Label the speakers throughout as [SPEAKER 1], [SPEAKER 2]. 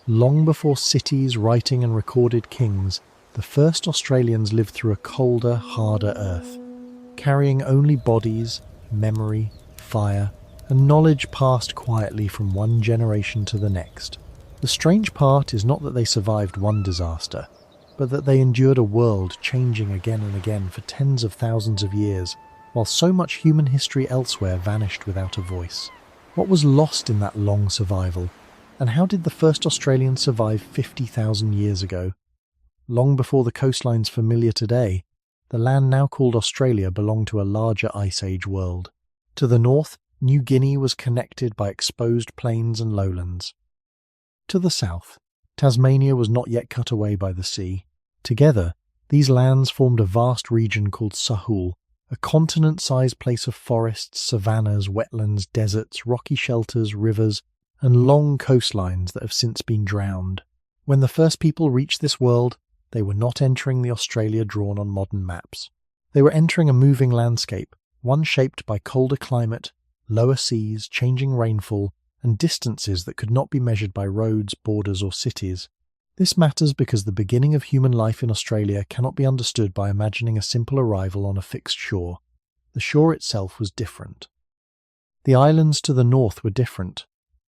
[SPEAKER 1] Long before cities, writing and recorded kings, the first Australians lived through a colder, harder earth, carrying only bodies, memory, fire, and knowledge passed quietly from one generation to the next. The strange part is not that they survived one disaster, but that they endured a world changing again and again for tens of thousands of years, while so much human history elsewhere vanished without a voice. What was lost in that long survival? And how did the first Australians survive 50,000 years ago? Long before the coastlines familiar today, the land now called Australia belonged to a larger Ice Age world. To the north, New Guinea was connected by exposed plains and lowlands. To the south, Tasmania was not yet cut away by the sea. Together, these lands formed a vast region called Sahul, a continent-sized place of forests, savannas, wetlands, deserts, rocky shelters, rivers, and long coastlines that have since been drowned. When the first people reached this world, they were not entering the Australia drawn on modern maps. They were entering a moving landscape, one shaped by colder climate, lower seas, changing rainfall, and distances that could not be measured by roads, borders, or cities. This matters because the beginning of human life in Australia cannot be understood by imagining a simple arrival on a fixed shore. The shore itself was different. The islands to the north were different.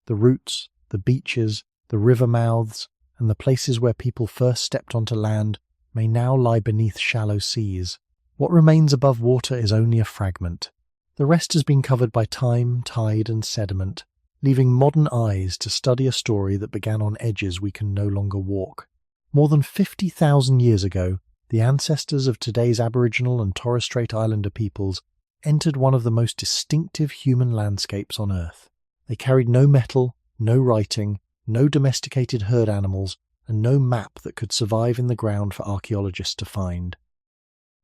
[SPEAKER 1] The routes, the beaches, the river mouths, and the places where people first stepped onto land may now lie beneath shallow seas. What remains above water is only a fragment. The rest has been covered by time, tide, and sediment, leaving modern eyes to study a story that began on edges we can no longer walk. More than 50,000 years ago, the ancestors of today's Aboriginal and Torres Strait Islander peoples entered one of the most distinctive human landscapes on Earth. They carried no metal, no writing, no domesticated herd animals, and no map that could survive in the ground for archaeologists to find.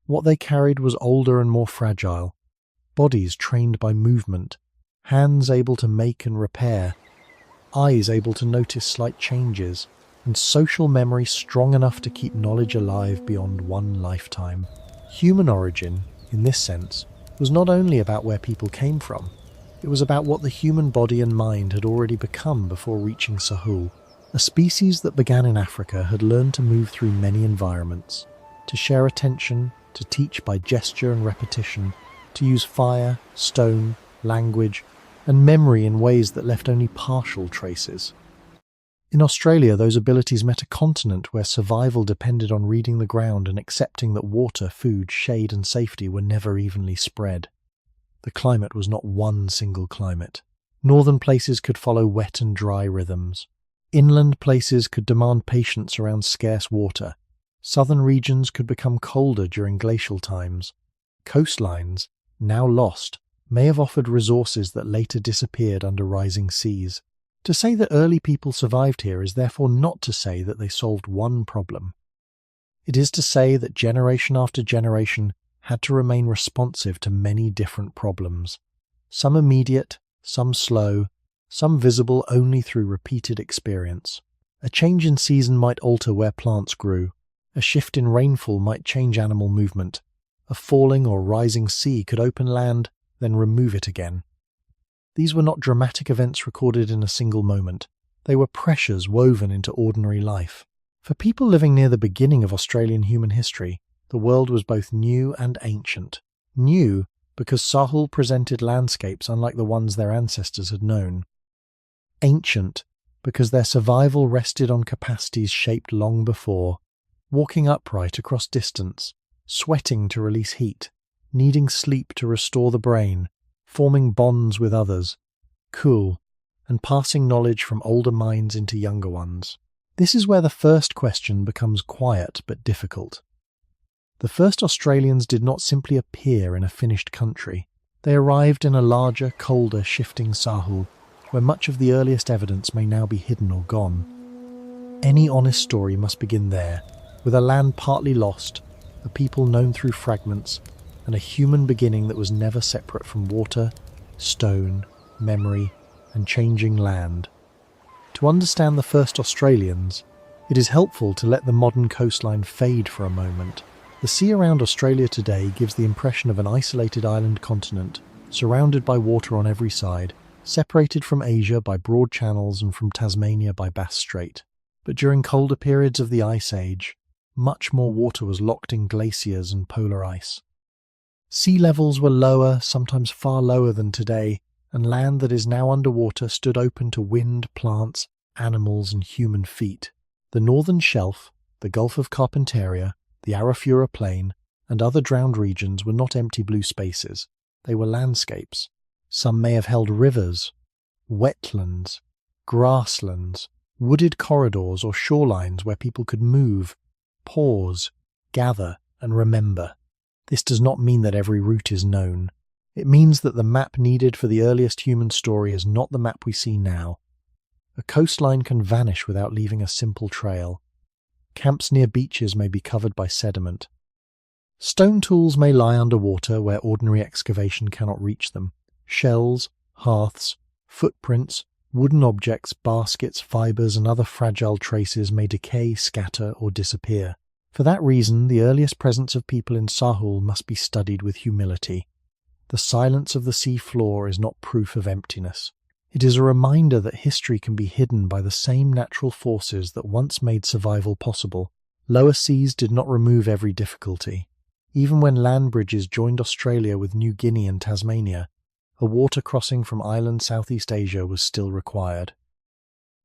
[SPEAKER 1] What they carried was older and more fragile, bodies trained by movement, hands able to make and repair, eyes able to notice slight changes, and social memory strong enough to keep knowledge alive beyond one lifetime. Human origin, in this sense, was not only about where people came from, it was about what the human body and mind had already become before reaching Sahul. A species that began in Africa had learned to move through many environments, to share attention, to teach by gesture and repetition, to use fire, stone, language, and memory in ways that left only partial traces. In Australia, those abilities met a continent where survival depended on reading the ground and accepting that water, food, shade, and safety were never evenly spread. The climate was not one single climate. Northern places could follow wet and dry rhythms. Inland places could demand patience around scarce water. Southern regions could become colder during glacial times. Coastlines, now lost, may have offered resources that later disappeared under rising seas. To say that early people survived here is therefore not to say that they solved one problem. It is to say that generation after generation had to remain responsive to many different problems, some immediate, some slow, some visible only through repeated experience. A change in season might alter where plants grew. A shift in rainfall might change animal movement. A falling or rising sea could open land, then remove it again. These were not dramatic events recorded in a single moment. They were pressures woven into ordinary life. For people living near the beginning of Australian human history, the world was both new and ancient. New because Sahul presented landscapes unlike the ones their ancestors had known. Ancient because their survival rested on capacities shaped long before, walking upright across distance, sweating to release heat, needing sleep to restore the brain, forming bonds with others, cool, and passing knowledge from older minds into younger ones. This is where the first question becomes quiet but difficult. The first Australians did not simply appear in a finished country. They arrived in a larger, colder, shifting Sahul, where much of the earliest evidence may now be hidden or gone. Any honest story must begin there, with a land partly lost, a people known through fragments, and a human beginning that was never separate from water, stone, memory, and changing land. To understand the first Australians, it is helpful to let the modern coastline fade for a moment. The sea around Australia today gives the impression of an isolated island continent, surrounded by water on every side, separated from Asia by broad channels and from Tasmania by Bass Strait. But during colder periods of the Ice Age, much more water was locked in glaciers and polar ice. Sea levels were lower, sometimes far lower than today, and land that is now underwater stood open to wind, plants, animals, and human feet. The northern shelf, the Gulf of Carpentaria, the Arafura Plain, and other drowned regions were not empty blue spaces. They were landscapes. Some may have held rivers, wetlands, grasslands, wooded corridors or shorelines where people could move, pause, gather, and remember. This does not mean that every route is known. It means that the map needed for the earliest human story is not the map we see now. A coastline can vanish without leaving a simple trail. Camps near beaches may be covered by sediment. Stone tools may lie underwater where ordinary excavation cannot reach them. Shells, hearths, footprints, wooden objects, baskets, fibres, and other fragile traces may decay, scatter, or disappear. For that reason, the earliest presence of people in Sahul must be studied with humility. The silence of the sea floor is not proof of emptiness. It is a reminder that history can be hidden by the same natural forces that once made survival possible. Lower seas did not remove every difficulty. Even when land bridges joined Australia with New Guinea and Tasmania, a water crossing from island Southeast Asia was still required.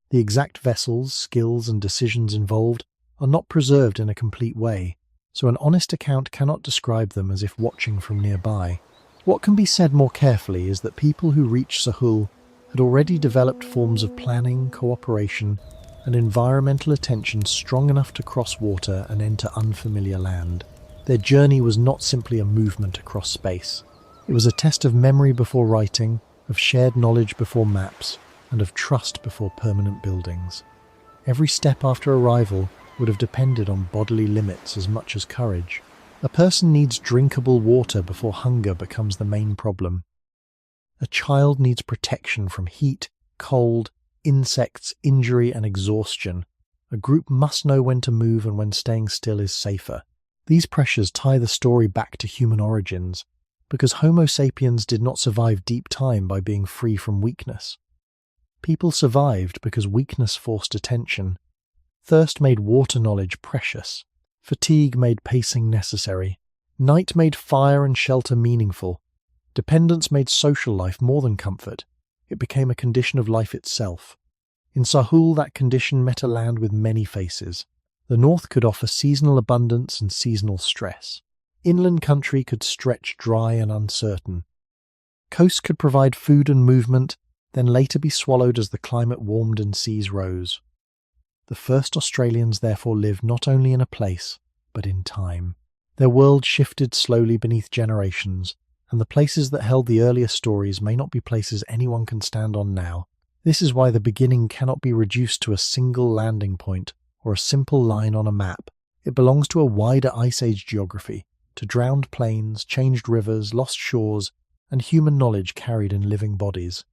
[SPEAKER 1] The exact vessels, skills, and decisions involved are not preserved in a complete way, so an honest account cannot describe them as if watching from nearby. What can be said more carefully is that people who reached Sahul had already developed forms of planning, cooperation, and environmental attention strong enough to cross water and enter unfamiliar land. Their journey was not simply a movement across space. It was a test of memory before writing, of shared knowledge before maps, and of trust before permanent buildings. Every step after arrival would have depended on bodily limits as much as courage. A person needs drinkable water before hunger becomes the main problem. A child needs protection from heat, cold, insects, injury, and exhaustion. A group must know when to move and when staying still is safer. These pressures tie the story back to human origins, because Homo sapiens did not survive deep time by being free from weakness. People survived because weakness forced attention. Thirst made water knowledge precious. Fatigue made pacing necessary. Night made fire and shelter meaningful. Dependence made social life more than comfort. It became a condition of life itself. In Sahul, that condition met a land with many faces. The north could offer seasonal abundance and seasonal stress. Inland country could stretch dry and uncertain. Coast could provide food and movement, then later be swallowed as the climate warmed and seas rose. The first Australians therefore lived not only in a place, but in time. Their world shifted slowly beneath generations, and the places that held the earlier stories may not be places anyone can stand on now. This is why the beginning cannot be reduced to a single landing point or a simple line on a map. It belongs to a wider Ice Age geography, to drowned plains, changed rivers, lost shores, and human knowledge carried in living bodies.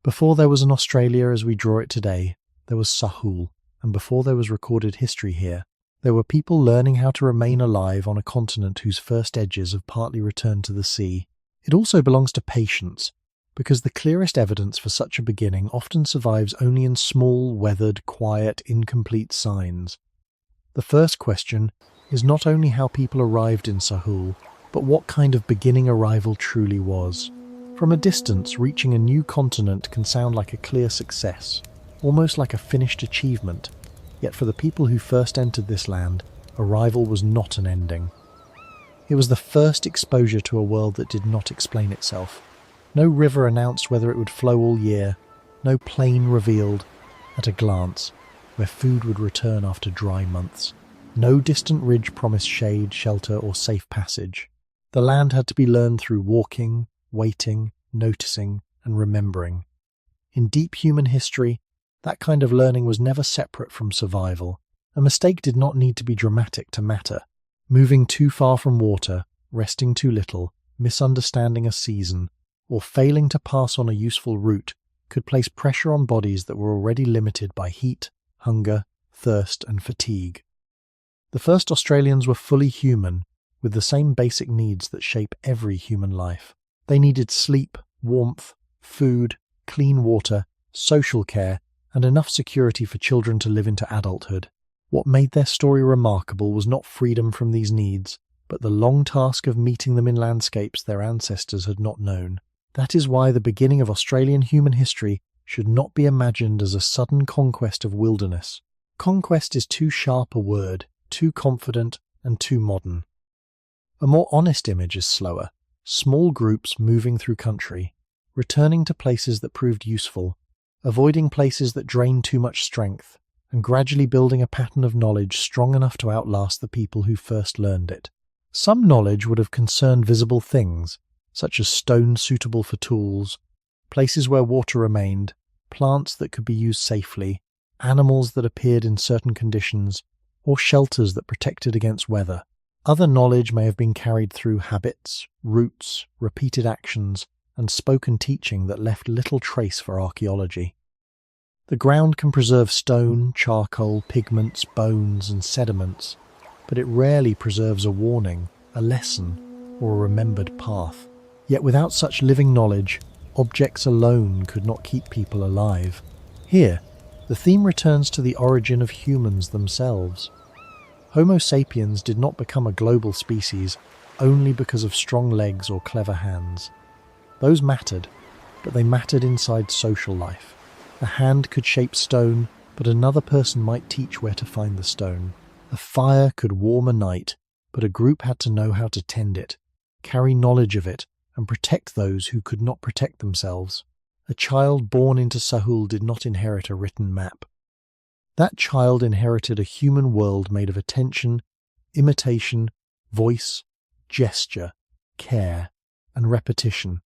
[SPEAKER 1] Before there was an Australia as we draw it today, there was Sahul, and before there was recorded history here, there were people learning how to remain alive on a continent whose first edges have partly returned to the sea. It also belongs to patience, because the clearest evidence for such a beginning often survives only in small, weathered, quiet, incomplete signs. The first question is not only how people arrived in Sahul, but what kind of beginning arrival truly was. From a distance, reaching a new continent can sound like a clear success, almost like a finished achievement. Yet for the people who first entered this land, arrival was not an ending. It was the first exposure to a world that did not explain itself. No river announced whether it would flow all year, no plain revealed, at a glance, where food would return after dry months. No distant ridge promised shade, shelter, or safe passage. The land had to be learned through walking, waiting, noticing, and remembering. In deep human history, that kind of learning was never separate from survival. A mistake did not need to be dramatic to matter. Moving too far from water, resting too little, misunderstanding a season, or failing to pass on a useful route could place pressure on bodies that were already limited by heat, hunger, thirst, and fatigue. The first Australians were fully human, with the same basic needs that shape every human life. They needed sleep, warmth, food, clean water, social care, and enough security for children to live into adulthood. What made their story remarkable was not freedom from these needs, but the long task of meeting them in landscapes their ancestors had not known. That is why the beginning of Australian human history should not be imagined as a sudden conquest of wilderness. Conquest is too sharp a word, too confident, and too modern. A more honest image is slower, small groups moving through country, returning to places that proved useful, avoiding places that drained too much strength, and gradually building a pattern of knowledge strong enough to outlast the people who first learned it. Some knowledge would have concerned visible things, such as stones suitable for tools, places where water remained, plants that could be used safely, animals that appeared in certain conditions, or shelters that protected against weather. Other knowledge may have been carried through habits, routes, repeated actions, and spoken teaching that left little trace for archaeology. The ground can preserve stone, charcoal, pigments, bones, and sediments, but it rarely preserves a warning, a lesson, or a remembered path. Yet without such living knowledge, objects alone could not keep people alive. Here, the theme returns to the origin of humans themselves. Homo sapiens did not become a global species only because of strong legs or clever hands. Those mattered, but they mattered inside social life. A hand could shape stone, but another person might teach where to find the stone. A fire could warm a night, but a group had to know how to tend it, carry knowledge of it, and protect those who could not protect themselves. A child born into Sahul did not inherit a written map. That child inherited a human world made of attention, imitation, voice, gesture, care, and repetition.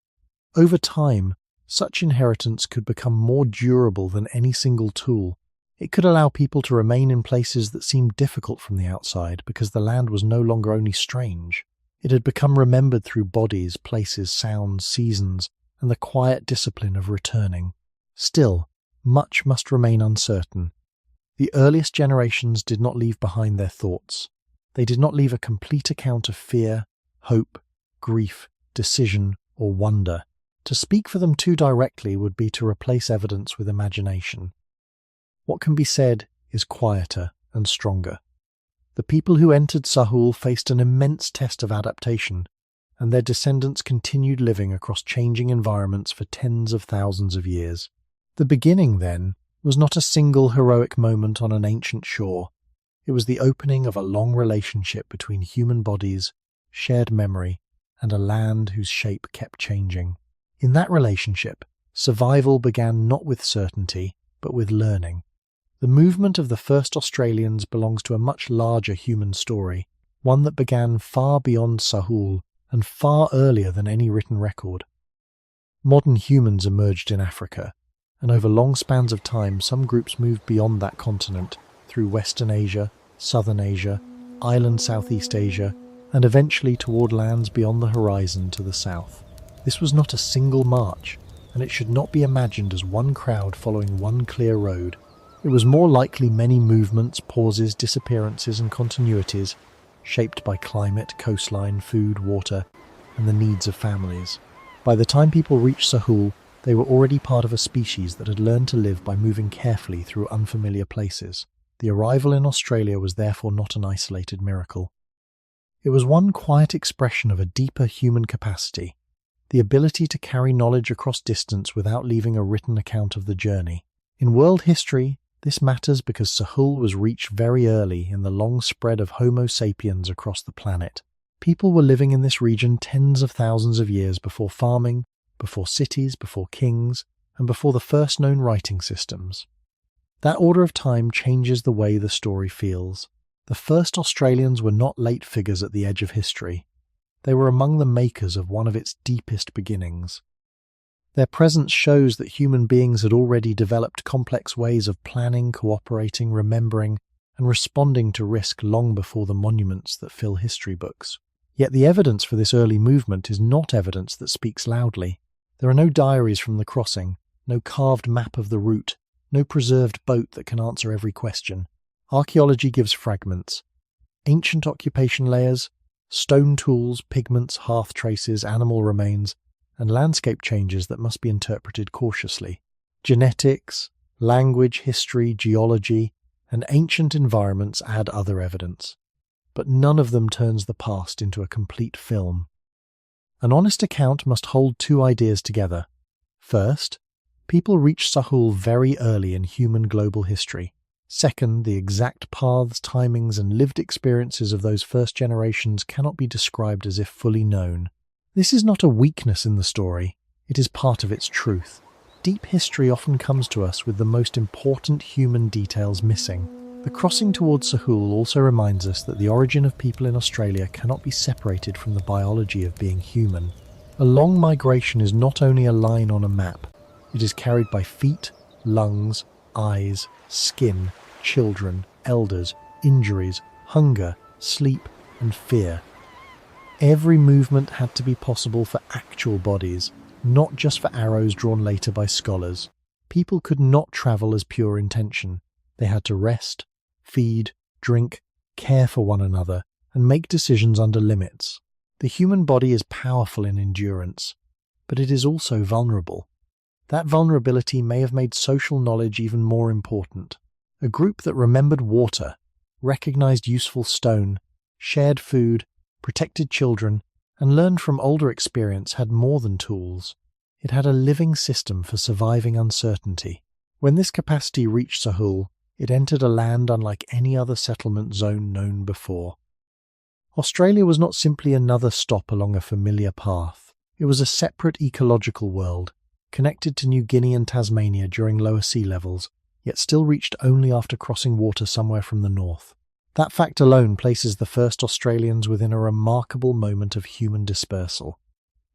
[SPEAKER 1] Over time, such inheritance could become more durable than any single tool. It could allow people to remain in places that seemed difficult from the outside because the land was no longer only strange. It had become remembered through bodies, places, sounds, seasons, and the quiet discipline of returning. Still, much must remain uncertain. The earliest generations did not leave behind their thoughts. They did not leave a complete account of fear, hope, grief, decision, or wonder. To speak for them too directly would be to replace evidence with imagination. What can be said is quieter and stronger. The people who entered Sahul faced an immense test of adaptation, and their descendants continued living across changing environments for tens of thousands of years. The beginning, then, was not a single heroic moment on an ancient shore. It was the opening of a long relationship between human bodies, shared memory, and a land whose shape kept changing. In that relationship, survival began not with certainty, but with learning. The movement of the first Australians belongs to a much larger human story, one that began far beyond Sahul and far earlier than any written record. Modern humans emerged in Africa, and over long spans of time some groups moved beyond that continent through Western Asia, Southern Asia, island Southeast Asia, and eventually toward lands beyond the horizon to the south. This was not a single march, and it should not be imagined as one crowd following one clear road. It was more likely many movements, pauses, disappearances, and continuities, shaped by climate, coastline, food, water, and the needs of families. By the time people reached Sahul, they were already part of a species that had learned to live by moving carefully through unfamiliar places. The arrival in Australia was therefore not an isolated miracle. It was one quiet expression of a deeper human capacity, the ability to carry knowledge across distance without leaving a written account of the journey. In world history, this matters because Sahul was reached very early in the long spread of Homo sapiens across the planet. People were living in this region tens of thousands of years before farming, before cities, before kings, and before the first known writing systems. That order of time changes the way the story feels. The first Australians were not late figures at the edge of history. They were among the makers of one of its deepest beginnings. Their presence shows that human beings had already developed complex ways of planning, cooperating, remembering, and responding to risk long before the monuments that fill history books. Yet the evidence for this early movement is not evidence that speaks loudly. There are no diaries from the crossing, no carved map of the route, no preserved boat that can answer every question. Archaeology gives fragments. Ancient occupation layers, stone tools, pigments, hearth traces, animal remains, and landscape changes that must be interpreted cautiously. Genetics, Language, history, geology, and ancient environments add other evidence. But none of them turns the past into a complete film. An honest account must hold two ideas together. First, people reached Sahul very early in human global history. Second, the exact paths, timings, and lived experiences of those first generations cannot be described as if fully known. This is not a weakness in the story, it is part of its truth. Deep history often comes to us with the most important human details missing. The crossing towards Sahul also reminds us that the origin of people in Australia cannot be separated from the biology of being human. A long migration is not only a line on a map, it is carried by feet, lungs, eyes, skin, children, elders, injuries, hunger, sleep, and fear. Every movement had to be possible for actual bodies, not just for arrows drawn later by scholars. People could not travel as pure intention. They had to rest, feed, drink, care for one another, and make decisions under limits. The human body is powerful in endurance, but it is also vulnerable. That vulnerability may have made social knowledge even more important. A group that remembered water, recognized useful stone, shared food, protected children, and learned from older experience had more than tools. It had a living system for surviving uncertainty. When this capacity reached Sahul, it entered a land unlike any other settlement zone known before. Australia was not simply another stop along a familiar path. It was a separate ecological world, connected to New Guinea and Tasmania during lower sea levels, yet still reached only after crossing water somewhere from the north. That fact alone places the first Australians within a remarkable moment of human dispersal.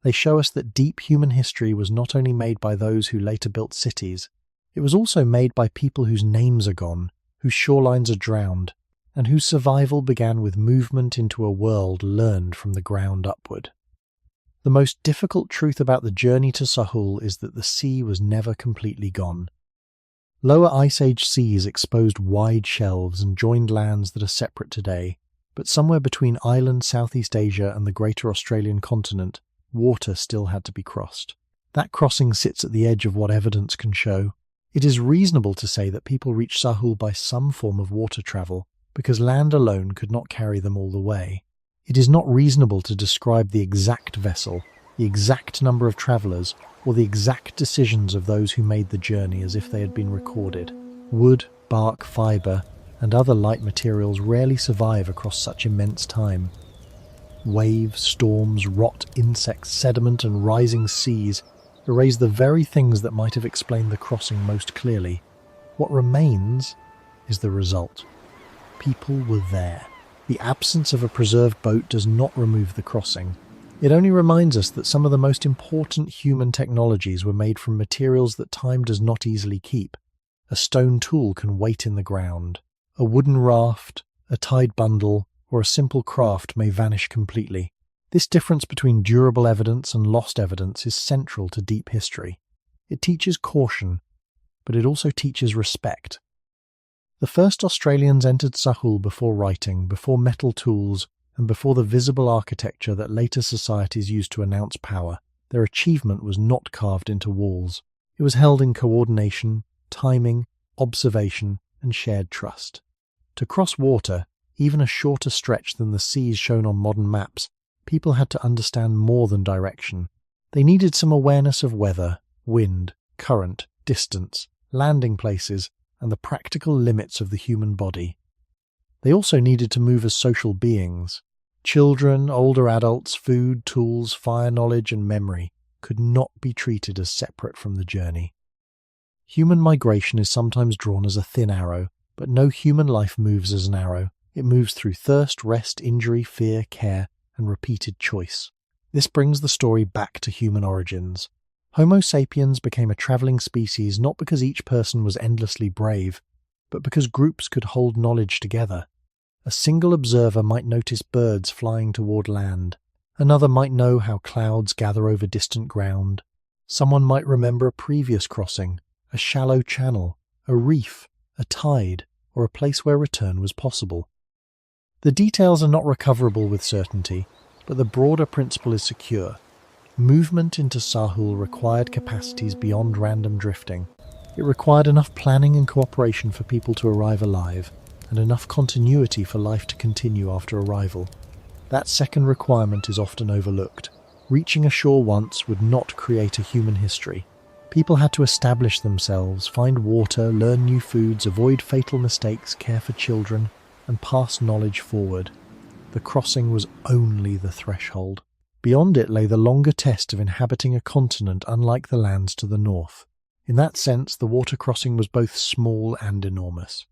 [SPEAKER 1] They show us that deep human history was not only made by those who later built cities, it was also made by people whose names are gone, whose shorelines are drowned, and whose survival began with movement into a world learned from the ground upward. The most difficult truth about the journey to Sahul is that the sea was never completely gone. Lower Ice Age seas exposed wide shelves and joined lands that are separate today, but somewhere between island Southeast Asia and the greater Australian continent, water still had to be crossed. That crossing sits at the edge of what evidence can show. It is reasonable to say that people reached Sahul by some form of water travel, because land alone could not carry them all the way. It is not reasonable to describe the exact vessel, the exact number of travellers, or the exact decisions of those who made the journey as if they had been recorded. Wood, bark, fibre, and other light materials rarely survive across such immense time. Waves, storms, rot, insects, sediment, and rising seas erase the very things that might have explained the crossing most clearly. What remains is the result. People were there. The absence of a preserved boat does not remove the crossing. It only reminds us that some of the most important human technologies were made from materials that time does not easily keep. A stone tool can wait in the ground. A wooden raft, a tied bundle, or a simple craft may vanish completely. This difference between durable evidence and lost evidence is central to deep history. It teaches caution, but it also teaches respect. The first Australians entered Sahul before writing, before metal tools, and before the visible architecture that later societies used to announce power. Their achievement was not carved into walls. It was held in coordination, timing, observation, and shared trust. To cross water, even a shorter stretch than the seas shown on modern maps, people had to understand more than direction. They needed some awareness of weather, wind, current, distance, landing places, and the practical limits of the human body. They also needed to move as social beings. Children, older adults, food, tools, fire knowledge, and memory could not be treated as separate from the journey. Human migration is sometimes drawn as a thin arrow, but no human life moves as an arrow. It moves through thirst, rest, injury, fear, care, and repeated choice. This brings the story back to human origins. Homo sapiens became a travelling species not because each person was endlessly brave, but because groups could hold knowledge together. A single observer might notice birds flying toward land. Another might know how clouds gather over distant ground. Someone might remember a previous crossing, a shallow channel, a reef, a tide, or a place where return was possible. The details are not recoverable with certainty, but the broader principle is secure. Movement into Sahul required capacities beyond random drifting. It required enough planning and cooperation for people to arrive alive, and enough continuity for life to continue after arrival. That second requirement is often overlooked. Reaching a shore once would not create a human history. People had to establish themselves, find water, learn new foods, avoid fatal mistakes, care for children, and pass knowledge forward. The crossing was only the threshold. Beyond it lay the longer test of inhabiting a continent unlike the lands to the north. In that sense, the water crossing was both small and enormous.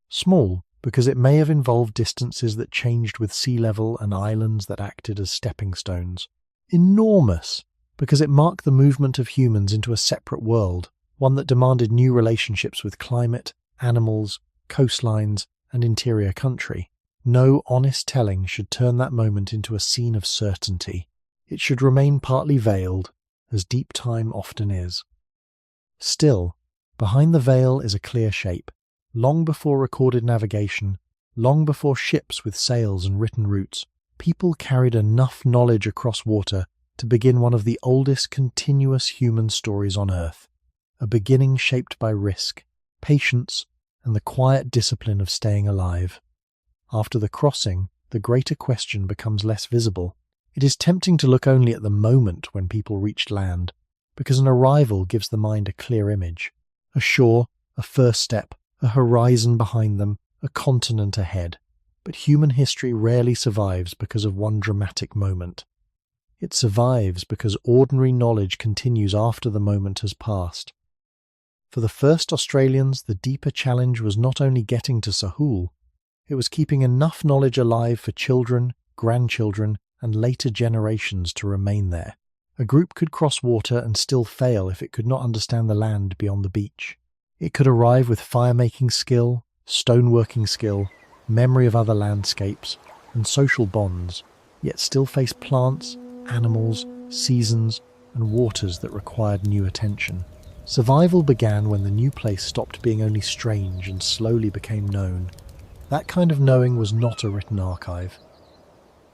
[SPEAKER 1] Small, because it may have involved distances that changed with sea level and islands that acted as stepping stones. Enormous, because it marked the movement of humans into a separate world, one that demanded new relationships with climate, animals, coastlines, and interior country. No honest telling should turn that moment into a scene of certainty. It should remain partly veiled, as deep time often is. Still, behind the veil is a clear shape. Long before recorded navigation, long before ships with sails and written routes, people carried enough knowledge across water to begin one of the oldest continuous human stories on Earth, a beginning shaped by risk, patience, and the quiet discipline of staying alive. After the crossing, the greater question becomes less visible. It is tempting to look only at the moment when people reached land, because an arrival gives the mind a clear image. A shore, a first step, a horizon behind them, a continent ahead. But human history rarely survives because of one dramatic moment. It survives because ordinary knowledge continues after the moment has passed. For the first Australians, the deeper challenge was not only getting to Sahul, it was keeping enough knowledge alive for children, grandchildren, and later generations to remain there. A group could cross water and still fail if it could not understand the land beyond the beach. It could arrive with fire-making skill, stoneworking skill, memory of other landscapes, and social bonds, yet still face plants, animals, seasons, and waters that required new attention. Survival began when the new place stopped being only strange and slowly became known. That kind of knowing was not a written archive.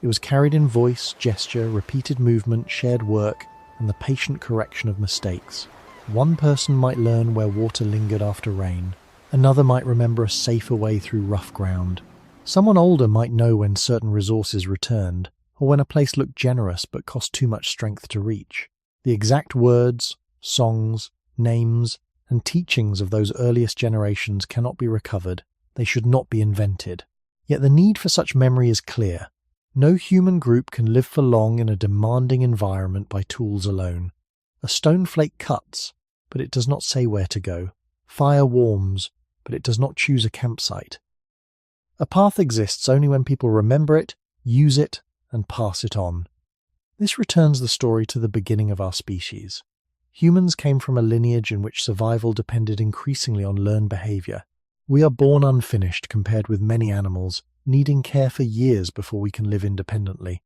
[SPEAKER 1] It was carried in voice, gesture, repeated movement, shared work, and the patient correction of mistakes. One person might learn where water lingered after rain. Another might remember a safer way through rough ground. Someone older might know when certain resources returned, or when a place looked generous but cost too much strength to reach. The exact words, songs, names, and teachings of those earliest generations cannot be recovered. They should not be invented. Yet the need for such memory is clear. No human group can live for long in a demanding environment by tools alone. A stone flake cuts, but it does not say where to go. Fire warms, but it does not choose a campsite. A path exists only when people remember it, use it, and pass it on. This returns the story to the beginning of our species. Humans came from a lineage in which survival depended increasingly on learned behavior. We are born unfinished compared with many animals, needing care for years before we can live independently.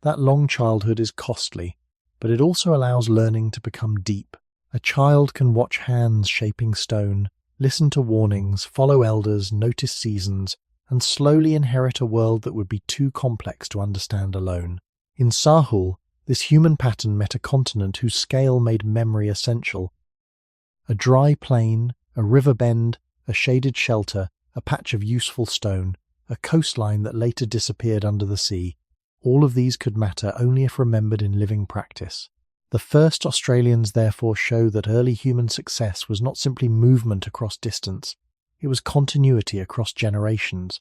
[SPEAKER 1] That long childhood is costly, but it also allows learning to become deep. A child can watch hands shaping stone, listen to warnings, follow elders, notice seasons, and slowly inherit a world that would be too complex to understand alone. In Sahul, this human pattern met a continent whose scale made memory essential. A dry plain, a river bend, a shaded shelter, a patch of useful stone, a coastline that later disappeared under the sea. All of these could matter only if remembered in living practice. The first Australians therefore show that early human success was not simply movement across distance, it was continuity across generations.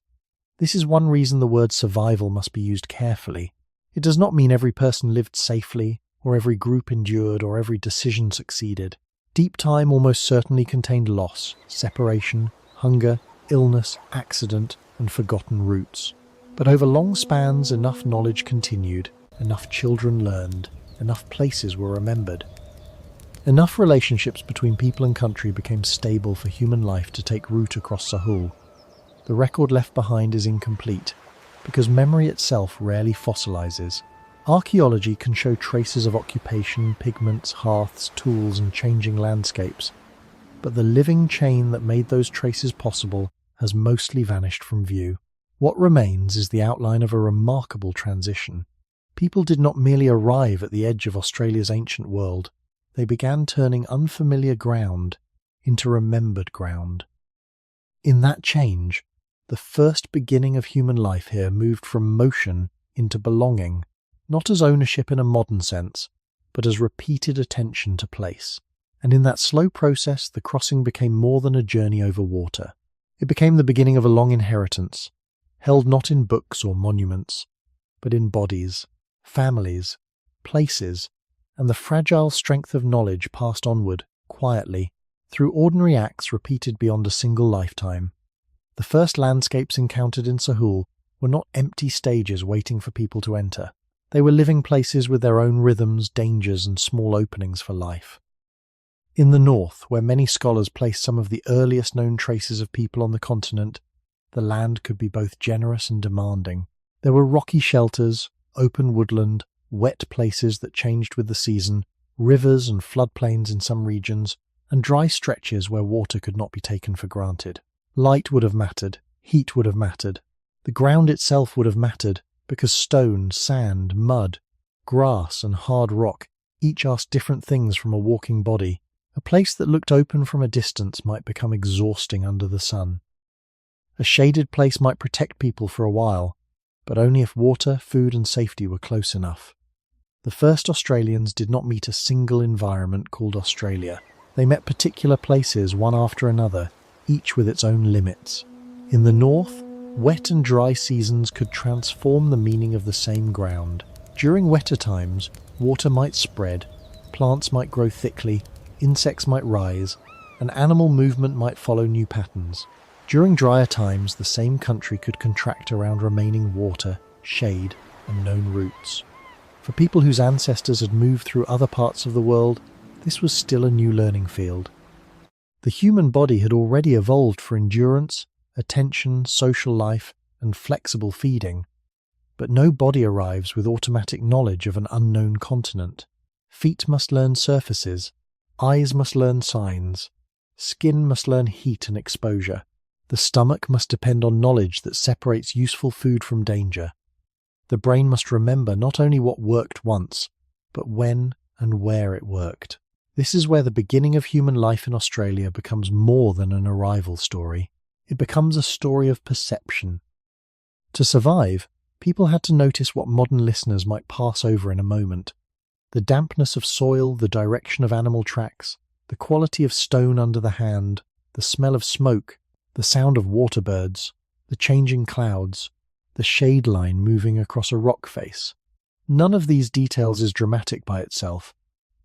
[SPEAKER 1] This is one reason the word survival must be used carefully. It does not mean every person lived safely, or every group endured, or every decision succeeded. Deep time almost certainly contained loss, separation, hunger, illness, accident, and forgotten roots. But over long spans, enough knowledge continued, enough children learned, enough places were remembered. Enough relationships between people and country became stable for human life to take root across Sahul. The record left behind is incomplete, because memory itself rarely fossilizes. Archaeology can show traces of occupation, pigments, hearths, tools, and changing landscapes, but the living chain that made those traces possible has mostly vanished from view. What remains is the outline of a remarkable transition. People did not merely arrive at the edge of Australia's ancient world, they began turning unfamiliar ground into remembered ground. In that change, the first beginning of human life here moved from motion into belonging, not as ownership in a modern sense, but as repeated attention to place. And in that slow process, the crossing became more than a journey over water. It became the beginning of a long inheritance, held not in books or monuments, but in bodies, families, places, and the fragile strength of knowledge passed onward, quietly, through ordinary acts repeated beyond a single lifetime. The first landscapes encountered in Sahul were not empty stages waiting for people to enter. They were living places with their own rhythms, dangers, and small openings for life. In the north, where many scholars place some of the earliest known traces of people on the continent, the land could be both generous and demanding. There were rocky shelters, open woodland, wet places that changed with the season, rivers and floodplains in some regions, and dry stretches where water could not be taken for granted. Light would have mattered, heat would have mattered. The ground itself would have mattered, because stone, sand, mud, grass, and hard rock each asked different things from a walking body. A place that looked open from a distance might become exhausting under the sun. A shaded place might protect people for a while, but only if water, food, and safety were close enough. The first Australians did not meet a single environment called Australia. They met particular places one after another, each with its own limits. In the north, wet and dry seasons could transform the meaning of the same ground. During wetter times, water might spread, plants might grow thickly, insects might rise, and animal movement might follow new patterns. During drier times, the same country could contract around remaining water, shade, and known routes. For people whose ancestors had moved through other parts of the world, this was still a new learning field. The human body had already evolved for endurance, attention, social life, and flexible feeding. But no body arrives with automatic knowledge of an unknown continent. Feet must learn surfaces, eyes must learn signs, skin must learn heat and exposure. The stomach must depend on knowledge that separates useful food from danger. The brain must remember not only what worked once, but when and where it worked. This is where the beginning of human life in Australia becomes more than an arrival story. It becomes a story of perception. To survive, people had to notice what modern listeners might pass over in a moment. The dampness of soil, the direction of animal tracks, the quality of stone under the hand, the smell of smoke, the sound of water birds, the changing clouds, the shade line moving across a rock face. None of these details is dramatic by itself,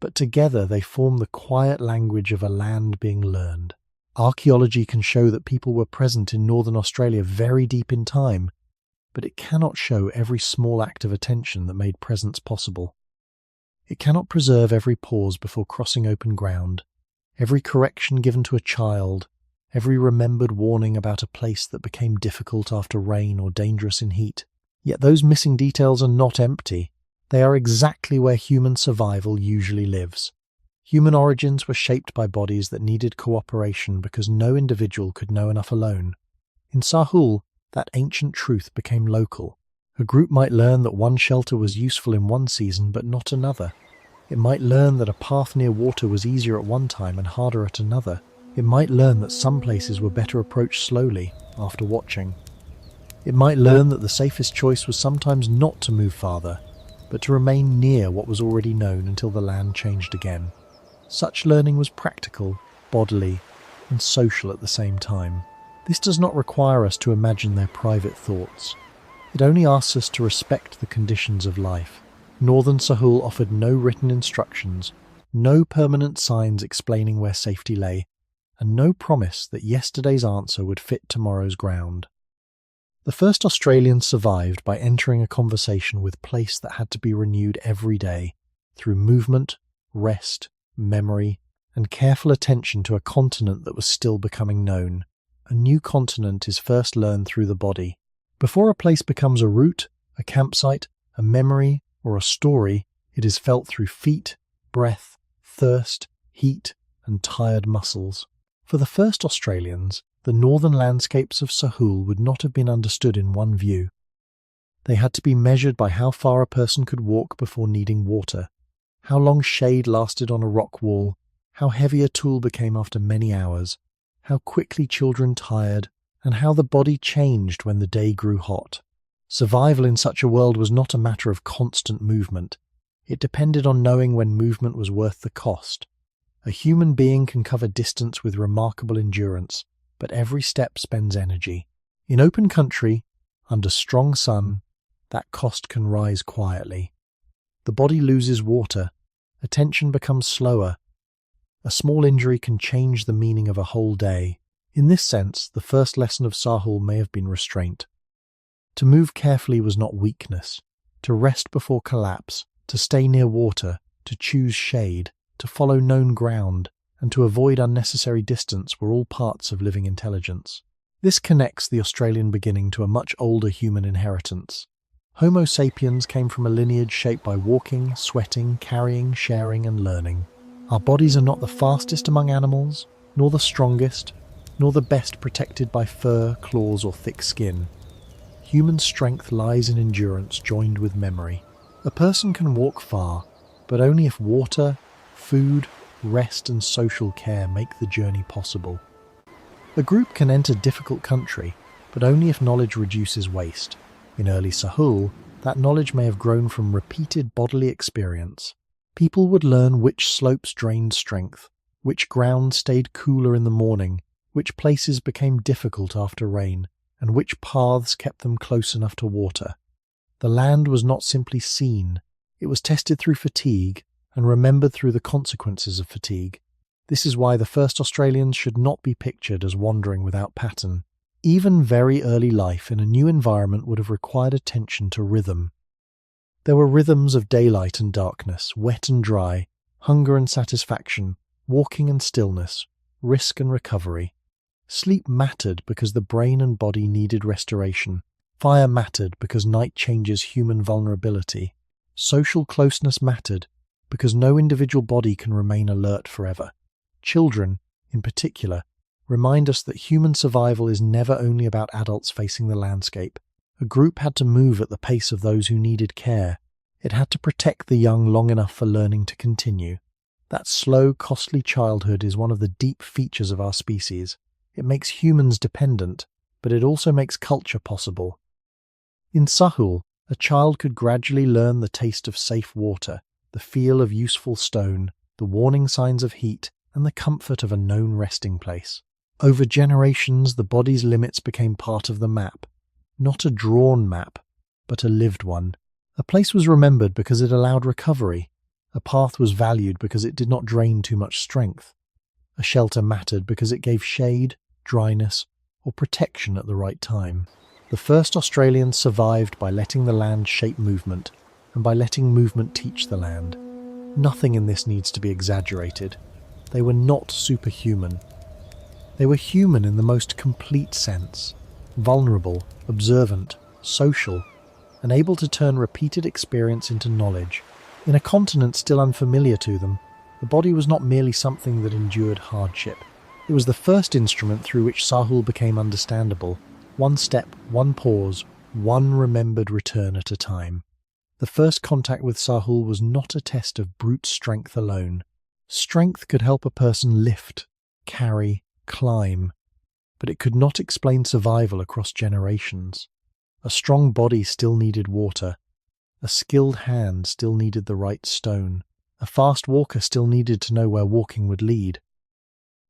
[SPEAKER 1] but together they form the quiet language of a land being learned. Archaeology can show that people were present in northern Australia very deep in time, but it cannot show every small act of attention that made presence possible. It cannot preserve every pause before crossing open ground, every correction given to a child, every remembered warning about a place that became difficult after rain or dangerous in heat. Yet those missing details are not empty. They are exactly where human survival usually lives. Human origins were shaped by bodies that needed cooperation because no individual could know enough alone. In Sahul, that ancient truth became local. A group might learn that one shelter was useful in one season but not another. It might learn that a path near water was easier at one time and harder at another. It might learn that some places were better approached slowly, after watching. It might learn that the safest choice was sometimes not to move farther, but to remain near what was already known until the land changed again. Such learning was practical, bodily, and social at the same time. This does not require us to imagine their private thoughts. It only asks us to respect the conditions of life. Northern Sahul offered no written instructions, no permanent signs explaining where safety lay, and no promise that yesterday's answer would fit tomorrow's ground. The first Australians survived by entering a conversation with place that had to be renewed every day, through movement, rest, memory, and careful attention to a continent that was still becoming known. A new continent is first learned through the body. Before a place becomes a route, a campsite, a memory, or a story, it is felt through feet, breath, thirst, heat, and tired muscles. For the first Australians, the northern landscapes of Sahul would not have been understood in one view. They had to be measured by how far a person could walk before needing water, how long shade lasted on a rock wall, how heavy a tool became after many hours, how quickly children tired, and how the body changed when the day grew hot. Survival in such a world was not a matter of constant movement. It depended on knowing when movement was worth the cost. A human being can cover distance with remarkable endurance, but every step spends energy. In open country, under strong sun, that cost can rise quietly. The body loses water, attention becomes slower. A small injury can change the meaning of a whole day. In this sense, the first lesson of Sahul may have been restraint. To move carefully was not weakness. To rest before collapse, to stay near water, to choose shade, to follow known ground, and to avoid unnecessary distance were all parts of living intelligence. This connects the Australian beginning to a much older human inheritance. Homo sapiens came from a lineage shaped by walking, sweating, carrying, sharing, and learning. Our bodies are not the fastest among animals, nor the strongest, nor the best protected by fur, claws, or thick skin. Human strength lies in endurance joined with memory. A person can walk far, but only if water, food, rest, and social care make the journey possible. A group can enter difficult country, but only if knowledge reduces waste. In early Sahul, that knowledge may have grown from repeated bodily experience. People would learn which slopes drained strength, which ground stayed cooler in the morning, which places became difficult after rain, and which paths kept them close enough to water. The land was not simply seen, it was tested through fatigue and remembered through the consequences of fatigue. This is why the first Australians should not be pictured as wandering without pattern. Even very early life in a new environment would have required attention to rhythm. There were rhythms of daylight and darkness, wet and dry, hunger and satisfaction, walking and stillness, risk and recovery. Sleep mattered because the brain and body needed restoration. Fire mattered because night changes human vulnerability. Social closeness mattered because no individual body can remain alert forever. Children, in particular, remind us that human survival is never only about adults facing the landscape. A group had to move at the pace of those who needed care. It had to protect the young long enough for learning to continue. That slow, costly childhood is one of the deep features of our species. It makes humans dependent, but it also makes culture possible. In Sahul, a child could gradually learn the taste of safe water, the feel of useful stone, the warning signs of heat, and the comfort of a known resting place. Over generations, the body's limits became part of the map. Not a drawn map, but a lived one. A place was remembered because it allowed recovery. A path was valued because it did not drain too much strength. A shelter mattered because it gave shade, dryness, or protection at the right time. The first Australians survived by letting the land shape movement, and by letting movement teach the land. Nothing in this needs to be exaggerated. They were not superhuman. They were human in the most complete sense. Vulnerable, observant, social, and able to turn repeated experience into knowledge. In a continent still unfamiliar to them, the body was not merely something that endured hardship. It was the first instrument through which Sahul became understandable. One step, one pause, one remembered return at a time. The first contact with Sahul was not a test of brute strength alone. Strength could help a person lift, carry, climb, but it could not explain survival across generations. A strong body still needed water. A skilled hand still needed the right stone. A fast walker still needed to know where walking would lead.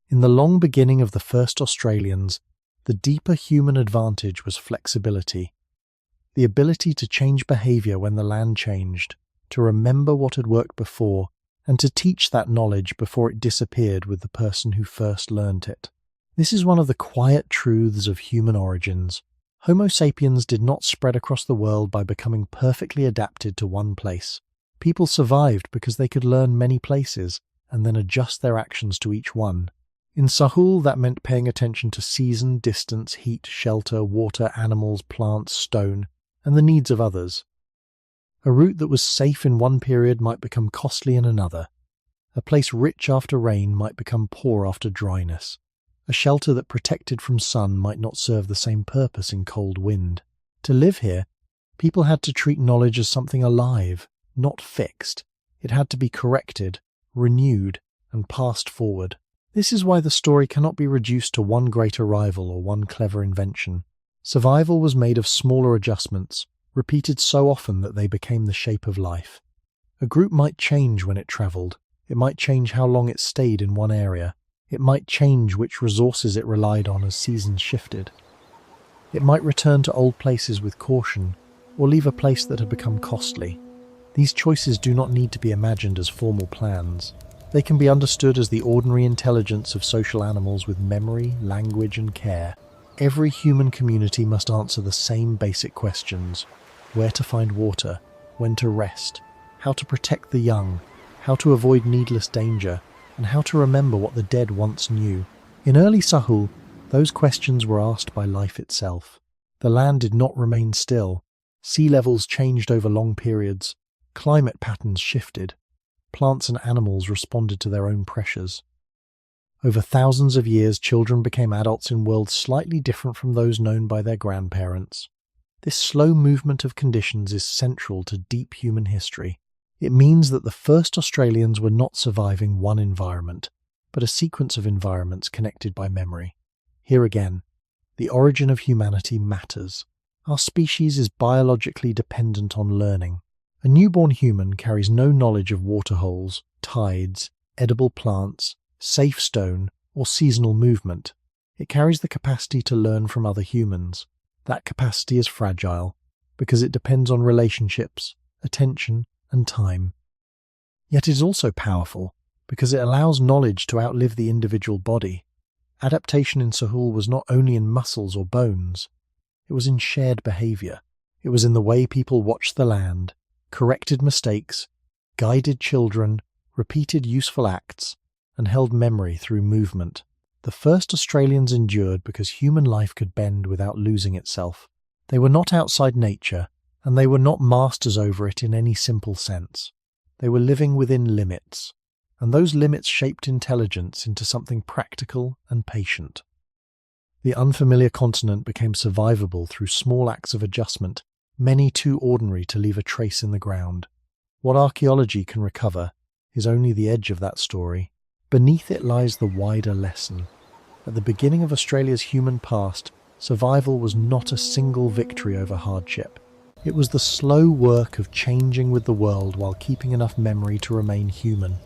[SPEAKER 1] In the long beginning of the first Australians, the deeper human advantage was flexibility. The ability to change behaviour when the land changed, to remember what had worked before, and to teach that knowledge before it disappeared with the person who first learnt it. This is one of the quiet truths of human origins. Homo sapiens did not spread across the world by becoming perfectly adapted to one place. People survived because they could learn many places and then adjust their actions to each one. In Sahul, that meant paying attention to season, distance, heat, shelter, water, animals, plants, stone, and the needs of others. A route that was safe in one period might become costly in another. A place rich after rain might become poor after dryness. A shelter that protected from sun might not serve the same purpose in cold wind. To live here, people had to treat knowledge as something alive, not fixed. It had to be corrected, renewed, and passed forward. This is why the story cannot be reduced to one great arrival or one clever invention. Survival was made of smaller adjustments, repeated so often that they became the shape of life. A group might change when it travelled. It might change how long it stayed in one area. It might change which resources it relied on as seasons shifted. It might return to old places with caution, or leave a place that had become costly. These choices do not need to be imagined as formal plans. They can be understood as the ordinary intelligence of social animals with memory, language, and care. Every human community must answer the same basic questions: where to find water, when to rest, how to protect the young, how to avoid needless danger, and how to remember what the dead once knew. In early Sahul, those questions were asked by life itself. The land did not remain still. Sea levels changed over long periods. Climate patterns shifted. Plants and animals responded to their own pressures. Over thousands of years, children became adults in worlds slightly different from those known by their grandparents. This slow movement of conditions is central to deep human history. It means that the first Australians were not surviving one environment, but a sequence of environments connected by memory. Here again, the origin of humanity matters. Our species is biologically dependent on learning. A newborn human carries no knowledge of waterholes, tides, edible plants, safe stone, or seasonal movement. It carries the capacity to learn from other humans. That capacity is fragile because it depends on relationships, attention, and time. Yet it is also powerful because it allows knowledge to outlive the individual body. Adaptation in Sahul was not only in muscles or bones, it was in shared behaviour. It was in the way people watched the land, corrected mistakes, guided children, repeated useful acts, and held memory through movement. The first Australians endured because human life could bend without losing itself. They were not outside nature, and they were not masters over it in any simple sense. They were living within limits, and those limits shaped intelligence into something practical and patient. The unfamiliar continent became survivable through small acts of adjustment, many too ordinary to leave a trace in the ground. What archaeology can recover is only the edge of that story. Beneath it lies the wider lesson. At the beginning of Australia's human past, survival was not a single victory over hardship. It was the slow work of changing with the world while keeping enough memory to remain human.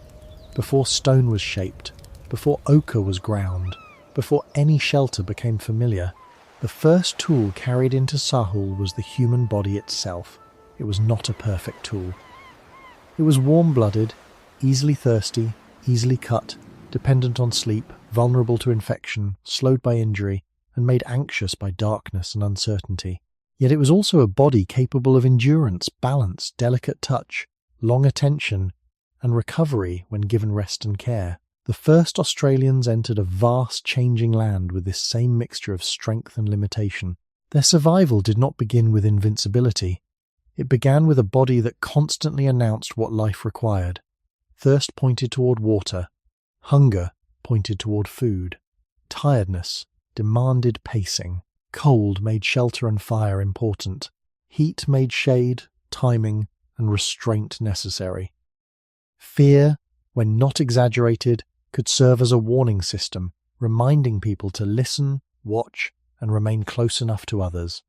[SPEAKER 1] Before stone was shaped, before ochre was ground, before any shelter became familiar, the first tool carried into Sahul was the human body itself. It was not a perfect tool. It was warm-blooded, easily thirsty, easily cut, dependent on sleep, vulnerable to infection, slowed by injury, and made anxious by darkness and uncertainty. Yet it was also a body capable of endurance, balance, delicate touch, long attention, and recovery when given rest and care. The first Australians entered a vast, changing land with this same mixture of strength and limitation. Their survival did not begin with invincibility. It began with a body that constantly announced what life required. Thirst pointed toward water. Hunger pointed toward food. Tiredness demanded pacing. Cold made shelter and fire important. Heat made shade, timing, and restraint necessary. Fear, when not exaggerated, could serve as a warning system, reminding people to listen, watch, and remain close enough to others.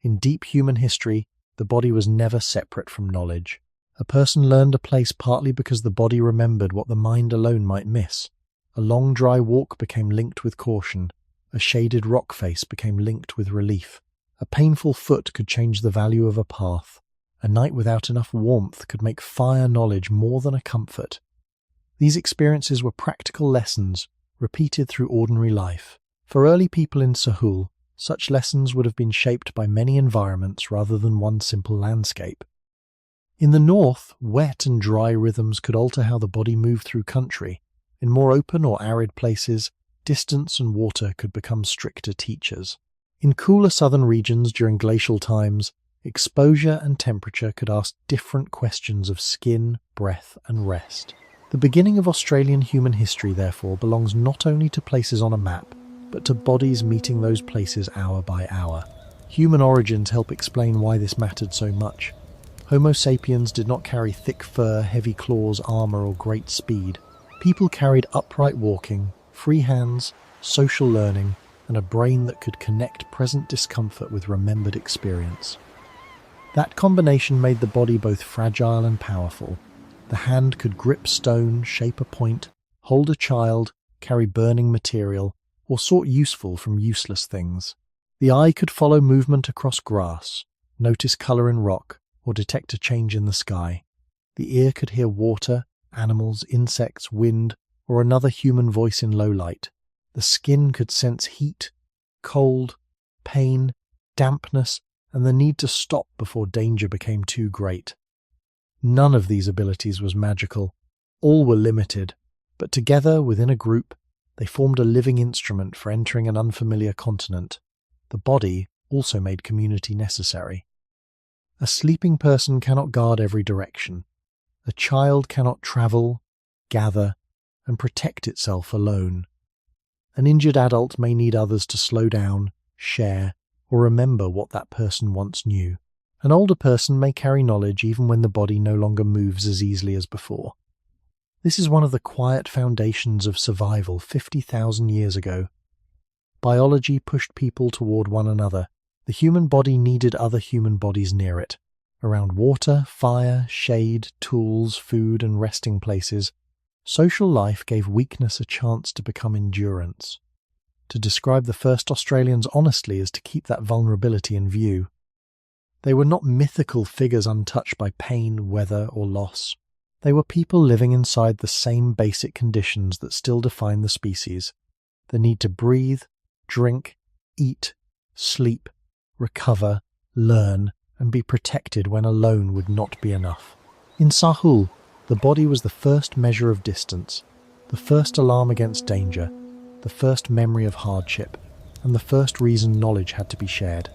[SPEAKER 1] In deep human history, the body was never separate from knowledge. A person learned a place partly because the body remembered what the mind alone might miss. A long dry walk became linked with caution. A shaded rock face became linked with relief. A painful foot could change the value of a path. A night without enough warmth could make fire knowledge more than a comfort. These experiences were practical lessons, repeated through ordinary life. For early people in Sahul, such lessons would have been shaped by many environments rather than one simple landscape. In the north, wet and dry rhythms could alter how the body moved through country. In more open or arid places, distance and water could become stricter teachers. In cooler southern regions during glacial times, exposure and temperature could ask different questions of skin, breath, and rest. The beginning of Australian human history, therefore, belongs not only to places on a map, but to bodies meeting those places hour by hour. Human origins help explain why this mattered so much. Homo sapiens did not carry thick fur, heavy claws, armour, or great speed. People carried upright walking, free hands, social learning, and a brain that could connect present discomfort with remembered experience. That combination made the body both fragile and powerful. The hand could grip stone, shape a point, hold a child, carry burning material, or sort useful from useless things. The eye could follow movement across grass, notice color in rock, or detect a change in the sky. The ear could hear water, animals, insects, wind, or another human voice in low light. The skin could sense heat, cold, pain, dampness, and the need to stop before danger became too great. None of these abilities was magical. All were limited, but together, within a group, they formed a living instrument for entering an unfamiliar continent. The body also made community necessary. A sleeping person cannot guard every direction. A child cannot travel, gather, and protect itself alone. An injured adult may need others to slow down, share, or remember what that person once knew. An older person may carry knowledge even when the body no longer moves as easily as before. This is one of the quiet foundations of survival 50,000 years ago. Biology pushed people toward one another. The human body needed other human bodies near it. Around water, fire, shade, tools, food, and resting places, social life gave weakness a chance to become endurance. To describe the first Australians honestly is to keep that vulnerability in view. They were not mythical figures untouched by pain, weather, or loss. They were people living inside the same basic conditions that still define the species: the need to breathe, drink, eat, sleep, recover, learn, and be protected when alone would not be enough. In Sahul, the body was the first measure of distance, the first alarm against danger, the first memory of hardship, and the first reason knowledge had to be shared.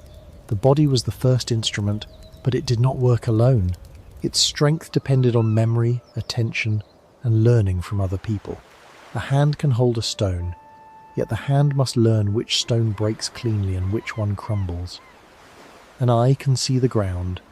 [SPEAKER 1] The body was the first instrument, but it did not work alone. Its strength depended on memory, attention, and learning from other people. A hand can hold a stone, yet the hand must learn which stone breaks cleanly and which one crumbles. An eye can see the ground,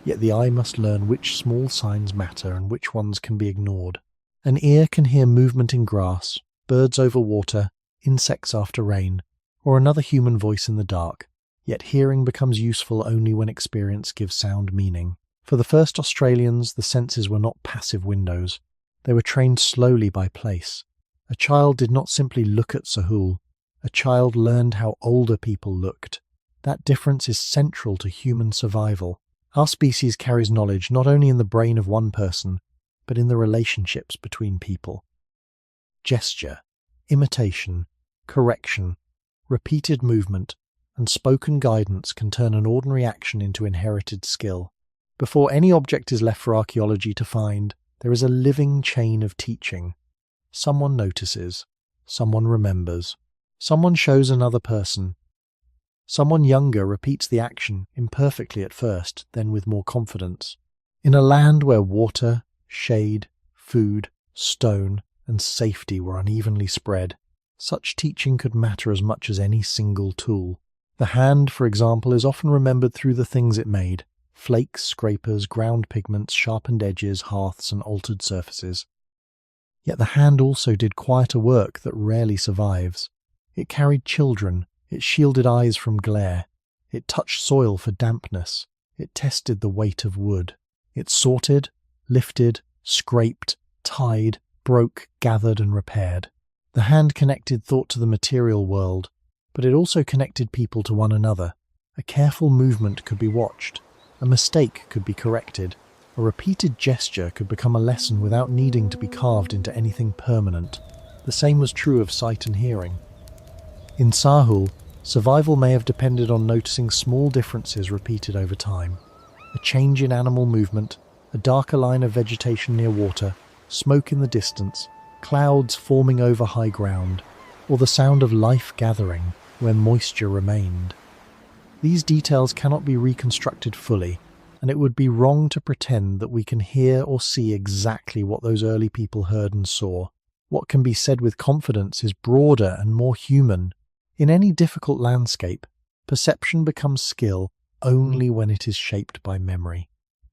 [SPEAKER 1] yet the eye must learn which small signs matter and which ones can be ignored. An ear can hear movement in grass, birds over water, insects after rain, or another human voice in the dark, yet hearing becomes useful only when experience gives sound meaning. For the first Australians, the senses were not passive windows. They were trained slowly by place. A child did not simply look at Sahul. A child learned how older people looked. That difference is central to human survival. Our species carries knowledge not only in the brain of one person, but in the relationships between people. Gesture, imitation, correction, repeated movement, and spoken guidance can turn an ordinary action into inherited skill. Before any object is left for archaeology to find, there is a living chain of teaching. Someone notices, someone remembers, someone shows another person. Someone younger repeats the action, imperfectly at first, then with more confidence. In a land where water, shade, food, stone, and safety were unevenly spread, such teaching could matter as much as any single tool. The hand, for example, is often remembered through the things it made: flakes, scrapers, ground pigments, sharpened edges, hearths, and altered surfaces. Yet the hand also did quieter work that rarely survives. It carried children, it shielded eyes from glare, it touched soil for dampness, it tested the weight of wood. It sorted, lifted, scraped, tied, broke, gathered, and repaired. The hand connected thought to the material world, but it also connected people to one another. A careful movement could be watched, a mistake could be corrected, a repeated gesture could become a lesson without needing to be carved into anything permanent. The same was true of sight and hearing. In Sahul, survival may have depended on noticing small differences repeated over time. A change in animal movement, a darker line of vegetation near water, smoke in the distance, clouds forming over high ground, or the sound of life gathering where moisture remained. These details cannot be reconstructed fully, and it would be wrong to pretend that we can hear or see exactly what those early people heard and saw. What can be said with confidence is broader and more human. In any difficult landscape, perception becomes skill only when it is shaped by memory.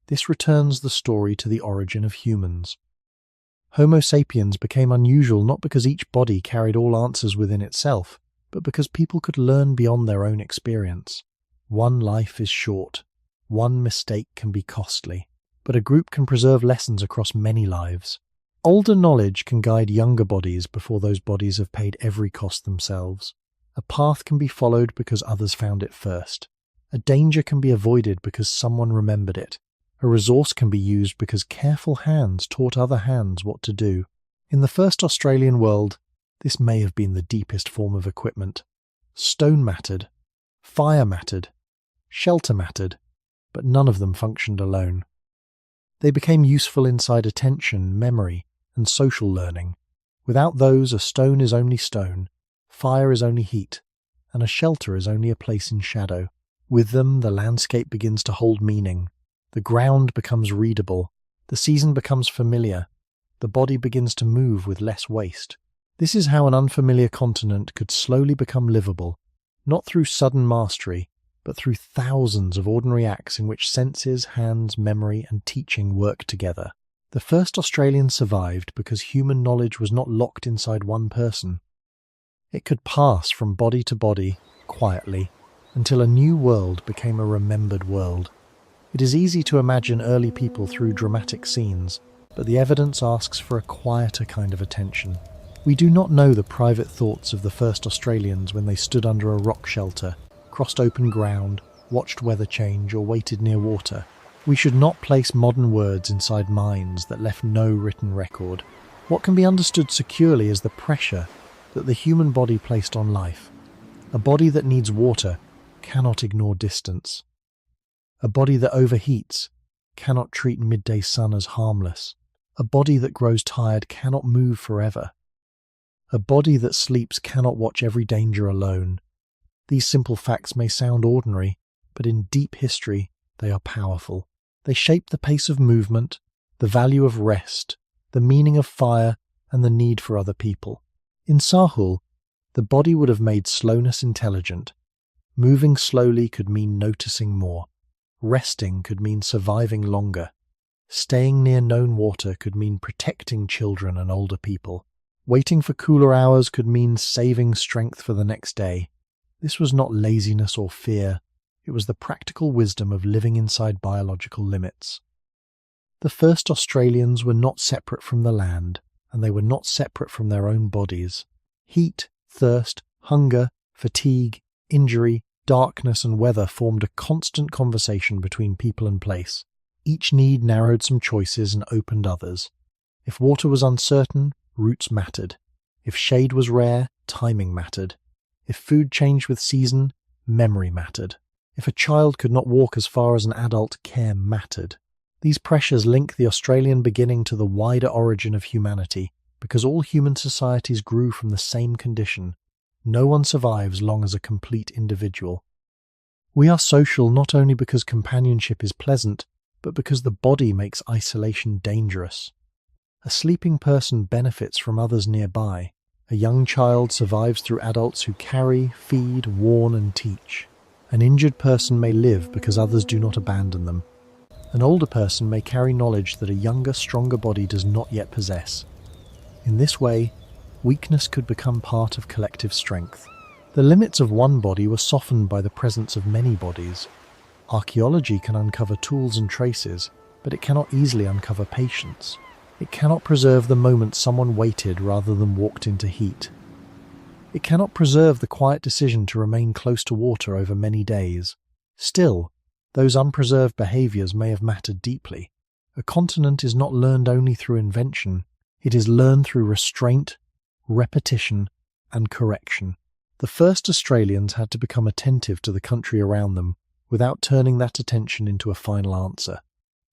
[SPEAKER 1] This returns the story to the origin of humans. Homo sapiens became unusual not because each body carried all answers within itself, but because people could learn beyond their own experience. One life is short. One mistake can be costly. But a group can preserve lessons across many lives. Older knowledge can guide younger bodies before those bodies have paid every cost themselves. A path can be followed because others found it first. A danger can be avoided because someone remembered it. A resource can be used because careful hands taught other hands what to do. In the first Australian world, this may have been the deepest form of equipment. Stone mattered, fire mattered, shelter mattered, but none of them functioned alone. They became useful inside attention, memory, and social learning. Without those, a stone is only stone, fire is only heat, and a shelter is only a place in shadow. With them, the landscape begins to hold meaning. The ground becomes readable. The season becomes familiar. The body begins to move with less waste. This is how an unfamiliar continent could slowly become livable, not through sudden mastery, but through thousands of ordinary acts in which senses, hands, memory, and teaching work together. The first Australians survived because human knowledge was not locked inside one person. It could pass from body to body, quietly, until a new world became a remembered world. It is easy to imagine early people through dramatic scenes, but the evidence asks for a quieter kind of attention. We do not know the private thoughts of the first Australians when they stood under a rock shelter, crossed open ground, watched weather change, or waited near water. We should not place modern words inside minds that left no written record. What can be understood securely is the pressure that the human body placed on life. A body that needs water cannot ignore distance. A body that overheats cannot treat midday sun as harmless. A body that grows tired cannot move forever. A body that sleeps cannot watch every danger alone. These simple facts may sound ordinary, but in deep history they are powerful. They shape the pace of movement, the value of rest, the meaning of fire, and the need for other people. In Sahul, the body would have made slowness intelligent. Moving slowly could mean noticing more. Resting could mean surviving longer. Staying near known water could mean protecting children and older people. Waiting for cooler hours could mean saving strength for the next day. This was not laziness or fear. It was the practical wisdom of living inside biological limits. The first Australians were not separate from the land, and they were not separate from their own bodies. Heat, thirst, hunger, fatigue, injury, darkness and weather formed a constant conversation between people and place. Each need narrowed some choices and opened others. If water was uncertain, routes mattered. If shade was rare, timing mattered. If food changed with season, memory mattered. If a child could not walk as far as an adult, care mattered. These pressures link the Australian beginning to the wider origin of humanity, because all human societies grew from the same condition. No one survives long as a complete individual. We are social not only because companionship is pleasant, but because the body makes isolation dangerous. A sleeping person benefits from others nearby. A young child survives through adults who carry, feed, warn, and teach. An injured person may live because others do not abandon them. An older person may carry knowledge that a younger, stronger body does not yet possess. In this way, weakness could become part of collective strength. The limits of one body were softened by the presence of many bodies. Archaeology can uncover tools and traces, but it cannot easily uncover patience. It cannot preserve the moment someone waited rather than walked into heat. It cannot preserve the quiet decision to remain close to water over many days. Still, those unpreserved behaviours may have mattered deeply. A continent is not learned only through invention. It is learned through restraint, repetition, and correction. The first Australians had to become attentive to the country around them without turning that attention into a final answer.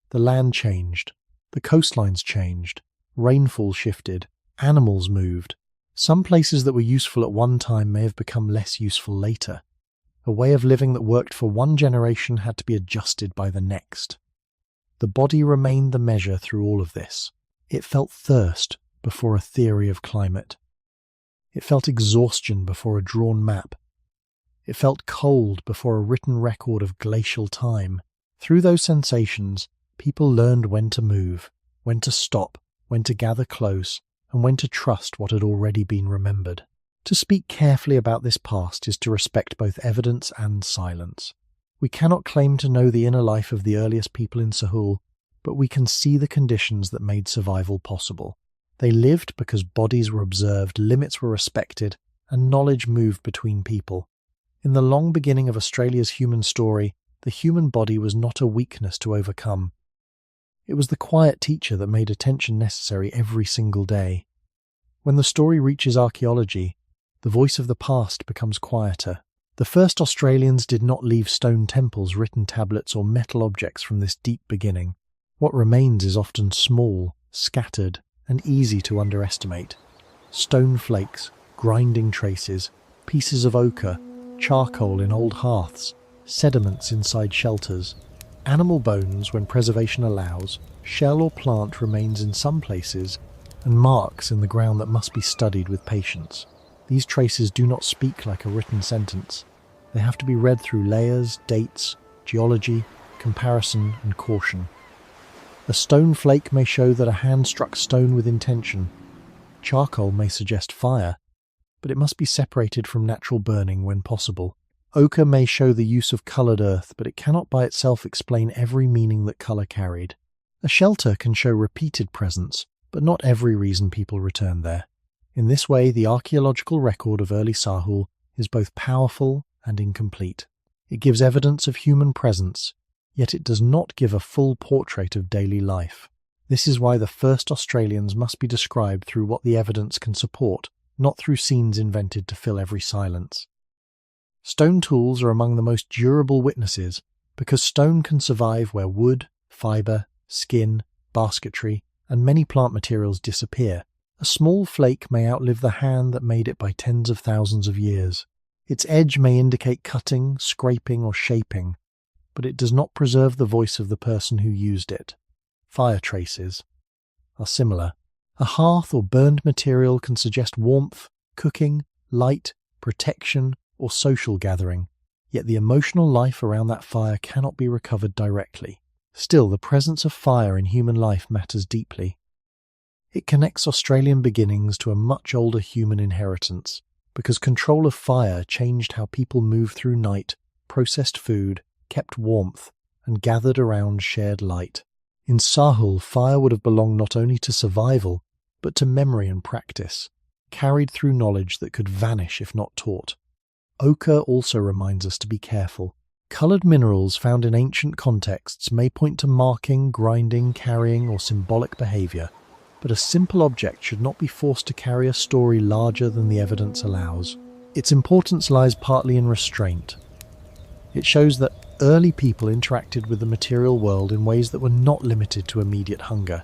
[SPEAKER 1] The land changed. The coastlines changed. Rainfall shifted. Animals moved. Some places that were useful at one time may have become less useful later. A way of living that worked for one generation had to be adjusted by the next. The body remained the measure through all of this. It felt thirst before a theory of climate. It felt exhaustion before a drawn map. It felt cold before a written record of glacial time. Through those sensations, people learned when to move, when to stop, when to gather close, and when to trust what had already been remembered. To speak carefully about this past is to respect both evidence and silence. We cannot claim to know the inner life of the earliest people in Sahul, but we can see the conditions that made survival possible. They lived because bodies were observed, limits were respected, and knowledge moved between people. In the long beginning of Australia's human story, the human body was not a weakness to overcome. It was the quiet teacher that made attention necessary every single day. When the story reaches archaeology, the voice of the past becomes quieter. The first Australians did not leave stone temples, written tablets, or metal objects from this deep beginning. What remains is often small, scattered, and easy to underestimate. Stone flakes, grinding traces, pieces of ochre, charcoal in old hearths, sediments inside shelters, animal bones when preservation allows, shell or plant remains in some places, and marks in the ground that must be studied with patience. These traces do not speak like a written sentence. They have to be read through layers, dates, geology, comparison, and caution. A stone flake may show that a hand struck stone with intention. Charcoal may suggest fire, but it must be separated from natural burning when possible. Ochre may show the use of coloured earth, but it cannot by itself explain every meaning that colour carried. A shelter can show repeated presence, but not every reason people returned there. In this way, the archaeological record of early Sahul is both powerful and incomplete. It gives evidence of human presence, yet it does not give a full portrait of daily life. This is why the first Australians must be described through what the evidence can support, not through scenes invented to fill every silence. Stone tools are among the most durable witnesses because stone can survive where wood, fibre, skin, basketry, and many plant materials disappear. A small flake may outlive the hand that made it by tens of thousands of years. Its edge may indicate cutting, scraping, or shaping, but it does not preserve the voice of the person who used it. Fire traces are similar. A hearth or burned material can suggest warmth, cooking, light, protection, or social gathering, yet the emotional life around that fire cannot be recovered directly. Still, the presence of fire in human life matters deeply. It connects Australian beginnings to a much older human inheritance, because control of fire changed how people moved through night, processed food, kept warmth, and gathered around shared light. In Sahul, fire would have belonged not only to survival, but to memory and practice, carried through knowledge that could vanish if not taught. Ochre also reminds us to be careful. Coloured minerals found in ancient contexts may point to marking, grinding, carrying, or symbolic behaviour, but a simple object should not be forced to carry a story larger than the evidence allows. Its importance lies partly in restraint. It shows that early people interacted with the material world in ways that were not limited to immediate hunger,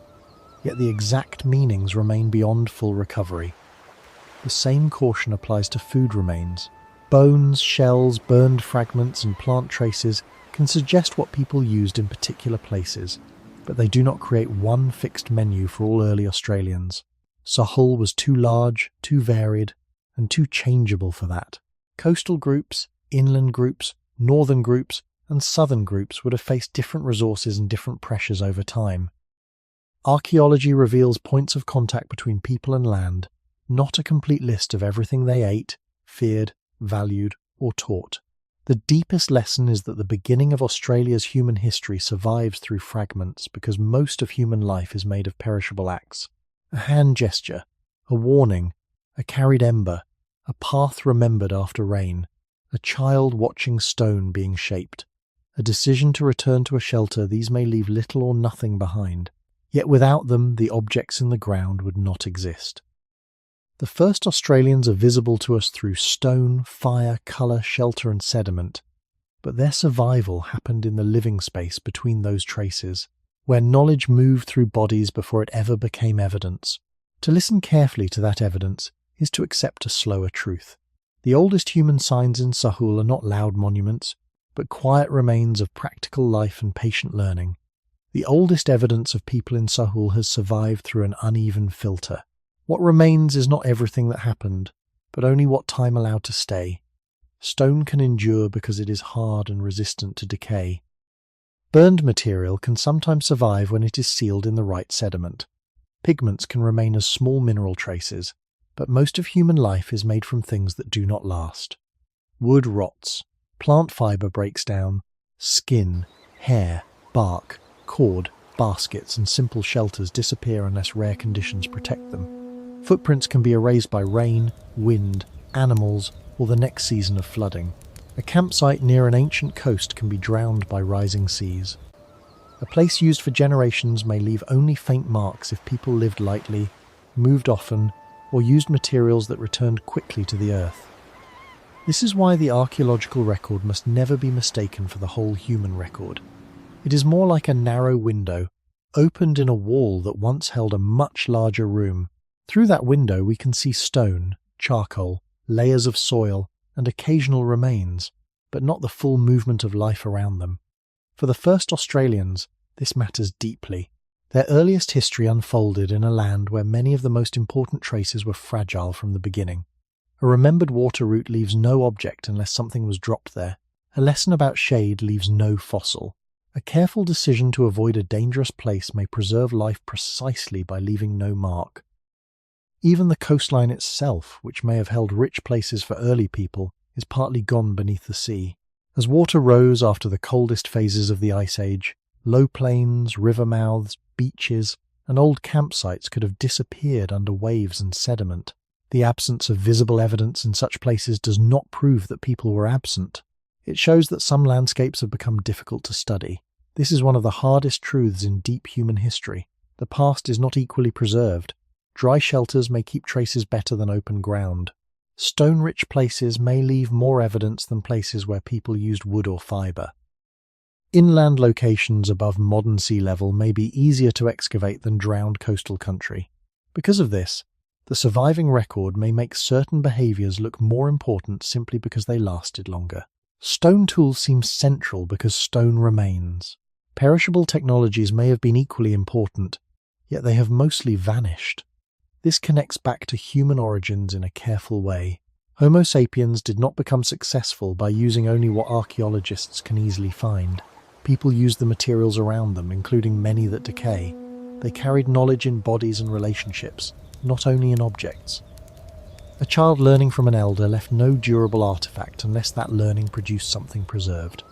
[SPEAKER 1] yet the exact meanings remain beyond full recovery. The same caution applies to food remains. Bones, shells, burned fragments, and plant traces can suggest what people used in particular places, but they do not create one fixed menu for all early Australians. Sahul was too large, too varied, and too changeable for that. Coastal groups, inland groups, northern groups, and southern groups would have faced different resources and different pressures over time. Archaeology reveals points of contact between people and land, not a complete list of everything they ate, feared, valued, or taught. The deepest lesson is that the beginning of Australia's human history survives through fragments because most of human life is made of perishable acts. A hand gesture, a warning, a carried ember, a path remembered after rain, a child watching stone being shaped, a decision to return to a shelter. These may leave little or nothing behind. Yet without them, the objects in the ground would not exist. The first Australians are visible to us through stone, fire, colour, shelter and sediment, but their survival happened in the living space between those traces, where knowledge moved through bodies before it ever became evidence. To listen carefully to that evidence is to accept a slower truth. The oldest human signs in Sahul are not loud monuments, but quiet remains of practical life and patient learning. The oldest evidence of people in Sahul has survived through an uneven filter. What remains is not everything that happened, but only what time allowed to stay. Stone can endure because it is hard and resistant to decay. Burned material can sometimes survive when it is sealed in the right sediment. Pigments can remain as small mineral traces, but most of human life is made from things that do not last. Wood rots, plant fiber breaks down, skin, hair, bark, cord, baskets, and simple shelters disappear unless rare conditions protect them. Footprints can be erased by rain, wind, animals, or the next season of flooding. A campsite near an ancient coast can be drowned by rising seas. A place used for generations may leave only faint marks if people lived lightly, moved often, or used materials that returned quickly to the earth. This is why the archaeological record must never be mistaken for the whole human record. It is more like a narrow window, opened in a wall that once held a much larger room. Through that window we can see stone, charcoal, layers of soil, and occasional remains, but not the full movement of life around them. For the first Australians, this matters deeply. Their earliest history unfolded in a land where many of the most important traces were fragile from the beginning. A remembered water route leaves no object unless something was dropped there. A lesson about shade leaves no fossil. A careful decision to avoid a dangerous place may preserve life precisely by leaving no mark. Even the coastline itself, which may have held rich places for early people, is partly gone beneath the sea. As water rose after the coldest phases of the Ice Age, low plains, river mouths, beaches, and old campsites could have disappeared under waves and sediment. The absence of visible evidence in such places does not prove that people were absent. It shows that some landscapes have become difficult to study. This is one of the hardest truths in deep human history. The past is not equally preserved. Dry shelters may keep traces better than open ground. Stone-rich places may leave more evidence than places where people used wood or fibre. Inland locations above modern sea level may be easier to excavate than drowned coastal country. Because of this, the surviving record may make certain behaviours look more important simply because they lasted longer. Stone tools seem central because stone remains. Perishable technologies may have been equally important, yet they have mostly vanished. This connects back to human origins in a careful way. Homo sapiens did not become successful by using only what archaeologists can easily find. People used the materials around them, including many that decay. They carried knowledge in bodies and relationships, not only in objects. A child learning from an elder left no durable artifact unless that learning produced something preserved.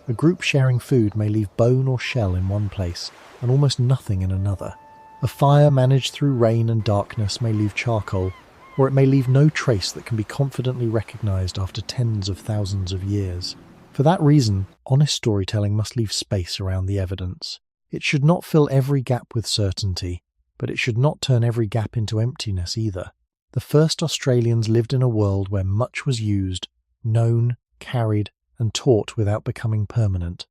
[SPEAKER 1] A group sharing food may leave bone or shell in one place and almost nothing in another. A fire managed through rain and darkness may leave charcoal, or it may leave no trace that can be confidently recognized after tens of thousands of years. For that reason, honest storytelling must leave space around the evidence. It should not fill every gap with certainty, but it should not turn every gap into emptiness either. The first Australians lived in a world where much was used, known, carried, and taught without becoming permanent.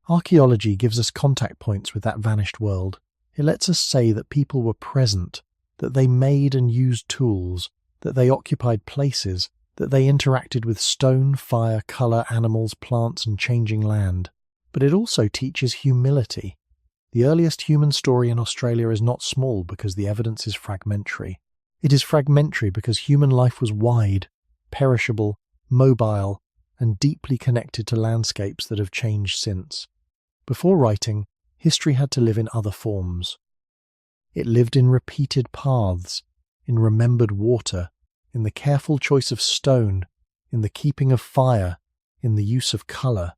[SPEAKER 1] Archaeology gives us contact points with that vanished world. It lets us say that people were present, that they made and used tools, that they occupied places, that they interacted with stone, fire, colour, animals, plants, and changing land. But it also teaches humility. The earliest human story in Australia is not small because the evidence is fragmentary. It is fragmentary because human life was wide, perishable, mobile, and deeply connected to landscapes that have changed since. Before writing, history had to live in other forms. It lived in repeated paths, in remembered water, in the careful choice of stone, in the keeping of fire, in the use of colour,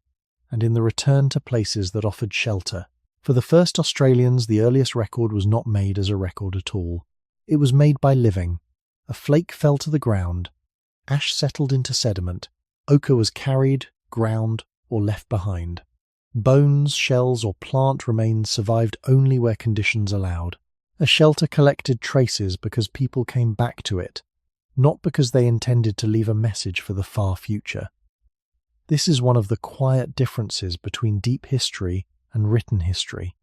[SPEAKER 1] and in the return to places that offered shelter. For the first Australians, the earliest record was not made as a record at all. It was made by living. A flake fell to the ground, ash settled into sediment, ochre was carried, ground, or left behind. Bones, shells, or plant remains survived only where conditions allowed. A shelter collected traces because people came back to it, not because they intended to leave a message for the far future. This is one of the quiet differences between deep history and written history.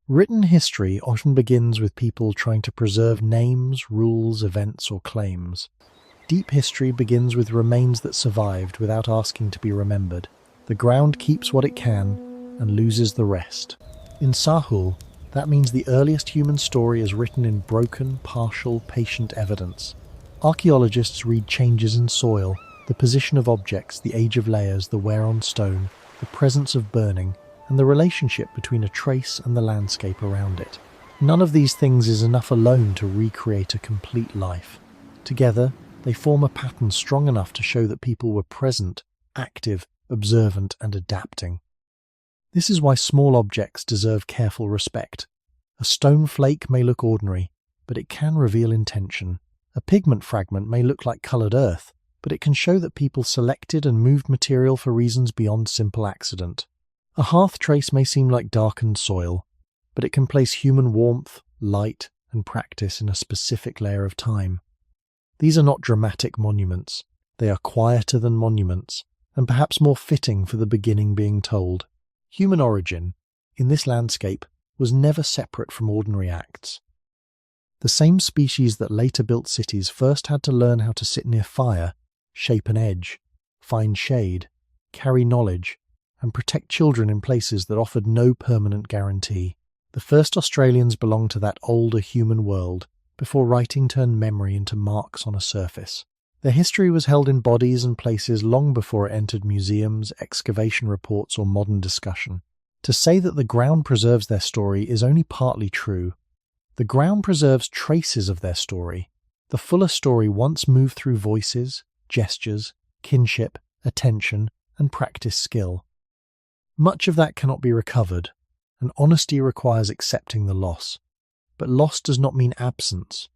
[SPEAKER 1] Written history often begins with people trying to preserve names, rules, events, or claims. Deep history begins with remains that survived without asking to be remembered. The ground keeps what it can and loses the rest. In Sahul, that means the earliest human story is written in broken, partial, patient evidence. Archaeologists read changes in soil, the position of objects, the age of layers, the wear on stone, the presence of burning, and the relationship between a trace and the landscape around it. None of these things is enough alone to recreate a complete life. Together, they form a pattern strong enough to show that people were present, active, observant, and adapting. This is why small objects deserve careful respect. A stone flake may look ordinary, but it can reveal intention. A pigment fragment may look like coloured earth, but it can show that people selected and moved material for reasons beyond simple accident. A hearth trace may seem like darkened soil, but it can place human warmth, light, and practice in a specific layer of time. These are not dramatic monuments. They are quieter than monuments, and perhaps more fitting for the beginning being told. Human origin, in this landscape, was never separate from ordinary acts. The same species that later built cities first had to learn how to sit near fire, shape an edge, find shade, carry knowledge, and protect children in places that offered no permanent guarantee. The first Australians belonged to that older human world, before writing turned memory into marks on a surface. Their history was held in bodies and places long before it entered museums, excavation reports, or modern discussion. To say that the ground preserves their story is only partly true. The ground preserves traces of their story. The fuller story once moved through voices, gestures, kinship, attention, and practice skill. Much of that cannot be recovered, and honesty requires accepting the loss. But loss does not mean absence.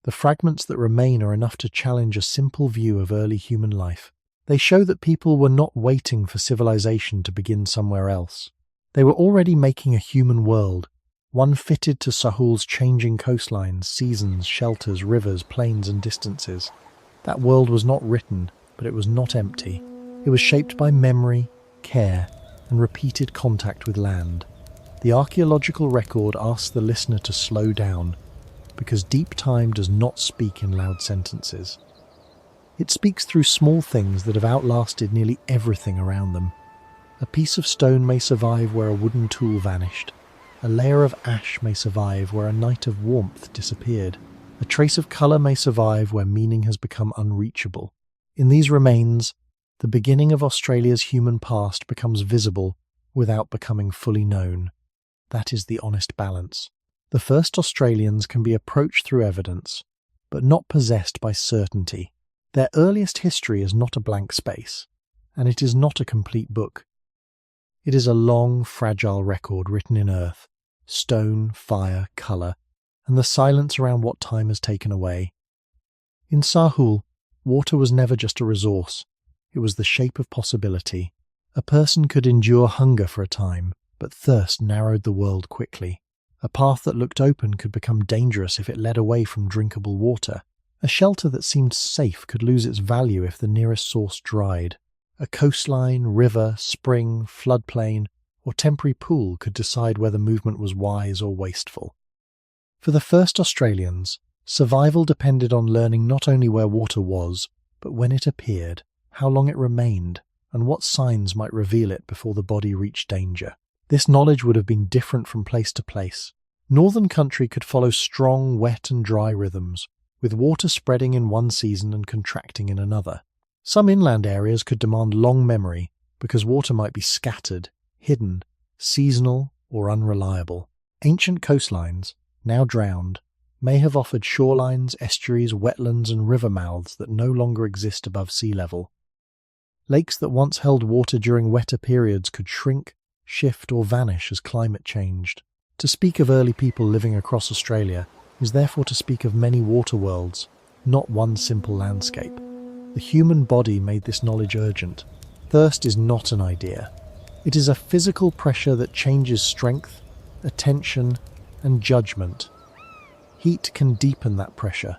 [SPEAKER 1] The fragments that remain are enough to challenge a simple view of early human life. They show that people were not waiting for civilization to begin somewhere else. They were already making a human world, one fitted to Sahul's changing coastlines, seasons, shelters, rivers, plains, and distances. That world was not written, but it was not empty. It was shaped by memory, care, and repeated contact with land. The archaeological record asks the listener to slow down, because deep time does not speak in loud sentences. It speaks through small things that have outlasted nearly everything around them. A piece of stone may survive where a wooden tool vanished. A layer of ash may survive where a night of warmth disappeared. A trace of colour may survive where meaning has become unreachable. In these remains, the beginning of Australia's human past becomes visible without becoming fully known. That is the honest balance. The first Australians can be approached through evidence, but not possessed by certainty. Their earliest history is not a blank space, and it is not a complete book. It is a long, fragile record written in earth, stone, fire, colour, and the silence around what time has taken away. In Sahul, water was never just a resource. It was the shape of possibility. A person could endure hunger for a time, but thirst narrowed the world quickly. A path that looked open could become dangerous if it led away from drinkable water. A shelter that seemed safe could lose its value if the nearest source dried. A coastline, river, spring, floodplain, or temporary pool could decide whether movement was wise or wasteful. For the first Australians, survival depended on learning not only where water was, but when it appeared, how long it remained, and what signs might reveal it before the body reached danger. This knowledge would have been different from place to place. Northern country could follow strong, wet and dry rhythms, with water spreading in one season and contracting in another. Some inland areas could demand long memory because water might be scattered, hidden, seasonal, or unreliable. Ancient coastlines, now drowned, may have offered shorelines, estuaries, wetlands, and river mouths that no longer exist above sea level. Lakes that once held water during wetter periods could shrink, shift, or vanish as climate changed. To speak of early people living across Australia is therefore to speak of many water worlds, not one simple landscape. The human body made this knowledge urgent. Thirst is not an idea. It is a physical pressure that changes strength, attention, and judgment. Heat can deepen that pressure.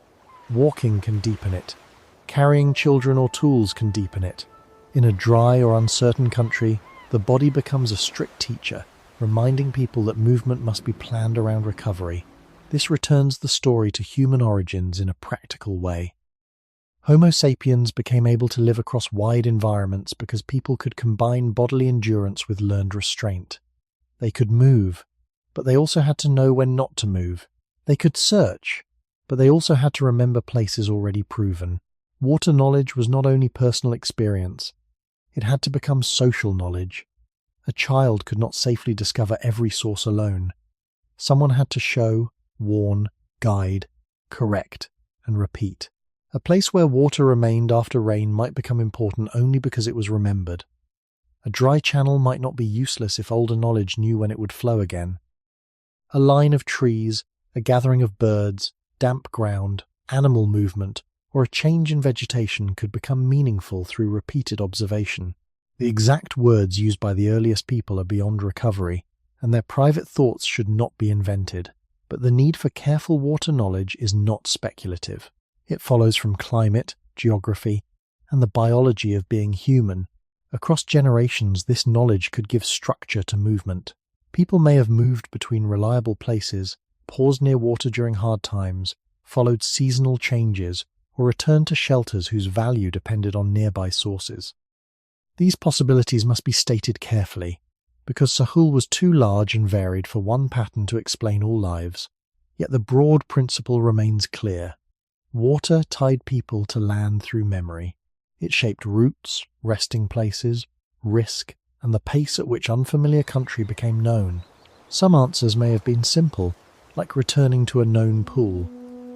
[SPEAKER 1] Walking can deepen it. Carrying children or tools can deepen it. In a dry or uncertain country, the body becomes a strict teacher, reminding people that movement must be planned around recovery. This returns the story to human origins in a practical way. Homo sapiens became able to live across wide environments because people could combine bodily endurance with learned restraint. They could move, but they also had to know when not to move. They could search, but they also had to remember places already proven. Water knowledge was not only personal experience, it had to become social knowledge. A child could not safely discover every source alone. Someone had to show, warn, guide, correct, and repeat. A place where water remained after rain might become important only because it was remembered. A dry channel might not be useless if older knowledge knew when it would flow again. A line of trees, a gathering of birds, damp ground, animal movement, or a change in vegetation could become meaningful through repeated observation. The exact words used by the earliest people are beyond recovery, and their private thoughts should not be invented. But the need for careful water knowledge is not speculative. It follows from climate, geography, and the biology of being human. Across generations, this knowledge could give structure to movement. People may have moved between reliable places, paused near water during hard times, followed seasonal changes, or returned to shelters whose value depended on nearby sources. These possibilities must be stated carefully, because Sahul was too large and varied for one pattern to explain all lives. Yet the broad principle remains clear. Water tied people to land through memory. It shaped routes, resting places, risk, and the pace at which unfamiliar country became known. Some answers may have been simple, like returning to a known pool,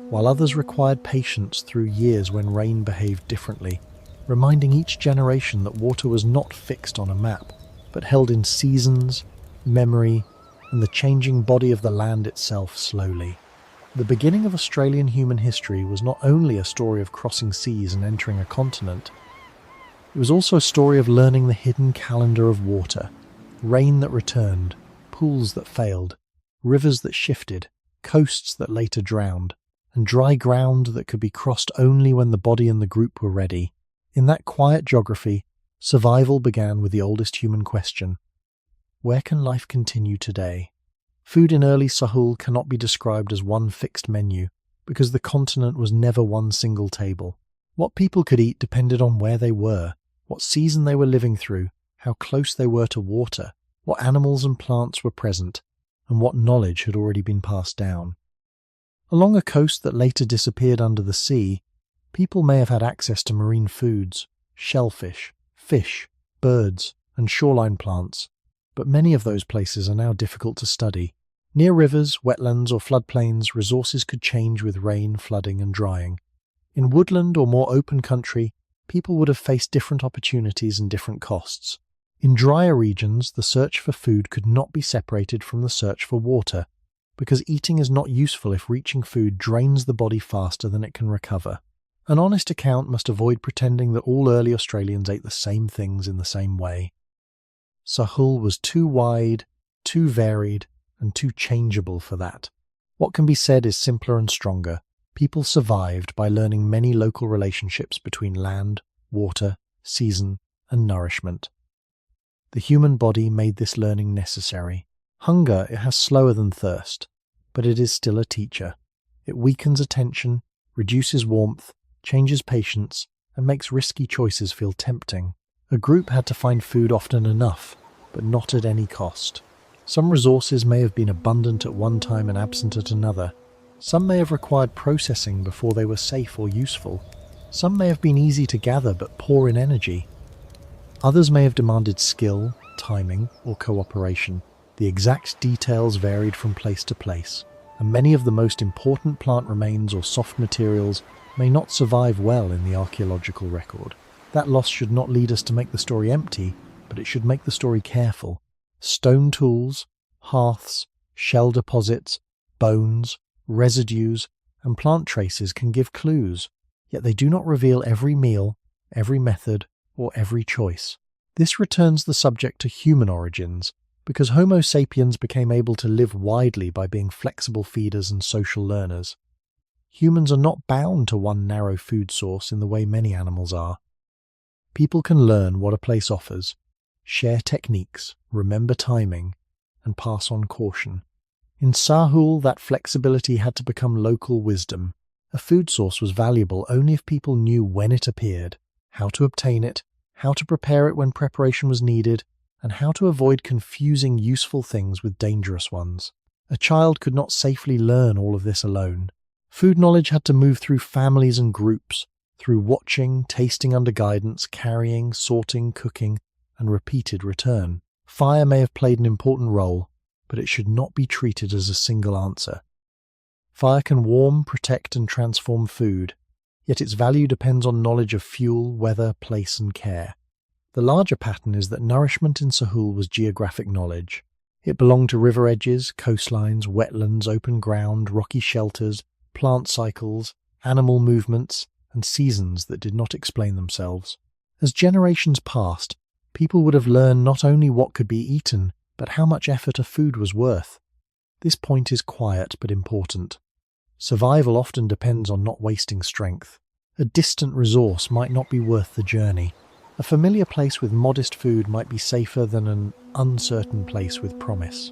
[SPEAKER 1] while others required patience through years when rain behaved differently, reminding each generation that water was not fixed on a map, but held in seasons, memory, and the changing body of the land itself slowly. The beginning of Australian human history was not only a story of crossing seas and entering a continent, it was also a story of learning the hidden calendar of water, rain that returned, pools that failed, rivers that shifted, coasts that later drowned, and dry ground that could be crossed only when the body and the group were ready. In that quiet geography, survival began with the oldest human question: where can life continue today? Food in early Sahul cannot be described as one fixed menu, because the continent was never one single table. What people could eat depended on where they were, what season they were living through, how close they were to water, what animals and plants were present, and what knowledge had already been passed down. Along a coast that later disappeared under the sea, people may have had access to marine foods, shellfish, fish, birds, and shoreline plants, but many of those places are now difficult to study. Near rivers, wetlands, or floodplains, resources could change with rain, flooding, and drying. In woodland or more open country, people would have faced different opportunities and different costs. In drier regions, the search for food could not be separated from the search for water, because eating is not useful if reaching food drains the body faster than it can recover. An honest account must avoid pretending that all early Australians ate the same things in the same way. Sahul was too wide, too varied, and too changeable for that. What can be said is simpler and stronger. People survived by learning many local relationships between land, water, season, and nourishment. The human body made this learning necessary. Hunger it has slower than thirst, but it is still a teacher. It weakens attention, reduces warmth, changes patience, and makes risky choices feel tempting. A group had to find food often enough, but not at any cost. Some resources may have been abundant at one time and absent at another. Some may have required processing before they were safe or useful. Some may have been easy to gather but poor in energy. Others may have demanded skill, timing, or cooperation. The exact details varied from place to place, and many of the most important plant remains or soft materials may not survive well in the archaeological record. That loss should not lead us to make the story empty, but it should make the story careful. Stone tools, hearths, shell deposits, bones, residues, and plant traces can give clues, yet they do not reveal every meal, every method, or every choice. This returns the subject to human origins, because Homo sapiens became able to live widely by being flexible feeders and social learners. Humans are not bound to one narrow food source in the way many animals are. People can learn what a place offers, share techniques, remember timing, and pass on caution. In Sahul, that flexibility had to become local wisdom. A food source was valuable only if people knew when it appeared, how to obtain it, how to prepare it when preparation was needed, and how to avoid confusing useful things with dangerous ones. A child could not safely learn all of this alone. Food knowledge had to move through families and groups, through watching, tasting under guidance, carrying, sorting, cooking, and repeated return. Fire may have played an important role, but it should not be treated as a single answer. Fire can warm, protect, and transform food, yet its value depends on knowledge of fuel, weather, place, and care. The larger pattern is that nourishment in Sahul was geographic knowledge. It belonged to river edges, coastlines, wetlands, open ground, rocky shelters, plant cycles, animal movements, and seasons that did not explain themselves. As generations passed, people would have learned not only what could be eaten, but how much effort a food was worth. This point is quiet but important. Survival often depends on not wasting strength. A distant resource might not be worth the journey. A familiar place with modest food might be safer than an uncertain place with promise.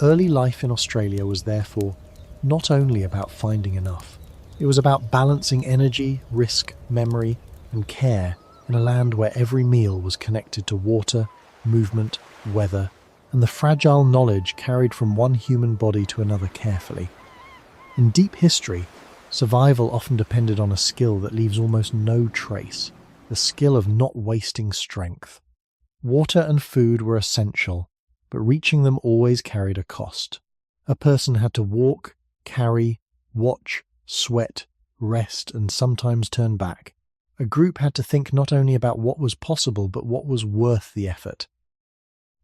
[SPEAKER 1] Early life in Australia was therefore not only about finding enough. It was about balancing energy, risk, memory, and care in a land where every meal was connected to water, movement, weather, and the fragile knowledge carried from one human body to another carefully. In deep history, survival often depended on a skill that leaves almost no trace, the skill of not wasting strength. Water and food were essential, but reaching them always carried a cost. A person had to walk, carry, watch, sweat, rest, and sometimes turn back. A group had to think not only about what was possible, but what was worth the effort.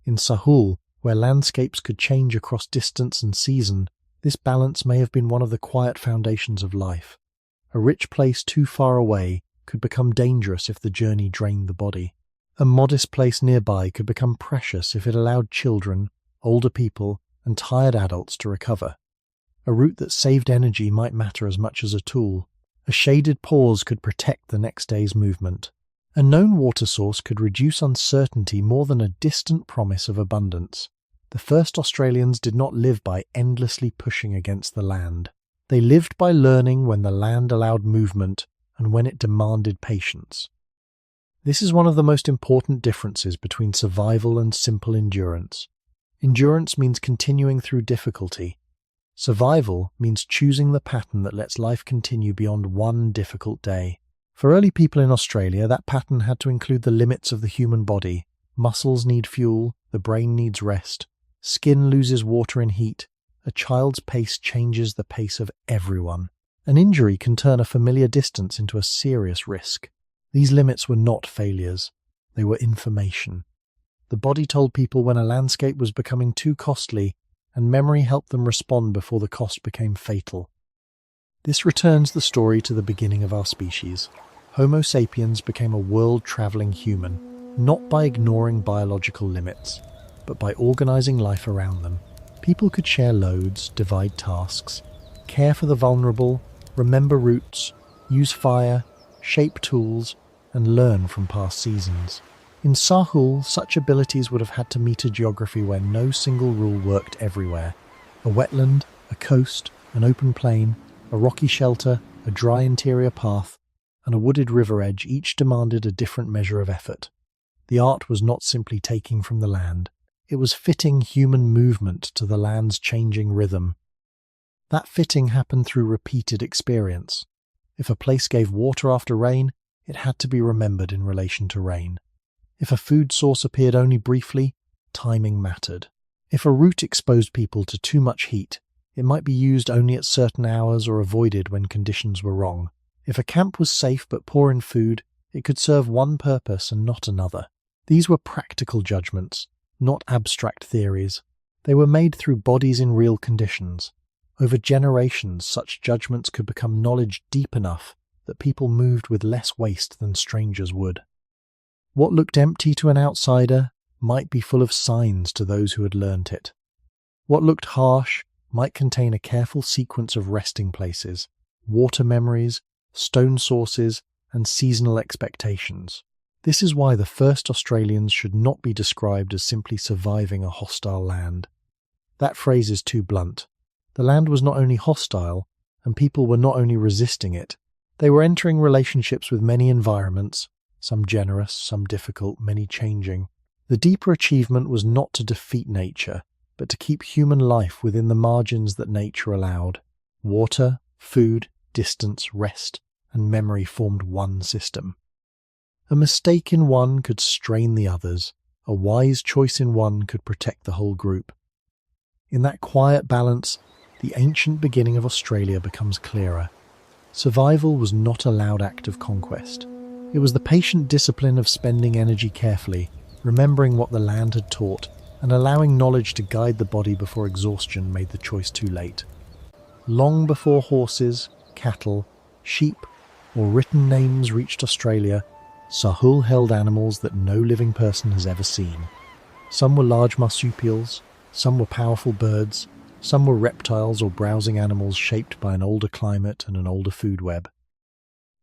[SPEAKER 1] In Sahul, where landscapes could change across distance and season, this balance may have been one of the quiet foundations of life. A rich place too far away could become dangerous if the journey drained the body. A modest place nearby could become precious if it allowed children, older people, and tired adults to recover. A route that saved energy might matter as much as a tool. A shaded pause could protect the next day's movement. A known water source could reduce uncertainty more than a distant promise of abundance. The first Australians did not live by endlessly pushing against the land. They lived by learning when the land allowed movement and when it demanded patience. This is one of the most important differences between survival and simple endurance. Endurance means continuing through difficulty. Survival means choosing the pattern that lets life continue beyond one difficult day. For early people in Australia, that pattern had to include the limits of the human body. Muscles need fuel, the brain needs rest. Skin loses water and heat. A child's pace changes the pace of everyone. An injury can turn a familiar distance into a serious risk. These limits were not failures. They were information. The body told people when a landscape was becoming too costly, and memory helped them respond before the cost became fatal. This returns the story to the beginning of our species. Homo sapiens became a world-traveling human, not by ignoring biological limits, but by organizing life around them. People could share loads, divide tasks, care for the vulnerable, remember routes, use fire, shape tools, and learn from past seasons. In Sahul, such abilities would have had to meet a geography where no single rule worked everywhere. A wetland, a coast, an open plain, a rocky shelter, a dry interior path, and a wooded river edge each demanded a different measure of effort. The art was not simply taking from the land. It was fitting human movement to the land's changing rhythm. That fitting happened through repeated experience. If a place gave water after rain, it had to be remembered in relation to rain. If a food source appeared only briefly, timing mattered. If a route exposed people to too much heat, it might be used only at certain hours or avoided when conditions were wrong. If a camp was safe but poor in food, it could serve one purpose and not another. These were practical judgments, not abstract theories. They were made through bodies in real conditions. Over generations, such judgments could become knowledge deep enough that people moved with less waste than strangers would. What looked empty to an outsider might be full of signs to those who had learnt it. What looked harsh might contain a careful sequence of resting places, water memories, stone sources, and seasonal expectations. This is why the first Australians should not be described as simply surviving a hostile land. That phrase is too blunt. The land was not only hostile, and people were not only resisting it, they were entering relationships with many environments, some generous, some difficult, many changing. The deeper achievement was not to defeat nature, but to keep human life within the margins that nature allowed. Water, food, distance, rest, and memory formed one system. A mistake in one could strain the others. A wise choice in one could protect the whole group. In that quiet balance, the ancient beginning of Australia becomes clearer. Survival was not a loud act of conquest. It was the patient discipline of spending energy carefully, remembering what the land had taught, and allowing knowledge to guide the body before exhaustion made the choice too late. Long before horses, cattle, sheep, or written names reached Australia, Sahul held animals that no living person has ever seen. Some were large marsupials, some were powerful birds, some were reptiles or browsing animals shaped by an older climate and an older food web.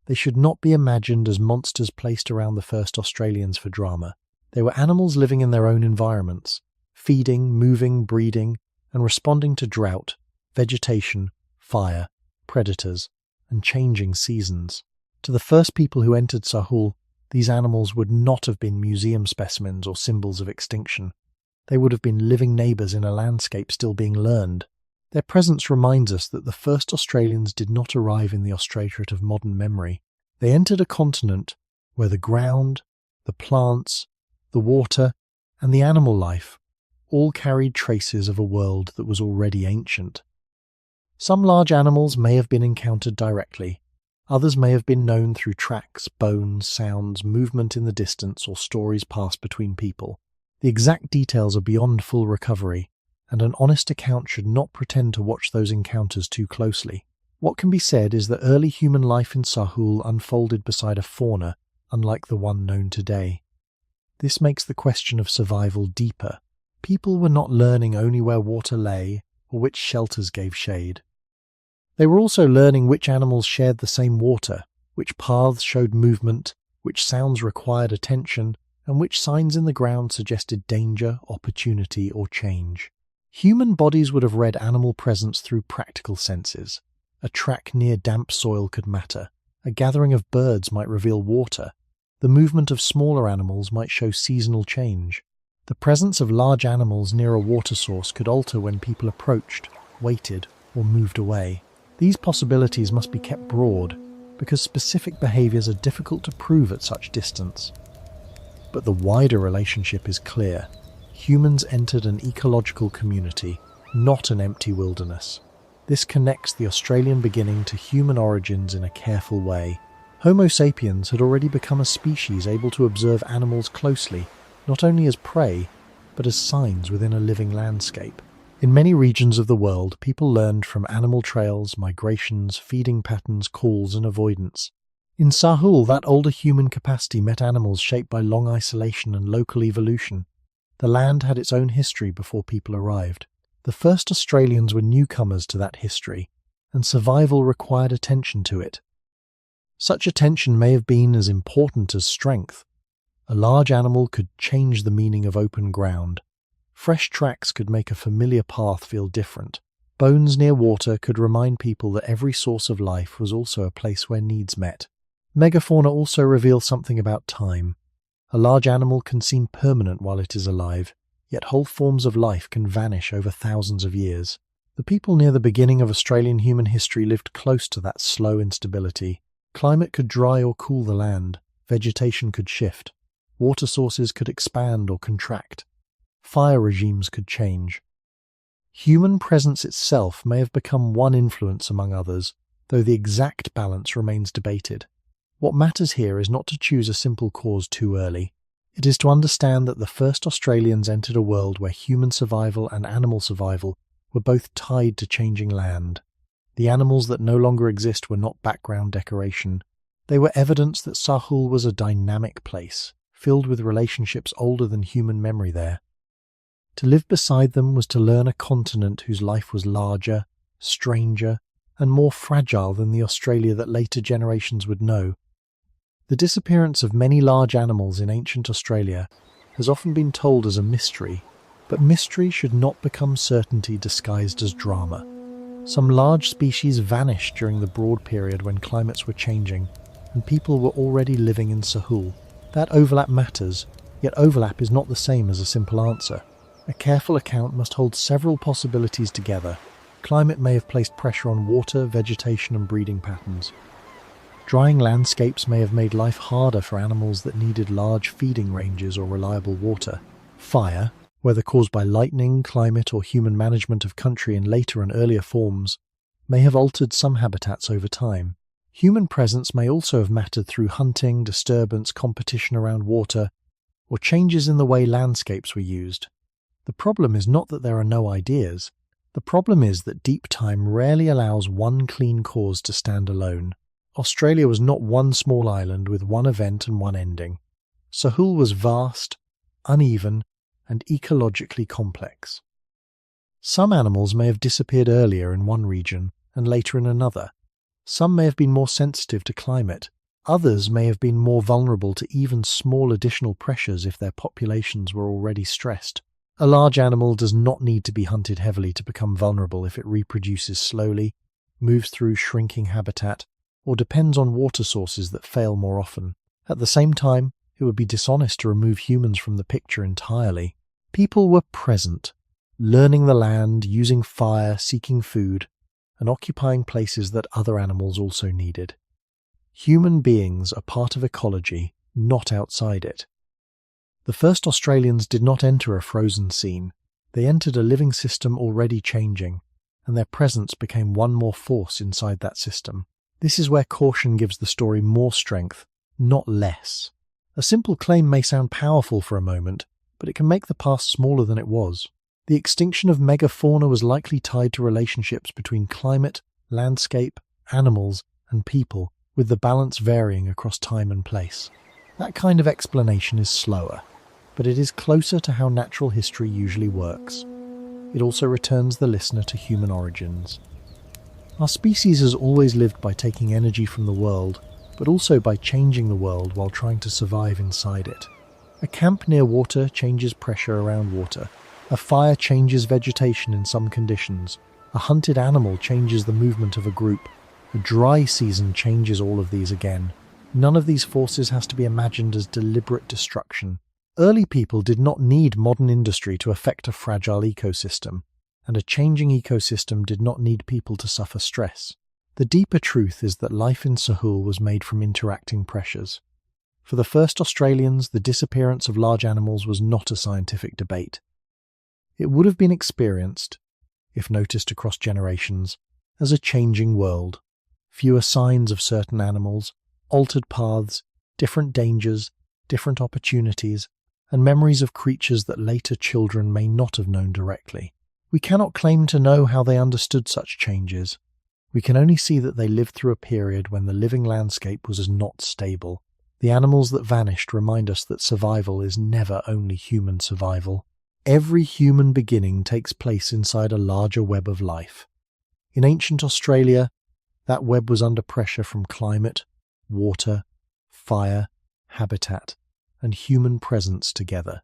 [SPEAKER 1] They should not be imagined as monsters placed around the first Australians for drama. They were animals living in their own environments, feeding, moving, breeding, and responding to drought, vegetation, fire, predators, and changing seasons. To the first people who entered Sahul, these animals would not have been museum specimens or symbols of extinction. They would have been living neighbours in a landscape still being learned. Their presence reminds us that the first Australians did not arrive in the Australiate of modern memory. They entered a continent where the ground, the plants, the water, and the animal life all carried traces of a world that was already ancient. Some large animals may have been encountered directly. Others may have been known through tracks, bones, sounds, movement in the distance, or stories passed between people. The exact details are beyond full recovery, and an honest account should not pretend to watch those encounters too closely. What can be said is that early human life in Sahul unfolded beside a fauna unlike the one known today. This makes the question of survival deeper. People were not learning only where water lay or which shelters gave shade. They were also learning which animals shared the same water, which paths showed movement, which sounds required attention, and which signs in the ground suggested danger, opportunity, or change. Human bodies would have read animal presence through practical senses. A track near damp soil could matter. A gathering of birds might reveal water. The movement of smaller animals might show seasonal change. The presence of large animals near a water source could alter when people approached, waited, or moved away. These possibilities must be kept broad, because specific behaviours are difficult to prove at such distance. But the wider relationship is clear. Humans entered an ecological community, not an empty wilderness. This connects the Australian beginning to human origins in a careful way. Homo sapiens had already become a species able to observe animals closely, not only as prey, but as signs within a living landscape. In many regions of the world, people learned from animal trails, migrations, feeding patterns, calls, and avoidance. In Sahul, that older human capacity met animals shaped by long isolation and local evolution. The land had its own history before people arrived. The first Australians were newcomers to that history, and survival required attention to it. Such attention may have been as important as strength. A large animal could change the meaning of open ground. Fresh tracks could make a familiar path feel different. Bones near water could remind people that every source of life was also a place where needs met. Megafauna also reveals something about time. A large animal can seem permanent while it is alive, yet whole forms of life can vanish over thousands of years. The people near the beginning of Australian human history lived close to that slow instability. Climate could dry or cool the land. Vegetation could shift. Water sources could expand or contract. Fire regimes could change. Human presence itself may have become one influence among others, though the exact balance remains debated. What matters here is not to choose a simple cause too early. It is to understand that the first Australians entered a world where human survival and animal survival were both tied to changing land. The animals that no longer exist were not background decoration. They were evidence that Sahul was a dynamic place, filled with relationships older than human memory there. To live beside them was to learn a continent whose life was larger, stranger, and more fragile than the Australia that later generations would know. The disappearance of many large animals in ancient Australia has often been told as a mystery, but mystery should not become certainty disguised as drama. Some large species vanished during the broad period when climates were changing, and people were already living in Sahul. That overlap matters, yet overlap is not the same as a simple answer. A careful account must hold several possibilities together. Climate may have placed pressure on water, vegetation, and breeding patterns. Drying landscapes may have made life harder for animals that needed large feeding ranges or reliable water. Fire, whether caused by lightning, climate, or human management of country in later and earlier forms, may have altered some habitats over time. Human presence may also have mattered through hunting, disturbance, competition around water, or changes in the way landscapes were used. The problem is not that there are no ideas. The problem is that deep time rarely allows one clean cause to stand alone. Australia was not one small island with one event and one ending. Sahul was vast, uneven, and ecologically complex. Some animals may have disappeared earlier in one region and later in another. Some may have been more sensitive to climate. Others may have been more vulnerable to even small additional pressures if their populations were already stressed. A large animal does not need to be hunted heavily to become vulnerable if it reproduces slowly, moves through shrinking habitat, or depends on water sources that fail more often. At the same time, it would be dishonest to remove humans from the picture entirely. People were present, learning the land, using fire, seeking food, and occupying places that other animals also needed. Human beings are part of ecology, not outside it. The first Australians did not enter a frozen scene. They entered a living system already changing, and their presence became one more force inside that system. This is where caution gives the story more strength, not less. A simple claim may sound powerful for a moment, but it can make the past smaller than it was. The extinction of megafauna was likely tied to relationships between climate, landscape, animals, and people, with the balance varying across time and place. That kind of explanation is slower, but it is closer to how natural history usually works. It also returns the listener to human origins. Our species has always lived by taking energy from the world, but also by changing the world while trying to survive inside it. A camp near water changes pressure around water. A fire changes vegetation in some conditions. A hunted animal changes the movement of a group. A dry season changes all of these again. None of these forces has to be imagined as deliberate destruction. Early people did not need modern industry to affect a fragile ecosystem, and a changing ecosystem did not need people to suffer stress. The deeper truth is that life in Sahul was made from interacting pressures. For the first Australians, the disappearance of large animals was not a scientific debate. It would have been experienced, if noticed across generations, as a changing world. Fewer signs of certain animals, altered paths, different dangers, different opportunities, and memories of creatures that later children may not have known directly. We cannot claim to know how they understood such changes. We can only see that they lived through a period when the living landscape was not stable. The animals that vanished remind us that survival is never only human survival. Every human beginning takes place inside a larger web of life. In ancient Australia, that web was under pressure from climate, water, fire, habitat, and human presence together.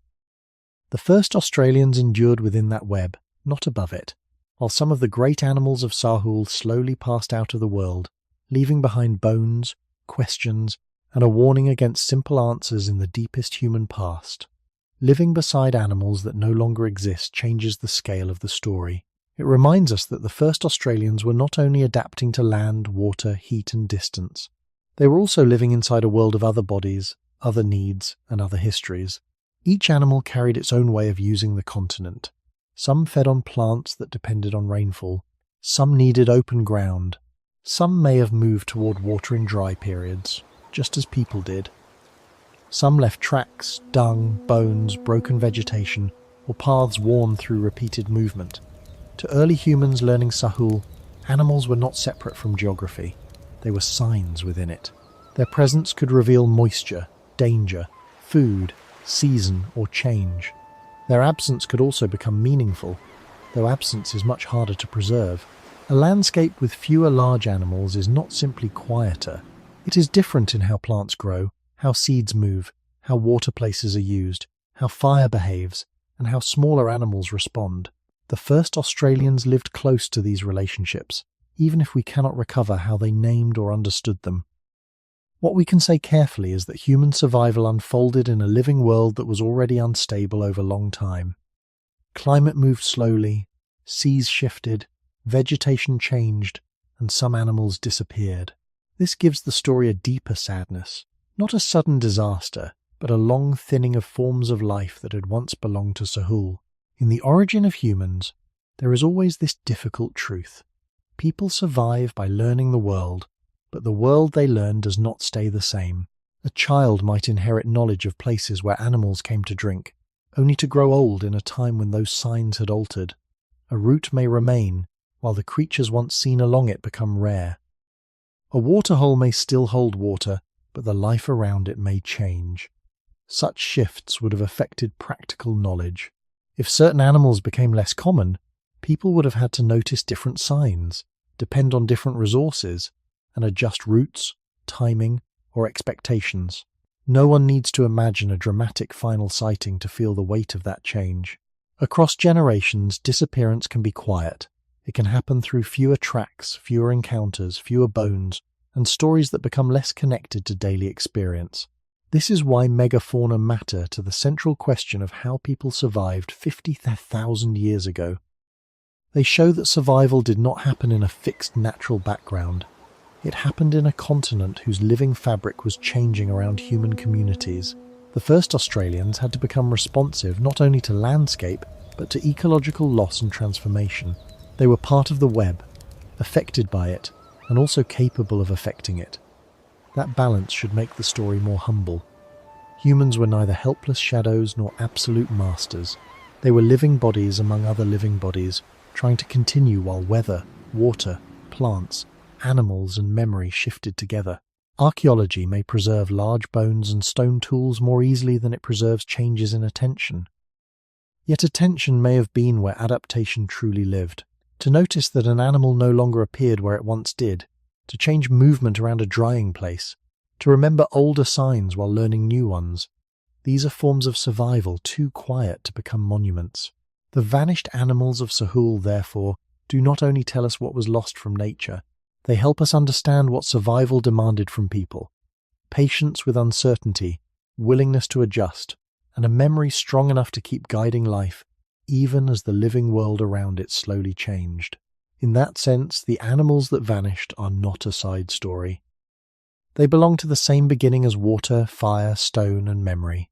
[SPEAKER 1] The first Australians endured within that web, not above it, while some of the great animals of Sahul slowly passed out of the world, leaving behind bones, questions, and a warning against simple answers in the deepest human past. Living beside animals that no longer exist changes the scale of the story. It reminds us that the first Australians were not only adapting to land, water, heat, and distance. They were also living inside a world of other bodies, other needs, and other histories. Each animal carried its own way of using the continent. Some fed on plants that depended on rainfall. Some needed open ground. Some may have moved toward water in dry periods, just as people did. Some left tracks, dung, bones, broken vegetation, or paths worn through repeated movement. To early humans learning Sahul, animals were not separate from geography. They were signs within it. Their presence could reveal moisture, danger, food, season, or change. Their absence could also become meaningful, though absence is much harder to preserve. A landscape with fewer large animals is not simply quieter. It is different in how plants grow, how seeds move, how water places are used, how fire behaves, and how smaller animals respond. The first Australians lived close to these relationships, even if we cannot recover how they named or understood them. What we can say carefully is that human survival unfolded in a living world that was already unstable over a long time. Climate moved slowly, seas shifted, vegetation changed, and some animals disappeared. This gives the story a deeper sadness. Not a sudden disaster, but a long thinning of forms of life that had once belonged to Sahul. In the origin of humans, there is always this difficult truth. People survive by learning the world, but the world they learn does not stay the same. A child might inherit knowledge of places where animals came to drink, only to grow old in a time when those signs had altered. A route may remain, while the creatures once seen along it become rare. A waterhole may still hold water, but the life around it may change. Such shifts would have affected practical knowledge. If certain animals became less common, people would have had to notice different signs, depend on different resources, and adjust routes, timing, or expectations. No one needs to imagine a dramatic final sighting to feel the weight of that change. Across generations, disappearance can be quiet. It can happen through fewer tracks, fewer encounters, fewer bones, and stories that become less connected to daily experience. This is why megafauna matter to the central question of how people survived 50,000 years ago. They show that survival did not happen in a fixed natural background. It happened in a continent whose living fabric was changing around human communities. The first Australians had to become responsive not only to landscape, but to ecological loss and transformation. They were part of the web, affected by it, and also capable of affecting it. That balance should make the story more humble. Humans were neither helpless shadows nor absolute masters. They were living bodies among other living bodies, trying to continue while weather, water, plants, animals and memory shifted together. Archaeology may preserve large bones and stone tools more easily than it preserves changes in attention. Yet attention may have been where adaptation truly lived. To notice that an animal no longer appeared where it once did, to change movement around a drying place, to remember older signs while learning new ones. These are forms of survival too quiet to become monuments. The vanished animals of Sahul, therefore, do not only tell us what was lost from nature, they help us understand what survival demanded from people. Patience with uncertainty, willingness to adjust, and a memory strong enough to keep guiding life, even as the living world around it slowly changed. In that sense, the animals that vanished are not a side story. They belong to the same beginning as water, fire, stone, and memory,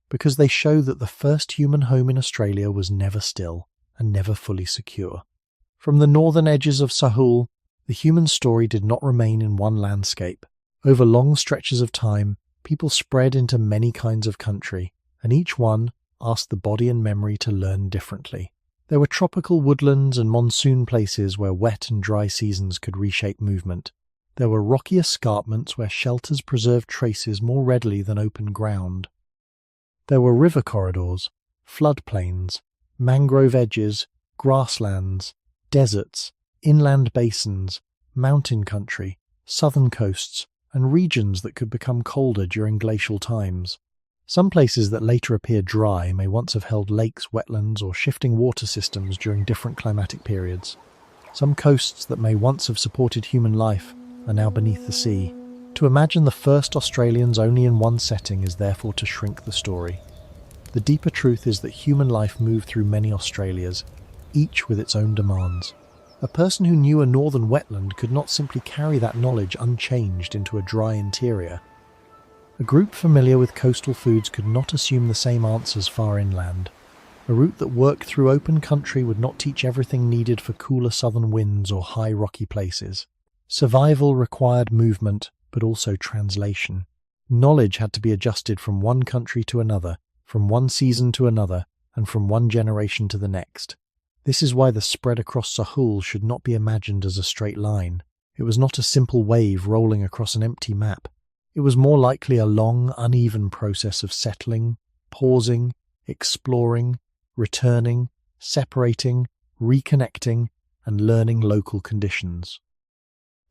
[SPEAKER 1] because they show that the first human home in Australia was never still and never fully secure. From the northern edges of Sahul, the human story did not remain in one landscape. Over long stretches of time, people spread into many kinds of country, and each one asked the body and memory to learn differently. There were tropical woodlands and monsoon places where wet and dry seasons could reshape movement. There were rocky escarpments where shelters preserved traces more readily than open ground. There were river corridors, floodplains, mangrove edges, grasslands, deserts, inland basins, mountain country, southern coasts, and regions that could become colder during glacial times. Some places that later appeared dry may once have held lakes, wetlands, or shifting water systems during different climatic periods. Some coasts that may once have supported human life are now beneath the sea. To imagine the first Australians only in one setting is therefore to shrink the story. The deeper truth is that human life moved through many Australias, each with its own demands. A person who knew a northern wetland could not simply carry that knowledge unchanged into a dry interior. A group familiar with coastal foods could not assume the same answers far inland. A route that worked through open country would not teach everything needed for cooler southern winds or high rocky places. Survival required movement, but also translation. Knowledge had to be adjusted from one country to another, from one season to another, and from one generation to the next. This is why the spread across Sahul should not be imagined as a straight line. It was not a simple wave rolling across an empty map. It was more likely a long, uneven process of settling, pausing, exploring, returning, separating, reconnecting, and learning local conditions.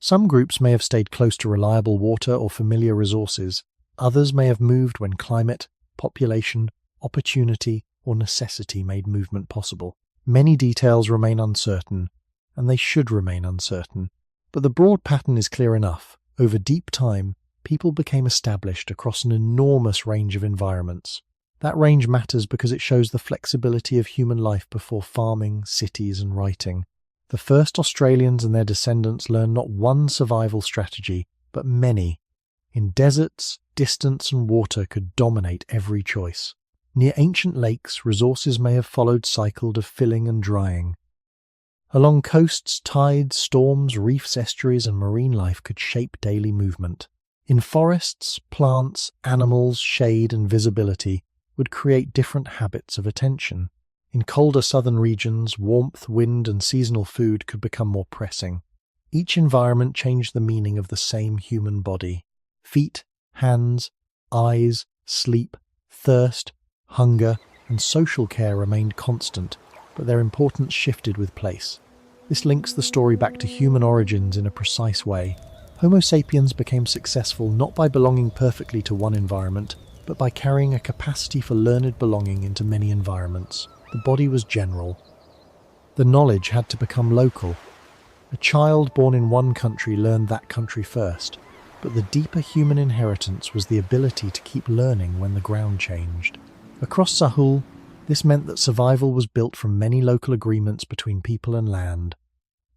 [SPEAKER 1] Some groups may have stayed close to reliable water or familiar resources. Others may have moved when climate, population, opportunity, or necessity made movement possible. Many details remain uncertain, and they should remain uncertain. But the broad pattern is clear enough. Over deep time, people became established across an enormous range of environments. That range matters because it shows the flexibility of human life before farming, cities, and writing. The first Australians and their descendants learned not one survival strategy, but many. In deserts, distance and water could dominate every choice. Near ancient lakes, resources may have followed cycles of filling and drying. Along coasts, tides, storms, reefs, estuaries, and marine life could shape daily movement. In forests, plants, animals, shade, and visibility would create different habits of attention. In colder southern regions, warmth, wind, and seasonal food could become more pressing. Each environment changed the meaning of the same human body. Feet, hands, eyes, sleep, thirst, hunger, and social care remained constant, but their importance shifted with place. This links the story back to human origins in a precise way. Homo sapiens became successful not by belonging perfectly to one environment, but by carrying a capacity for learned belonging into many environments. The body was general. The knowledge had to become local. A child born in one country learned that country first, but the deeper human inheritance was the ability to keep learning when the ground changed. Across Sahul, this meant that survival was built from many local agreements between people and land.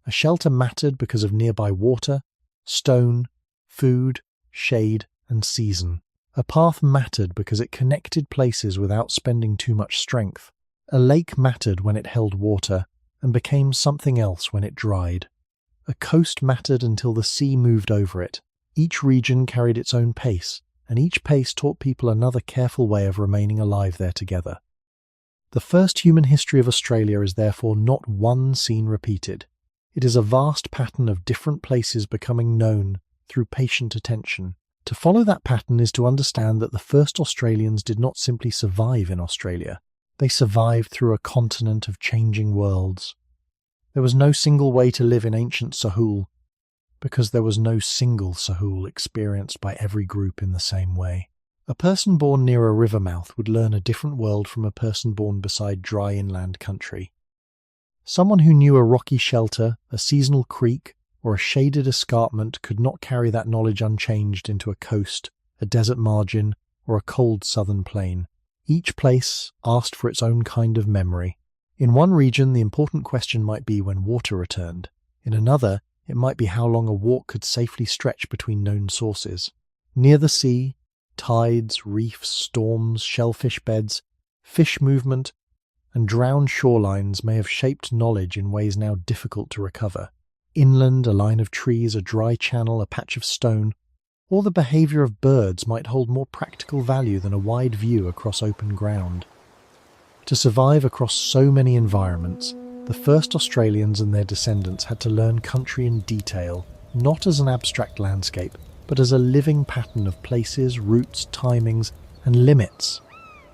[SPEAKER 1] A shelter mattered because of nearby water, stone, food, shade, and season. A path mattered because it connected places without spending too much strength. A lake mattered when it held water and became something else when it dried. A coast mattered until the sea moved over it. Each region carried its own pace, and each pace taught people another careful way of remaining alive there together. The first human history of Australia is therefore not one scene repeated. It is a vast pattern of different places becoming known through patient attention. To follow that pattern is to understand that the first Australians did not simply survive in Australia. They survived through a continent of changing worlds. There was no single way to live in ancient Sahul, because there was no single Sahul experienced by every group in the same way. A person born near a river mouth would learn a different world from a person born beside dry inland country. Someone who knew a rocky shelter, a seasonal creek, or a shaded escarpment could not carry that knowledge unchanged into a coast, a desert margin, or a cold southern plain. Each place asked for its own kind of memory. In one region, the important question might be when water returned. In another, it might be how long a walk could safely stretch between known sources. Near the sea, tides, reefs, storms, shellfish beds, fish movement, and drowned shorelines may have shaped knowledge in ways now difficult to recover. Inland, a line of trees, a dry channel, a patch of stone, or the behaviour of birds might hold more practical value than a wide view across open ground. To survive across so many environments, the first Australians and their descendants had to learn country in detail, not as an abstract landscape, but as a living pattern of places, routes, timings, and limits.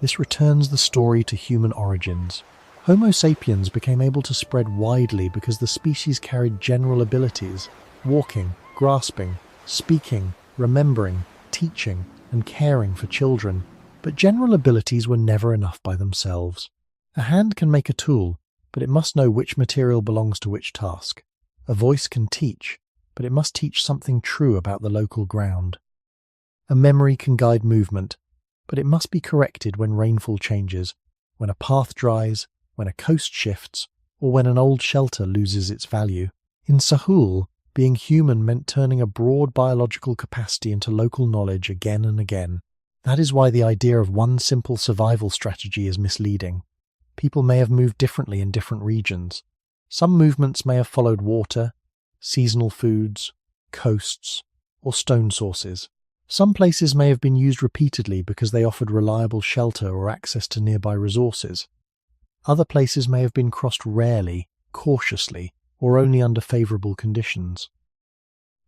[SPEAKER 1] This returns the story to human origins. Homo sapiens became able to spread widely because the species carried general abilities: walking, grasping, speaking, remembering, teaching, and caring for children. But general abilities were never enough by themselves. A hand can make a tool, but it must know which material belongs to which task. A voice can teach, but it must teach something true about the local ground. A memory can guide movement, but it must be corrected when rainfall changes, when a path dries, when a coast shifts, or when an old shelter loses its value. In Sahul, being human meant turning a broad biological capacity into local knowledge again and again. That is why the idea of one simple survival strategy is misleading. People may have moved differently in different regions. Some movements may have followed water, seasonal foods, coasts, or stone sources. Some places may have been used repeatedly because they offered reliable shelter or access to nearby resources. Other places may have been crossed rarely, cautiously, or only under favourable conditions.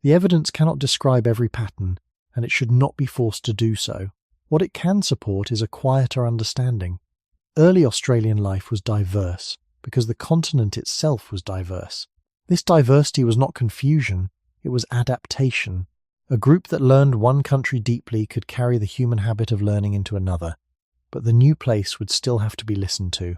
[SPEAKER 1] The evidence cannot describe every pattern, and it should not be forced to do so. What it can support is a quieter understanding. Early Australian life was diverse because the continent itself was diverse. This diversity was not confusion, it was adaptation. A group that learned one country deeply could carry the human habit of learning into another, but the new place would still have to be listened to.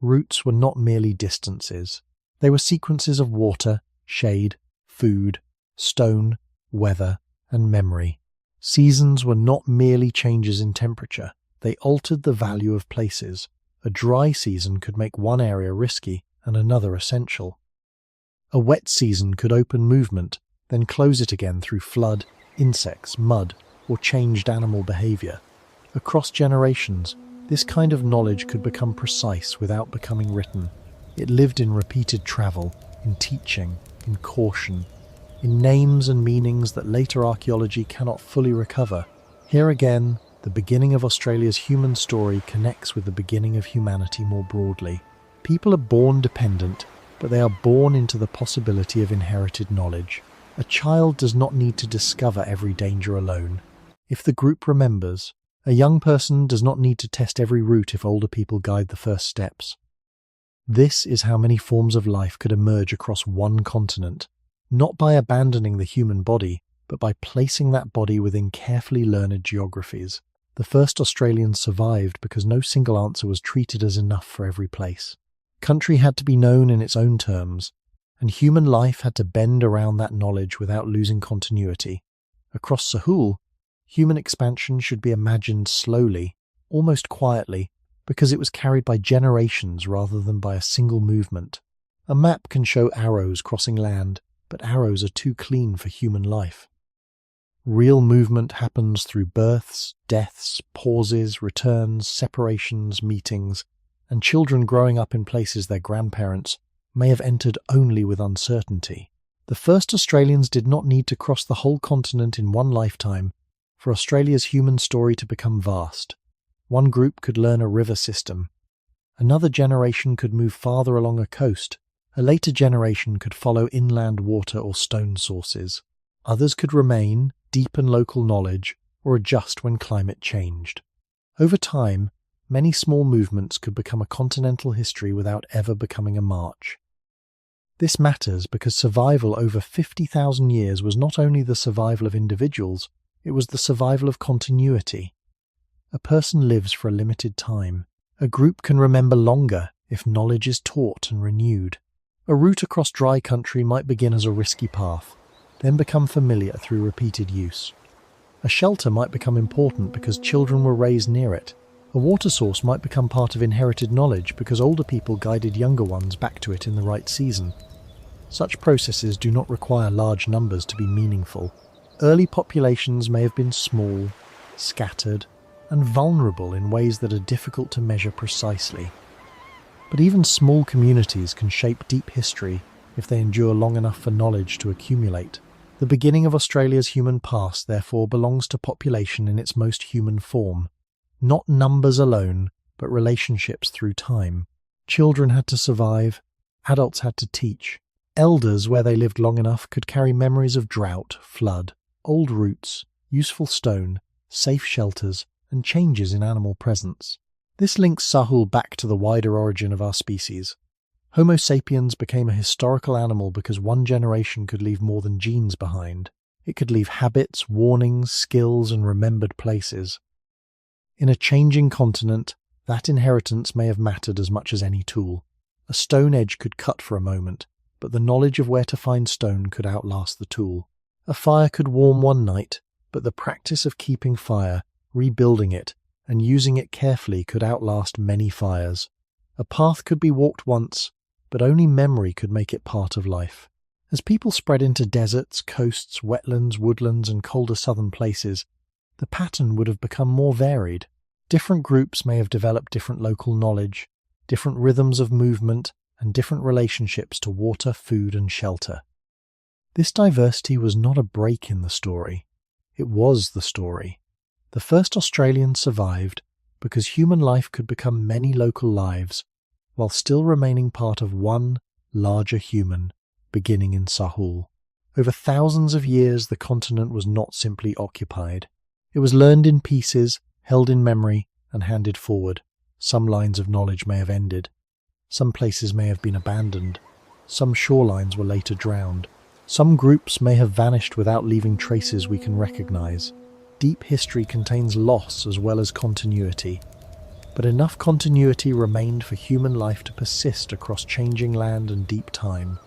[SPEAKER 1] Routes were not merely distances. They were sequences of water, shade, food, stone, weather, and memory. Seasons were not merely changes in temperature. They altered the value of places. A dry season could make one area risky and another essential. A wet season could open movement, then close it again through flood, insects, mud, or changed animal behaviour. Across generations, This kind of knowledge could become precise without becoming written. It lived in repeated travel, in teaching, in caution, in names and meanings that later archaeology cannot fully recover. Here again, the beginning of Australia's human story connects with the beginning of humanity more broadly. People are born dependent, but they are born into the possibility of inherited knowledge. A child does not need to discover every danger alone. If the group remembers, a young person does not need to test every route if older people guide the first steps. This is how many forms of life could emerge across one continent, not by abandoning the human body, but by placing that body within carefully learned geographies. The first Australians survived because no single answer was treated as enough for every place. Country had to be known in its own terms, and human life had to bend around that knowledge without losing continuity. Across Sahul, human expansion should be imagined slowly, almost quietly, because it was carried by generations rather than by a single movement. A map can show arrows crossing land, but arrows are too clean for human life. Real movement happens through births, deaths, pauses, returns, separations, meetings, and children growing up in places their grandparents may have entered only with uncertainty. The first Australians did not need to cross the whole continent in one lifetime for Australia's human story to become vast. One group could learn a river system. Another generation could move farther along a coast. A later generation could follow inland water or stone sources. Others could remain, deepen local knowledge, or adjust when climate changed. Over time, many small movements could become a continental history without ever becoming a march. This matters because survival over 50,000 years was not only the survival of individuals, it was the survival of continuity. A person lives for a limited time. A group can remember longer if knowledge is taught and renewed. A route across dry country might begin as a risky path, then become familiar through repeated use. A shelter might become important because children were raised near it. A water source might become part of inherited knowledge because older people guided younger ones back to it in the right season. Such processes do not require large numbers to be meaningful. Early populations may have been small, scattered, and vulnerable in ways that are difficult to measure precisely. But even small communities can shape deep history if they endure long enough for knowledge to accumulate. The beginning of Australia's human past, therefore, belongs to population in its most human form. Not numbers alone, but relationships through time. Children had to survive, adults had to teach. Elders, where they lived long enough, could carry memories of drought, flood, old roots, useful stone, safe shelters, and changes in animal presence. This links Sahul back to the wider origin of our species. Homo sapiens became a historical animal because one generation could leave more than genes behind. It could leave habits, warnings, skills, and remembered places. In a changing continent, that inheritance may have mattered as much as any tool. A stone edge could cut for a moment, but the knowledge of where to find stone could outlast the tool. A fire could warm one night, but the practice of keeping fire, rebuilding it, and using it carefully could outlast many fires. A path could be walked once, but only memory could make it part of life. As people spread into deserts, coasts, wetlands, woodlands, and colder southern places, the pattern would have become more varied. Different groups may have developed different local knowledge, different rhythms of movement, and different relationships to water, food, and shelter. This diversity was not a break in the story. It was the story. The first Australians survived because human life could become many local lives while still remaining part of one larger human, beginning in Sahul. Over thousands of years, the continent was not simply occupied. It was learned in pieces, held in memory, and handed forward. Some lines of knowledge may have ended. Some places may have been abandoned. Some shorelines were later drowned. Some groups may have vanished without leaving traces we can recognize. Deep history contains loss as well as continuity. But enough continuity remained for human life to persist across changing land and deep time.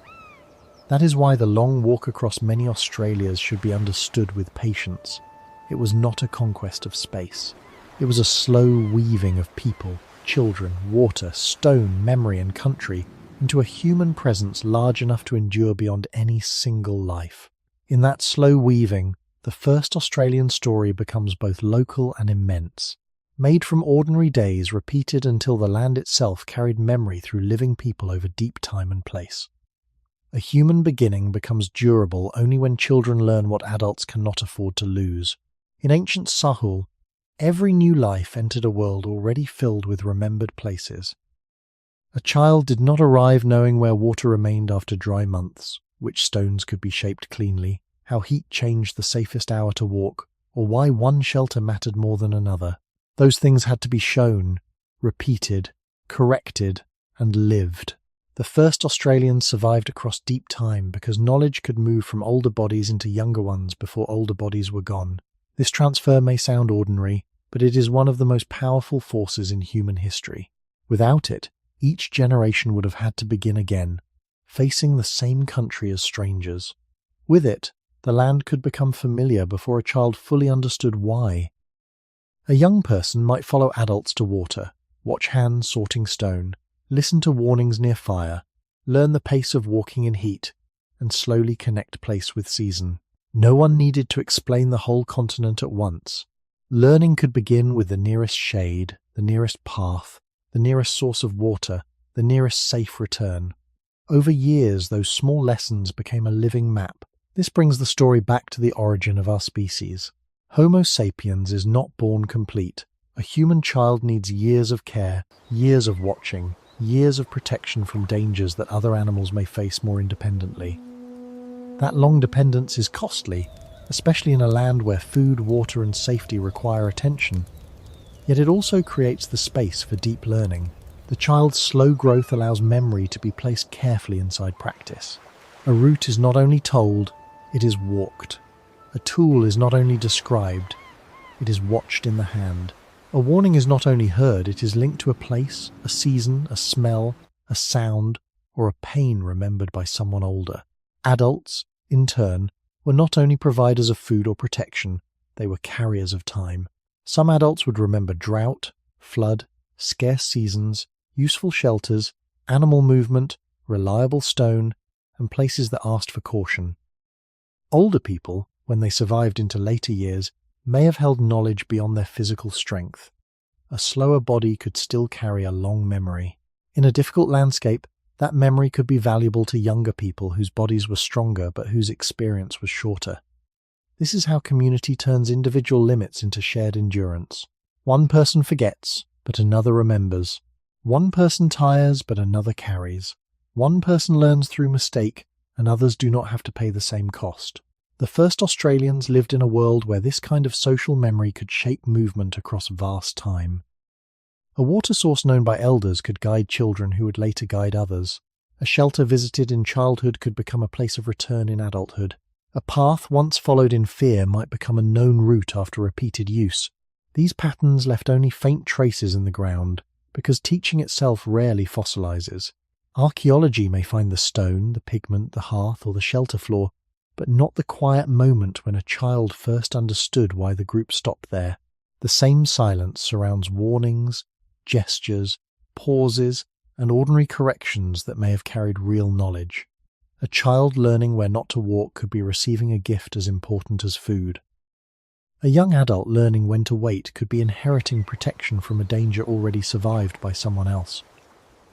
[SPEAKER 1] That is why the long walk across many Australias should be understood with patience. It was not a conquest of space. It was a slow weaving of people, children, water, stone, memory, and country into a human presence large enough to endure beyond any single life. In that slow weaving, the first Australian story becomes both local and immense. made from ordinary days repeated until the land itself carried memory through living people over deep time and place. A human beginning becomes durable only when children learn what adults cannot afford to lose. In ancient Sahul, every new life entered a world already filled with remembered places. A child did not arrive knowing where water remained after dry months, which stones could be shaped cleanly, how heat changed the safest hour to walk, or why one shelter mattered more than another. Those things had to be shown, repeated, corrected, and lived. The first Australians survived across deep time because knowledge could move from older bodies into younger ones before older bodies were gone. This transfer may sound ordinary, but it is one of the most powerful forces in human history. Without it, each generation would have had to begin again, facing the same country as strangers. With it, the land could become familiar before a child fully understood why. A young person might follow adults to water, watch hands sorting stone, listen to warnings near fire, learn the pace of walking in heat, and slowly connect place with season. No one needed to explain the whole continent at once. Learning could begin with the nearest shade, the nearest path, the nearest source of water, the nearest safe return. Over years, those small lessons became a living map. This brings the story back to the origin of our species. Homo sapiens is not born complete. A human child needs years of care, years of watching, years of protection from dangers that other animals may face more independently. That long dependence is costly, especially in a land where food, water, and safety require attention. Yet it also creates the space for deep learning. The child's slow growth allows memory to be placed carefully inside practice. A route is not only told, it is walked. A tool is not only described, it is watched in the hand. A warning is not only heard, it is linked to a place, a season, a smell, a sound, or a pain remembered by someone older. Adults, in turn, were not only providers of food or protection, they were carriers of time. Some adults would remember drought, flood, scarce seasons, useful shelters, animal movement, reliable stone, and places that asked for caution. Older people, when they survived into later years, may have held knowledge beyond their physical strength. A slower body could still carry a long memory. In a difficult landscape, that memory could be valuable to younger people whose bodies were stronger but whose experience was shorter. This is how community turns individual limits into shared endurance. One person forgets, but another remembers. One person tires, but another carries. One person learns through mistake, and others do not have to pay the same cost. The first Australians lived in a world where this kind of social memory could shape movement across vast time. A water source known by elders could guide children who would later guide others. A shelter visited in childhood could become a place of return in adulthood. A path once followed in fear might become a known route after repeated use. These patterns left only faint traces in the ground, because teaching itself rarely fossilizes. Archaeology may find the stone, the pigment, the hearth, or the shelter floor, but not the quiet moment when a child first understood why the group stopped there. The same silence surrounds warnings, gestures, pauses, and ordinary corrections that may have carried real knowledge. A child learning where not to walk could be receiving a gift as important as food. A young adult learning when to wait could be inheriting protection from a danger already survived by someone else.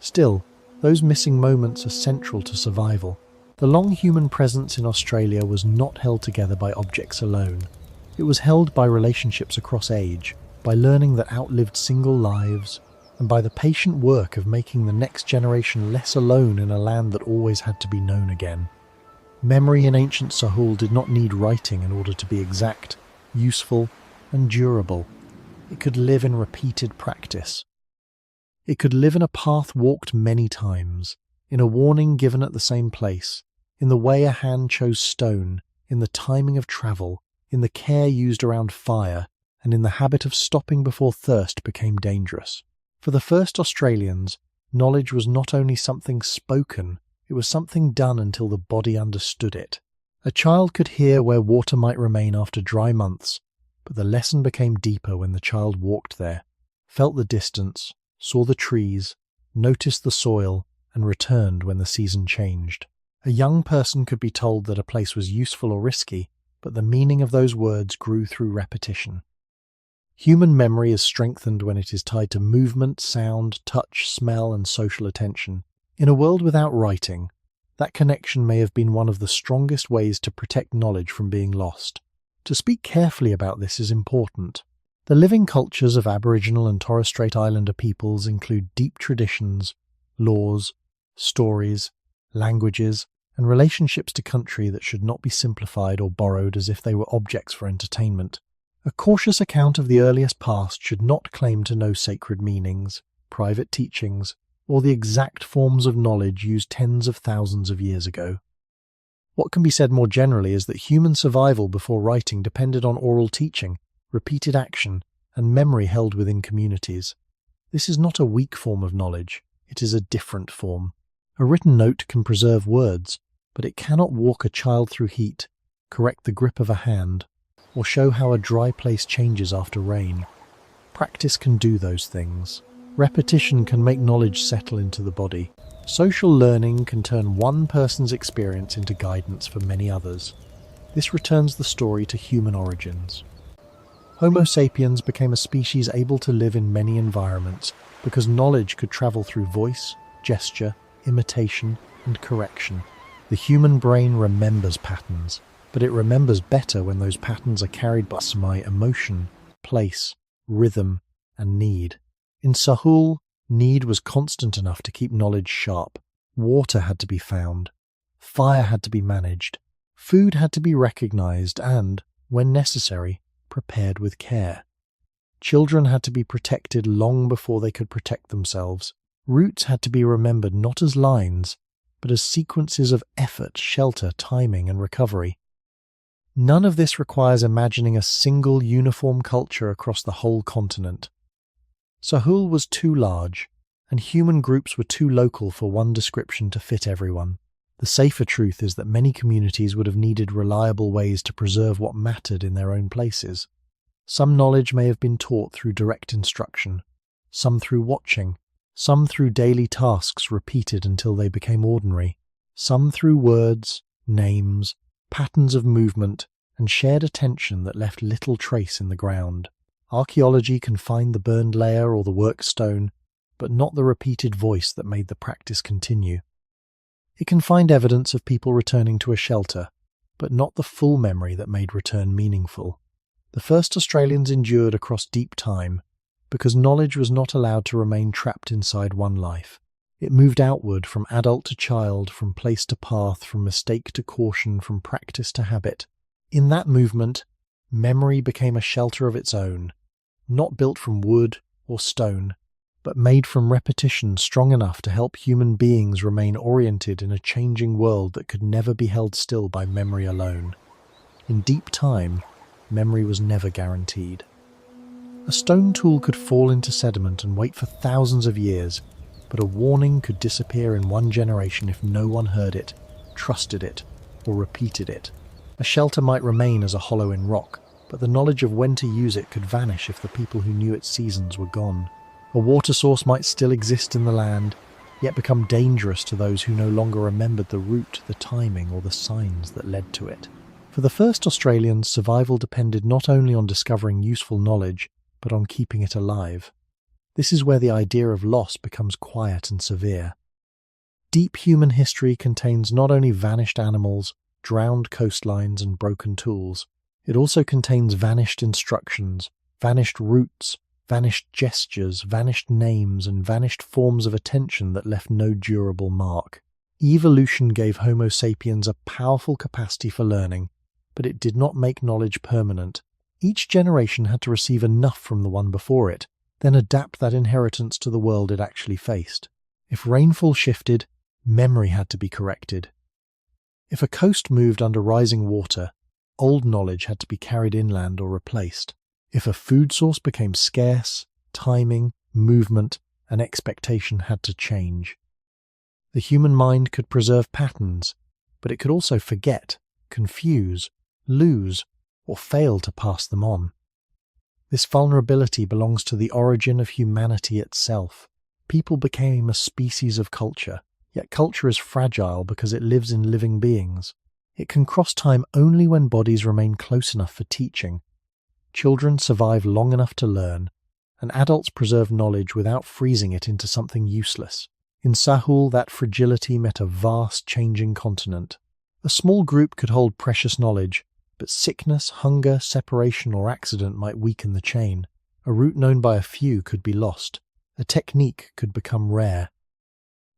[SPEAKER 1] Still, those missing moments are central to survival. The long human presence in Australia was not held together by objects alone. It was held by relationships across age, by learning that outlived single lives, and by the patient work of making the next generation less alone in a land that always had to be known again. Memory in ancient Sahul did not need writing in order to be exact, useful, and durable. It could live in repeated practice. It could live in a path walked many times, in a warning given at the same place, in the way a hand chose stone, in the timing of travel, in the care used around fire, and in the habit of stopping before thirst became dangerous. For the first Australians, knowledge was not only something spoken, it was something done until the body understood it. A child could hear where water might remain after dry months, but the lesson became deeper when the child walked there, felt the distance, saw the trees, noticed the soil, and returned when the season changed. A young person could be told that a place was useful or risky, but the meaning of those words grew through repetition. Human memory is strengthened when it is tied to movement, sound, touch, smell, and social attention. In a world without writing, that connection may have been one of the strongest ways to protect knowledge from being lost. To speak carefully about this is important. The living cultures of Aboriginal and Torres Strait Islander peoples include deep traditions, laws, stories, languages, and relationships to country that should not be simplified or borrowed as if they were objects for entertainment. A cautious account of the earliest past should not claim to know sacred meanings, private teachings, or the exact forms of knowledge used tens of thousands of years ago. What can be said more generally is that human survival before writing depended on oral teaching, repeated action, and memory held within communities. This is not a weak form of knowledge, it is a different form. A written note can preserve words, but it cannot walk a child through heat, correct the grip of a hand, or show how a dry place changes after rain. Practice can do those things. Repetition can make knowledge settle into the body. Social learning can turn one person's experience into guidance for many others. This returns the story to human origins. Homo sapiens became a species able to live in many environments because knowledge could travel through voice, gesture, imitation, and correction. The human brain remembers patterns, but it remembers better when those patterns are carried by emotion, place, rhythm, and need. In Sahul, need was constant enough to keep knowledge sharp. Water had to be found. Fire had to be managed. Food had to be recognized and, when necessary, prepared with care. Children had to be protected long before they could protect themselves. Routes had to be remembered not as lines, but as sequences of effort, shelter, timing, and recovery. None of this requires imagining a single uniform culture across the whole continent. Sahul was too large, and human groups were too local for one description to fit everyone. The safer truth is that many communities would have needed reliable ways to preserve what mattered in their own places. Some knowledge may have been taught through direct instruction, some through watching, some through daily tasks repeated until they became ordinary, some through words, names, patterns of movement, and shared attention that left little trace in the ground. Archaeology can find the burned layer or the worked stone, but not the repeated voice that made the practice continue. It can find evidence of people returning to a shelter, but not the full memory that made return meaningful. The first Australians endured across deep time because knowledge was not allowed to remain trapped inside one life. It moved outward from adult to child, from place to path, from mistake to caution, from practice to habit. In that movement, memory became a shelter of its own, not built from wood or stone, but made from repetition strong enough to help human beings remain oriented in a changing world that could never be held still by memory alone. In deep time, memory was never guaranteed. A stone tool could fall into sediment and wait for thousands of years, but a warning could disappear in one generation if no one heard it, trusted it, or repeated it. A shelter might remain as a hollow in rock, but the knowledge of when to use it could vanish if the people who knew its seasons were gone. A water source might still exist in the land, yet become dangerous to those who no longer remembered the route, the timing, or the signs that led to it. For the first Australians, survival depended not only on discovering useful knowledge, but on keeping it alive. This is where the idea of loss becomes quiet and severe. Deep human history contains not only vanished animals, drowned coastlines, and broken tools. It also contains vanished instructions, vanished routes, vanished gestures, vanished names, and vanished forms of attention that left no durable mark. Evolution gave Homo sapiens a powerful capacity for learning, but it did not make knowledge permanent. Each generation had to receive enough from the one before it, then adapt that inheritance to the world it actually faced. If rainfall shifted, memory had to be corrected. If a coast moved under rising water, old knowledge had to be carried inland or replaced. If a food source became scarce, timing, movement, and expectation had to change. The human mind could preserve patterns, but it could also forget, confuse, lose, or fail to pass them on. This vulnerability belongs to the origin of humanity itself. People became a species of culture, yet culture is fragile because it lives in living beings. It can cross time only when bodies remain close enough for teaching. Children survive long enough to learn, and adults preserve knowledge without freezing it into something useless. In Sahul, that fragility met a vast, changing continent. A small group could hold precious knowledge, but sickness, hunger, separation, or accident might weaken the chain. A route known by a few could be lost. A technique could become rare.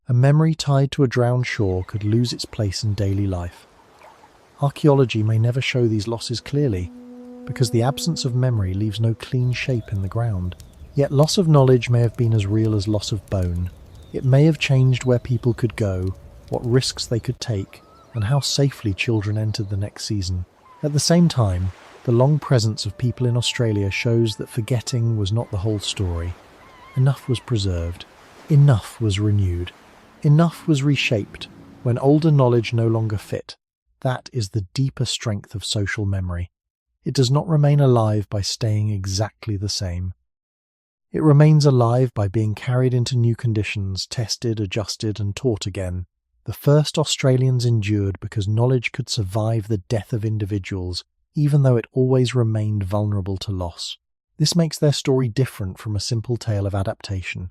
[SPEAKER 1] A memory tied to a drowned shore could lose its place in daily life. Archaeology may never show these losses clearly, because the absence of memory leaves no clean shape in the ground. Yet loss of knowledge may have been as real as loss of bone. It may have changed where people could go, what risks they could take, and how safely children entered the next season. At the same time, the long presence of people in Australia shows that forgetting was not the whole story. Enough was preserved. Enough was renewed. Enough was reshaped when older knowledge no longer fit. That is the deeper strength of social memory. It does not remain alive by staying exactly the same. It remains alive by being carried into new conditions, tested, adjusted, and taught again. The first Australians endured because knowledge could survive the death of individuals, even though it always remained vulnerable to loss. This makes their story different from a simple tale of adaptation.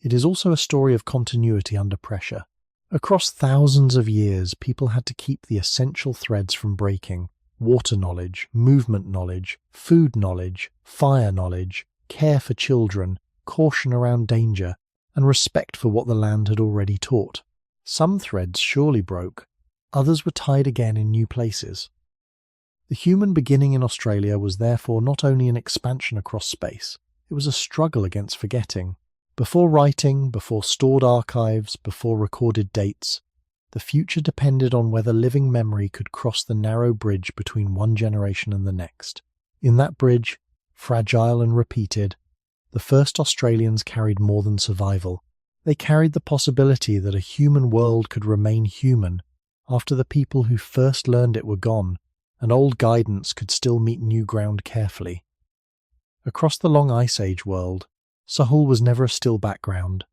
[SPEAKER 1] It is also a story of continuity under pressure. Across thousands of years, people had to keep the essential threads from breaking: water knowledge, movement knowledge, food knowledge, fire knowledge, care for children, caution around danger, and respect for what the land had already taught. Some threads surely broke, others were tied again in new places. The human beginning in Australia was therefore not only an expansion across space, it was a struggle against forgetting. Before writing, before stored archives, before recorded dates, the future depended on whether living memory could cross the narrow bridge between one generation and the next. In that bridge, fragile and repeated, the first Australians carried more than survival. They carried the possibility that a human world could remain human after the people who first learned it were gone, and old guidance could still meet new ground carefully. Across the long Ice Age world, Sahul was never a still background.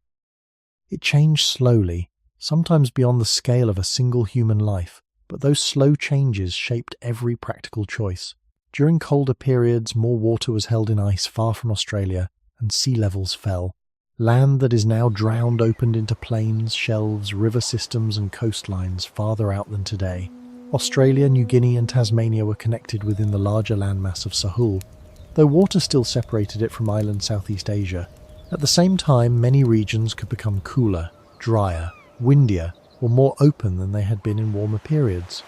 [SPEAKER 1] It changed slowly, sometimes beyond the scale of a single human life, but those slow changes shaped every practical choice. During colder periods, more water was held in ice far from Australia, and sea levels fell. Land that is now drowned opened into plains, shelves, river systems and coastlines farther out than today. Australia, New Guinea and Tasmania were connected within the larger landmass of Sahul, though water still separated it from island Southeast Asia. At the same time, many regions could become cooler, drier, windier, or more open than they had been in warmer periods.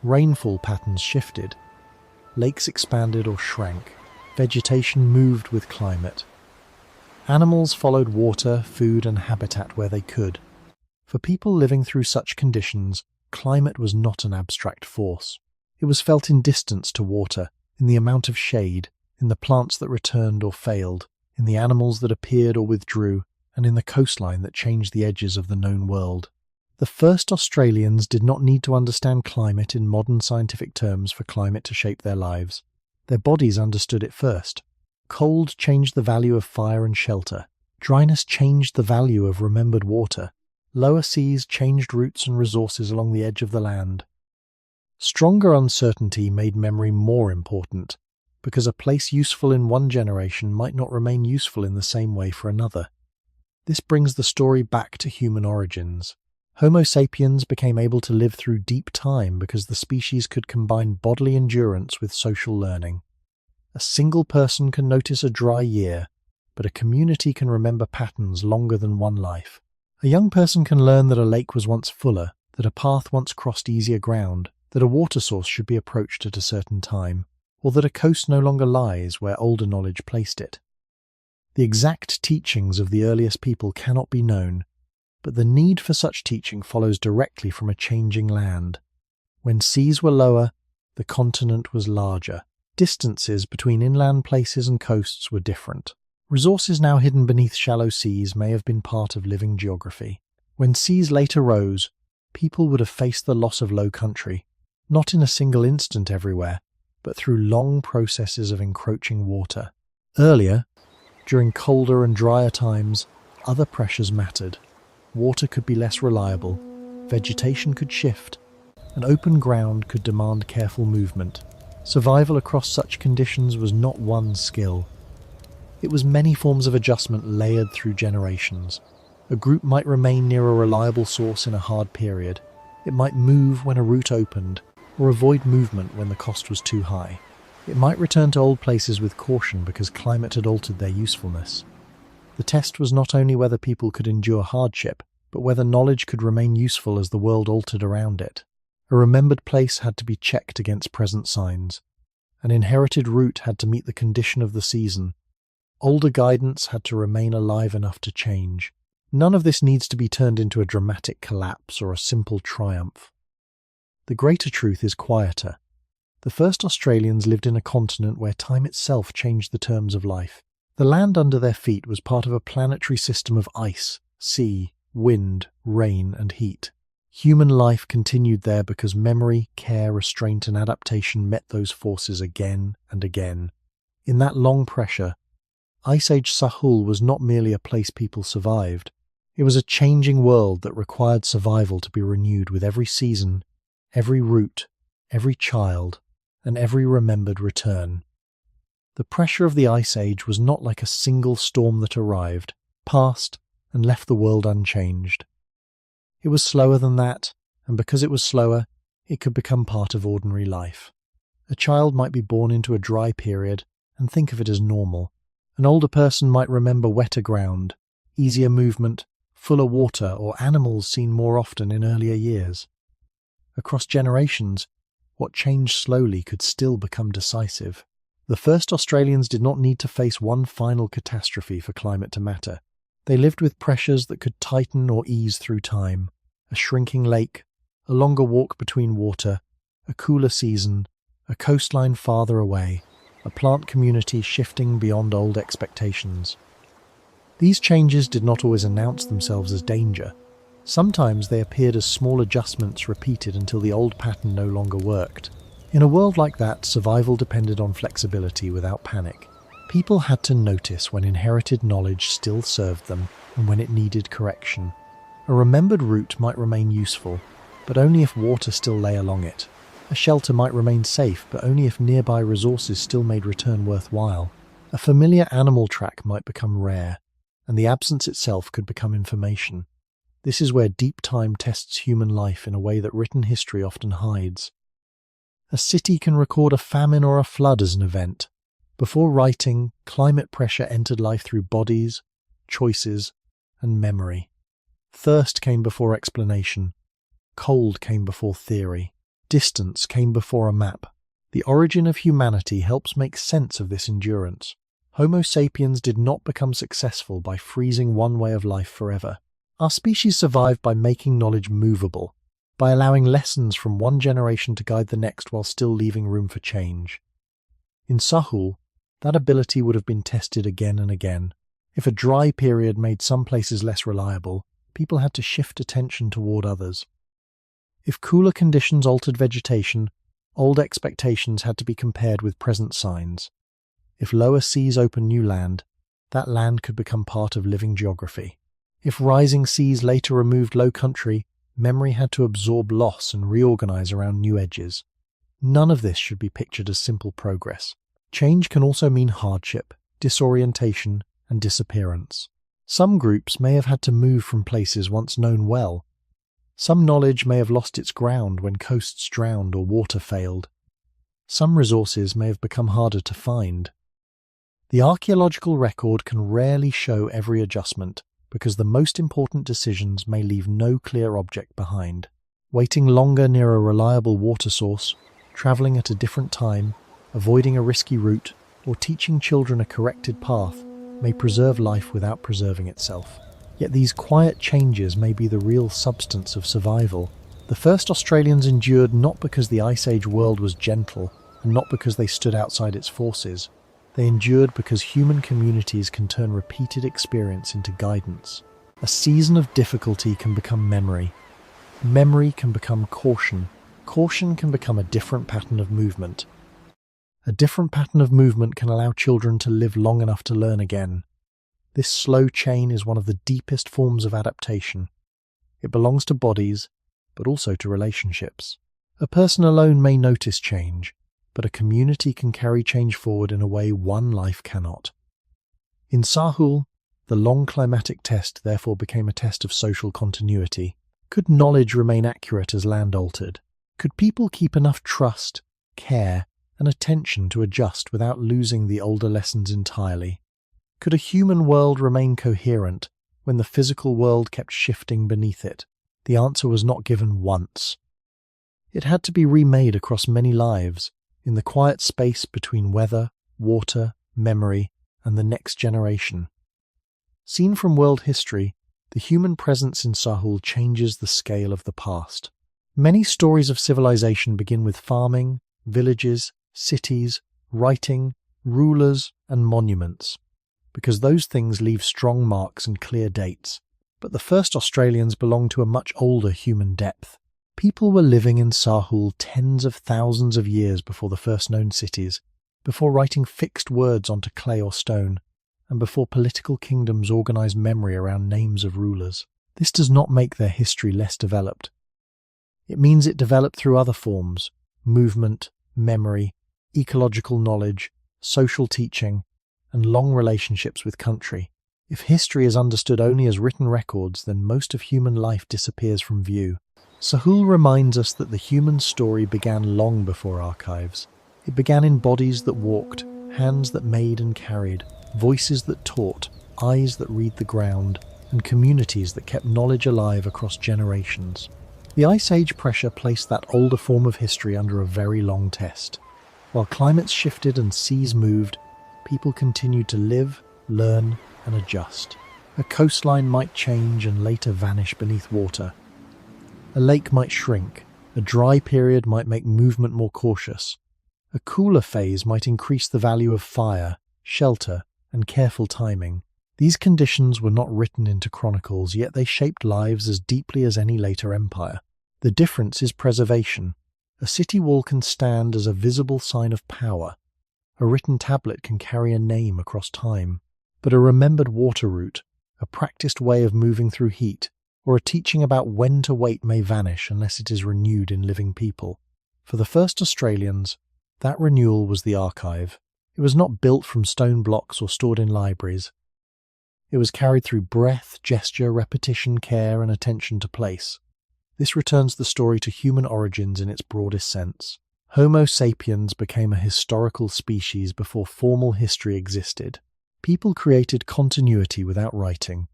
[SPEAKER 1] Rainfall patterns shifted. Lakes expanded or shrank. Vegetation moved with climate. Animals followed water, food and habitat where they could. For people living through such conditions, climate was not an abstract force. It was felt in distance to water, in the amount of shade, in the plants that returned or failed, in the animals that appeared or withdrew, and in the coastline that changed the edges of the known world. The first Australians did not need to understand climate in modern scientific terms for climate to shape their lives. Their bodies understood it first. Cold changed the value of fire and shelter. Dryness changed the value of remembered water. Lower seas changed routes and resources along the edge of the land. Stronger uncertainty made memory more important, because a place useful in one generation might not remain useful in the same way for another. This brings the story back to human origins. Homo sapiens became able to live through deep time because the species could combine bodily endurance with social learning. A single person can notice a dry year, but a community can remember patterns longer than one life. A young person can learn that a lake was once fuller, that a path once crossed easier ground, that a water source should be approached at a certain time, or that a coast no longer lies where older knowledge placed it. The exact teachings of the earliest people cannot be known, but the need for such teaching follows directly from a changing land. When seas were lower, the continent was larger. Distances between inland places and coasts were different. Resources now hidden beneath shallow seas may have been part of living geography. When seas later rose, people would have faced the loss of low country, not in a single instant everywhere, but through long processes of encroaching water. Earlier, during colder and drier times, other pressures mattered. Water could be less reliable, vegetation could shift, and open ground could demand careful movement. Survival across such conditions was not one skill. It was many forms of adjustment layered through generations. A group might remain near a reliable source in a hard period. It might move when a route opened, or avoid movement when the cost was too high. It might return to old places with caution because climate had altered their usefulness. The test was not only whether people could endure hardship, but whether knowledge could remain useful as the world altered around it. A remembered place had to be checked against present signs. An inherited route had to meet the condition of the season. Older guidance had to remain alive enough to change. None of this needs to be turned into a dramatic collapse or a simple triumph. The greater truth is quieter. The first Australians lived in a continent where time itself changed the terms of life. The land under their feet was part of a planetary system of ice, sea, wind, rain, and heat. Human life continued there because memory, care, restraint, and adaptation met those forces again and again. In that long pressure, Ice Age Sahul was not merely a place people survived. It was a changing world that required survival to be renewed with every season, every route, every child, and every remembered return. The pressure of the Ice Age was not like a single storm that arrived, passed, and left the world unchanged. It was slower than that, and because it was slower, it could become part of ordinary life. A child might be born into a dry period and think of it as normal. An older person might remember wetter ground, easier movement, fuller water, or animals seen more often in earlier years. Across generations, what changed slowly could still become decisive. The first Australians did not need to face one final catastrophe for climate to matter. They lived with pressures that could tighten or ease through time. A shrinking lake, a longer walk between water, a cooler season, a coastline farther away, a plant community shifting beyond old expectations. These changes did not always announce themselves as danger. Sometimes they appeared as small adjustments repeated until the old pattern no longer worked. In a world like that, survival depended on flexibility without panic. People had to notice when inherited knowledge still served them and when it needed correction. A remembered route might remain useful, but only if water still lay along it. A shelter might remain safe, but only if nearby resources still made return worthwhile. A familiar animal track might become rare, and the absence itself could become information. This is where deep time tests human life in a way that written history often hides. A city can record a famine or a flood as an event. Before writing, climate pressure entered life through bodies, choices, and memory. Thirst came before explanation. Cold came before theory. Distance came before a map. The origin of humanity helps make sense of this endurance. Homo sapiens did not become successful by freezing one way of life forever. Our species survived by making knowledge movable, by allowing lessons from one generation to guide the next while still leaving room for change. In Sahul, that ability would have been tested again and again. If a dry period made some places less reliable, people had to shift attention toward others. If cooler conditions altered vegetation, old expectations had to be compared with present signs. If lower seas opened new land, that land could become part of living geography. If rising seas later removed low country, memory had to absorb loss and reorganize around new edges. None of this should be pictured as simple progress. Change can also mean hardship, disorientation, and disappearance. Some groups may have had to move from places once known well. Some knowledge may have lost its ground when coasts drowned or water failed. Some resources may have become harder to find. The archaeological record can rarely show every adjustment because the most important decisions may leave no clear object behind. Waiting longer near a reliable water source, travelling at a different time, avoiding a risky route, or teaching children a corrected path may preserve life without preserving itself. Yet these quiet changes may be the real substance of survival. The first Australians endured not because the Ice Age world was gentle, and not because they stood outside its forces. They endured because human communities can turn repeated experience into guidance. A season of difficulty can become memory. Memory can become caution. Caution can become a different pattern of movement. A different pattern of movement can allow children to live long enough to learn again. This slow chain is one of the deepest forms of adaptation. It belongs to bodies, but also to relationships. A person alone may notice change, but a community can carry change forward in a way one life cannot. In Sahul, the long climatic test therefore became a test of social continuity. Could knowledge remain accurate as land altered? Could people keep enough trust, care, and attention to adjust without losing the older lessons entirely? Could a human world remain coherent when the physical world kept shifting beneath it? The answer was not given once. It had to be remade across many lives, in the quiet space between weather, water, memory, and the next generation. Seen from world history, the human presence in Sahul changes the scale of the past. Many stories of civilization begin with farming, villages, cities, writing, rulers, and monuments, because those things leave strong marks and clear dates. But the first Australians belonged to a much older human depth. People were living in Sahul tens of thousands of years before the first known cities, before writing fixed words onto clay or stone, and before political kingdoms organized memory around names of rulers. This does not make their history less developed. It means it developed through other forms: movement, memory, ecological knowledge, social teaching, and long relationships with country. If history is understood only as written records, then most of human life disappears from view. Sahul reminds us that the human story began long before archives. It began in bodies that walked, hands that made and carried, voices that taught, eyes that read the ground, and communities that kept knowledge alive across generations. The Ice Age pressure placed that older form of history under a very long test. While climates shifted and seas moved, people continued to live, learn, and adjust. A coastline might change and later vanish beneath water. A lake might shrink. A dry period might make movement more cautious. A cooler phase might increase the value of fire, shelter, and careful timing. These conditions were not written into chronicles, yet they shaped lives as deeply as any later empire. The difference is preservation. A city wall can stand as a visible sign of power. A written tablet can carry a name across time. But a remembered water route, a practiced way of moving through heat, or a teaching about when to wait may vanish unless it is renewed in living people. For the first Australians, that renewal was the archive. It was not built from stone blocks or stored in libraries. It was carried through breath, gesture, repetition, care, and attention to place. This returns the story to human origins in its broadest sense. Homo sapiens became a historical species before formal history existed. People created continuity without writing.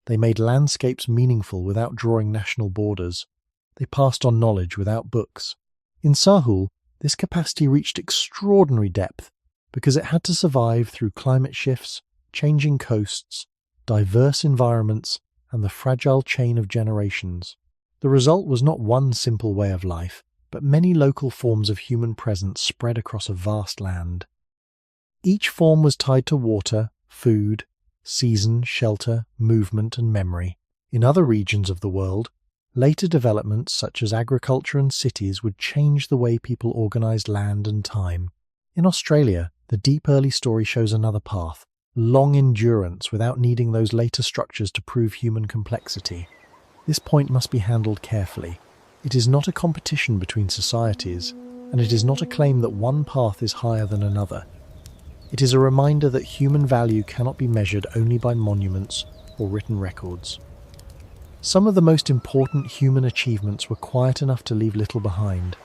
[SPEAKER 1] They made landscapes meaningful without drawing national borders. They passed on knowledge without books. In Sahul, this capacity reached extraordinary depth because it had to survive through climate shifts, changing coasts, diverse environments, and the fragile chain of generations. The result was not one simple way of life, but many local forms of human presence spread across a vast land. Each form was tied to water, food, season, shelter, movement, and memory. In other regions of the world, later developments such as agriculture and cities would change the way people organized land and time. In Australia, the deep early story shows another path: long endurance without needing those later structures to prove human complexity. This point must be handled carefully. It is not a competition between societies, and it is not a claim that one path is higher than another. It is a reminder that human value cannot be measured only by monuments or written records. Some of the most important human achievements were quiet enough to leave little behind,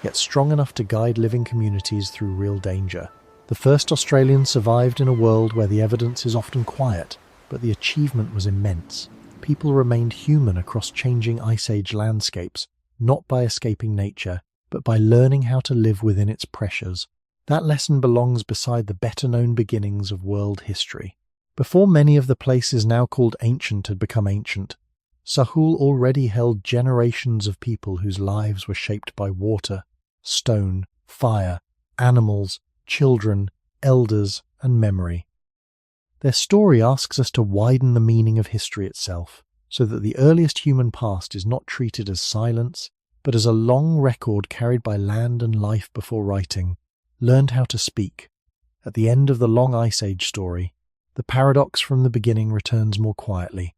[SPEAKER 1] yet strong enough to guide living communities through real danger. The first Australians survived in a world where the evidence is often quiet, but the achievement was immense. People remained human across changing Ice Age landscapes, not by escaping nature, but by learning how to live within its pressures. That lesson belongs beside the better-known beginnings of world history. Before many of the places now called ancient had become ancient, Sahul already held generations of people whose lives were shaped by water, stone, fire, animals, children, elders, and memory. Their story asks us to widen the meaning of history itself, so that the earliest human past is not treated as silence, but as a long record carried by land and life before writing, learned how to speak. At the end of the long Ice Age story, the paradox from the beginning returns more quietly.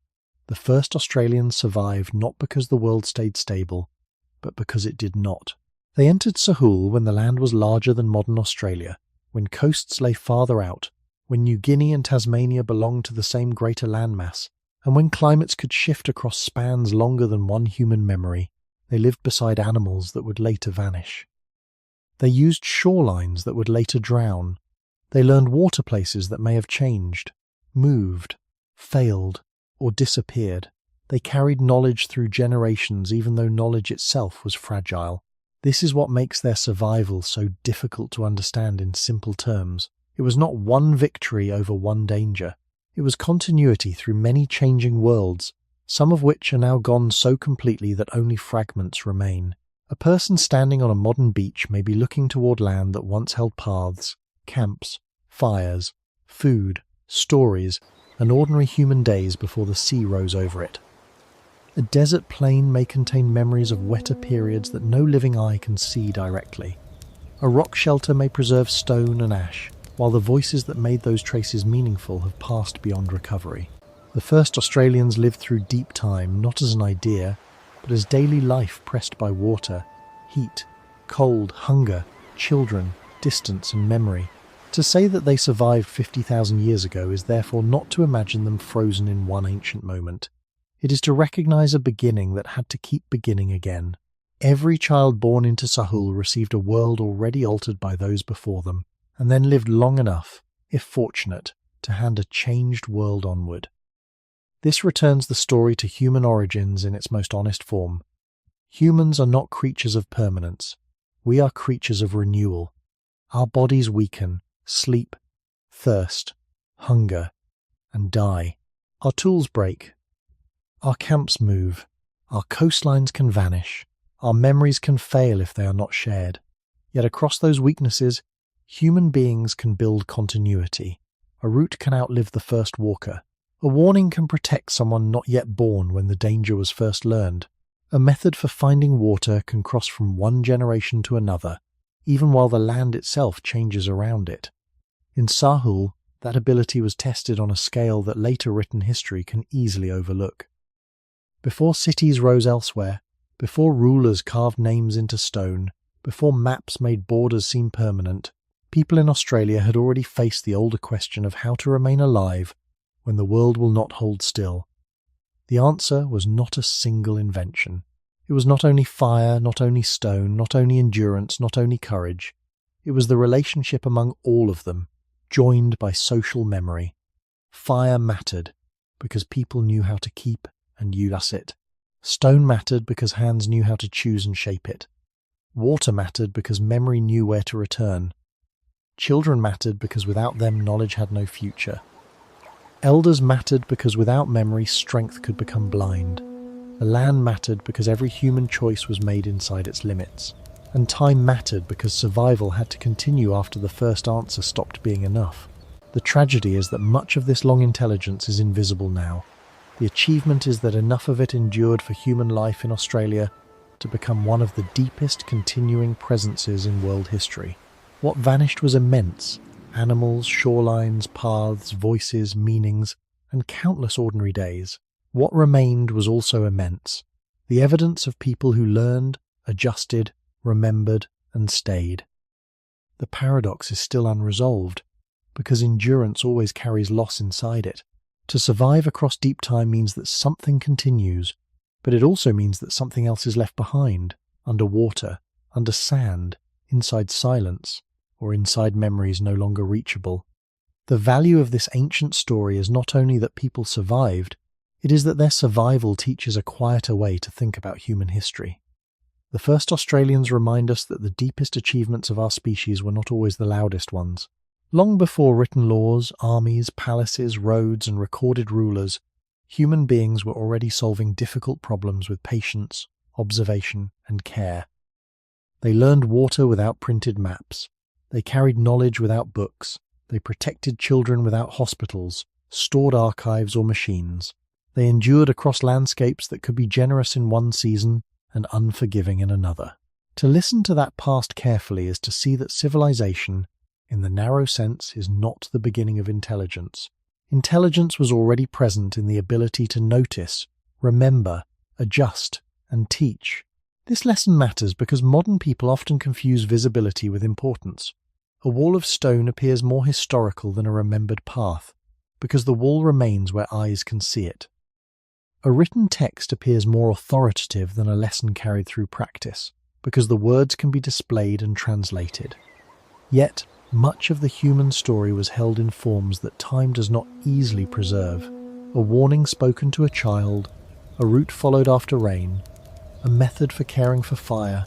[SPEAKER 1] The first Australians survived not because the world stayed stable, but because it did not. They entered Sahul when the land was larger than modern Australia, when coasts lay farther out, when New Guinea and Tasmania belonged to the same greater landmass, and when climates could shift across spans longer than one human memory. They lived beside animals that would later vanish. They used shorelines that would later drown. They learned water places that may have changed, moved, failed, or disappeared. They carried knowledge through generations even though knowledge itself was fragile. This is what makes their survival so difficult to understand in simple terms. It was not one victory over one danger. It was continuity through many changing worlds, some of which are now gone so completely that only fragments remain. A person standing on a modern beach may be looking toward land that once held paths, camps, fires, food, stories, and ordinary human days before the sea rose over it. A desert plain may contain memories of wetter periods that no living eye can see directly. A rock shelter may preserve stone and ash, while the voices that made those traces meaningful have passed beyond recovery. The first Australians lived through deep time not as an idea, but as daily life pressed by water, heat, cold, hunger, children, distance and memory. To say that they survived 50,000 years ago is therefore not to imagine them frozen in one ancient moment. It is to recognize a beginning that had to keep beginning again. Every child born into Sahul received a world already altered by those before them, and then lived long enough, if fortunate, to hand a changed world onward. This returns the story to human origins in its most honest form. Humans are not creatures of permanence. We are creatures of renewal. Our bodies weaken, sleep, thirst, hunger, and die. Our tools break. Our camps move. Our coastlines can vanish. Our memories can fail if they are not shared. Yet across those weaknesses, human beings can build continuity. A route can outlive the first walker. A warning can protect someone not yet born when the danger was first learned. A method for finding water can cross from one generation to another, even while the land itself changes around it. In Sahul, that ability was tested on a scale that later written history can easily overlook. Before cities rose elsewhere, before rulers carved names into stone, before maps made borders seem permanent, people in Australia had already faced the older question of how to remain alive when the world will not hold still. The answer was not a single invention. It was not only fire, not only stone, not only endurance, not only courage. It was the relationship among all of them, joined by social memory. Fire mattered because people knew how to keep and use it. Stone mattered because hands knew how to choose and shape it. Water mattered because memory knew where to return. Children mattered because without them knowledge had no future. Elders mattered because without memory strength could become blind. The land mattered because every human choice was made inside its limits. And time mattered because survival had to continue after the first answer stopped being enough. The tragedy is that much of this long intelligence is invisible now. The achievement is that enough of it endured for human life in Australia to become one of the deepest continuing presences in world history. What vanished was immense. Animals, shorelines, paths, voices, meanings, and countless ordinary days. What remained was also immense. The evidence of people who learned, adjusted, remembered, and stayed. The paradox is still unresolved, because endurance always carries loss inside it. To survive across deep time means that something continues, but it also means that something else is left behind, underwater, under sand, inside silence, or inside memories no longer reachable. The value of this ancient story is not only that people survived, it is that their survival teaches a quieter way to think about human history. The first Australians remind us that the deepest achievements of our species were not always the loudest ones. Long before written laws, armies, palaces, roads, and recorded rulers, human beings were already solving difficult problems with patience, observation, and care. They learned water without printed maps. They carried knowledge without books. They protected children without hospitals, stored archives or machines. They endured across landscapes that could be generous in one season and unforgiving in another. To listen to that past carefully is to see that civilization, in the narrow sense, is not the beginning of intelligence. Intelligence was already present in the ability to notice, remember, adjust, and teach. This lesson matters because modern people often confuse visibility with importance. A wall of stone appears more historical than a remembered path, because the wall remains where eyes can see it. A written text appears more authoritative than a lesson carried through practice, because the words can be displayed and translated. Yet, much of the human story was held in forms that time does not easily preserve. A warning spoken to a child, a route followed after rain, a method for caring for fire,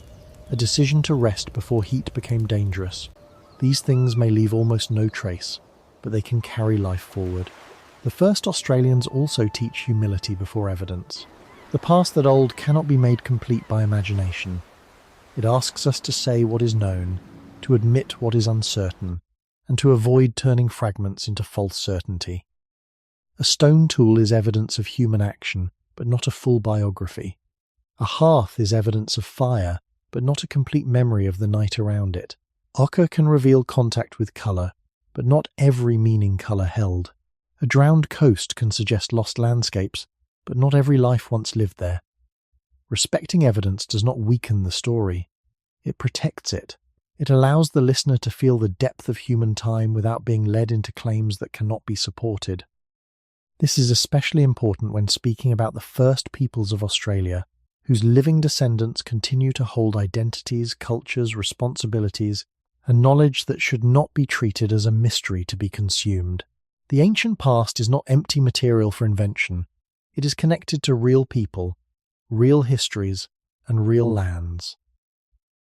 [SPEAKER 1] a decision to rest before heat became dangerous. These things may leave almost no trace, but they can carry life forward. The first Australians also teach humility before evidence. The past that old cannot be made complete by imagination. It asks us to say what is known, to admit what is uncertain, and to avoid turning fragments into false certainty. A stone tool is evidence of human action, but not a full biography. A hearth is evidence of fire, but not a complete memory of the night around it. Ochre can reveal contact with colour, but not every meaning colour held. A drowned coast can suggest lost landscapes, but not every life once lived there. Respecting evidence does not weaken the story. It protects it. It allows the listener to feel the depth of human time without being led into claims that cannot be supported. This is especially important when speaking about the first peoples of Australia, whose living descendants continue to hold identities, cultures, responsibilities, and knowledge that should not be treated as a mystery to be consumed. The ancient past is not empty material for invention. It is connected to real people, real histories, and real lands.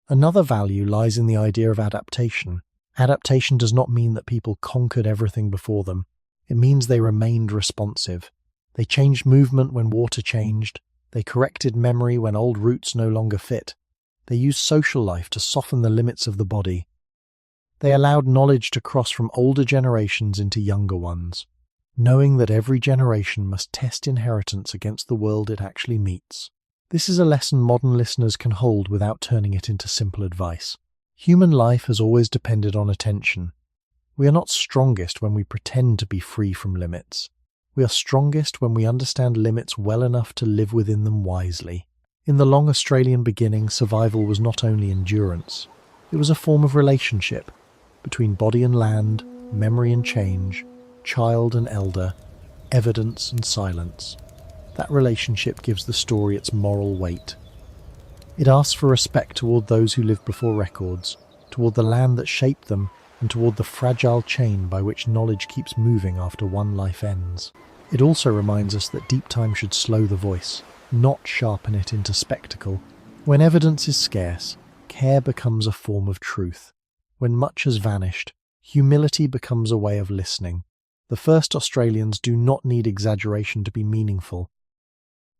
[SPEAKER 1] Another value lies in the idea of adaptation. Adaptation does not mean that people conquered everything before them. It means they remained responsive. They changed movement when water changed. They corrected memory when old routes no longer fit. They used social life to soften the limits of the body. They allowed knowledge to cross from older generations into younger ones, knowing that every generation must test inheritance against the world it actually meets. This is a lesson modern listeners can hold without turning it into simple advice. Human life has always depended on attention. We are not strongest when we pretend to be free from limits. We are strongest when we understand limits well enough to live within them wisely. In the long Australian beginning, survival was not only endurance. It was a form of relationship between body and land, memory and change, child and elder, evidence and silence. That relationship gives the story its moral weight. It asks for respect toward those who lived before records, toward the land that shaped them, and toward the fragile chain by which knowledge keeps moving after one life ends. It also reminds us that deep time should slow the voice, not sharpen it into spectacle. When evidence is scarce, care becomes a form of truth. When much has vanished, humility becomes a way of listening. The first Australians do not need exaggeration to be meaningful.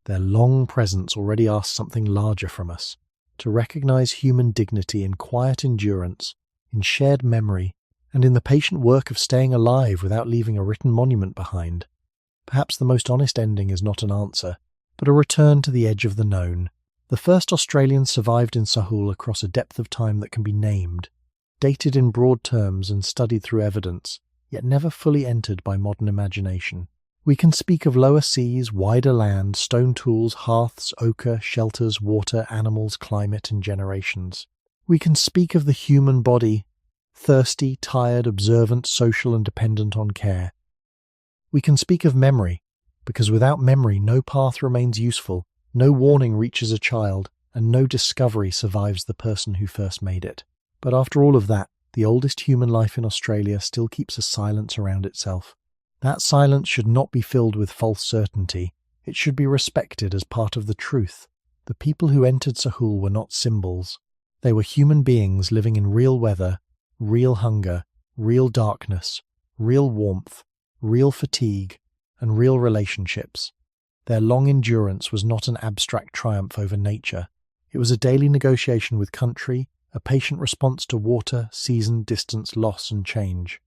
[SPEAKER 1] Their long presence already asks something larger from us, to recognize human dignity in quiet endurance, in shared memory, and in the patient work of staying alive without leaving a written monument behind. Perhaps the most honest ending is not an answer, but a return to the edge of the known. The first Australians survived in Sahul across a depth of time that can be named, dated in broad terms and studied through evidence, yet never fully entered by modern imagination. We can speak of lower seas, wider land, stone tools, hearths, ochre, shelters, water, animals, climate, and generations. We can speak of the human body, thirsty, tired, observant, social, and dependent on care. We can speak of memory, because without memory no path remains useful, no warning reaches a child, and no discovery survives the person who first made it. But after all of that, the oldest human life in Australia still keeps a silence around itself. That silence should not be filled with false certainty. It should be respected as part of the truth. The people who entered Sahul were not symbols. They were human beings living in real weather, real hunger, real darkness, real warmth, real fatigue, and real relationships. Their long endurance was not an abstract triumph over nature. It was a daily negotiation with country, a patient response to water, season, distance, loss, and change.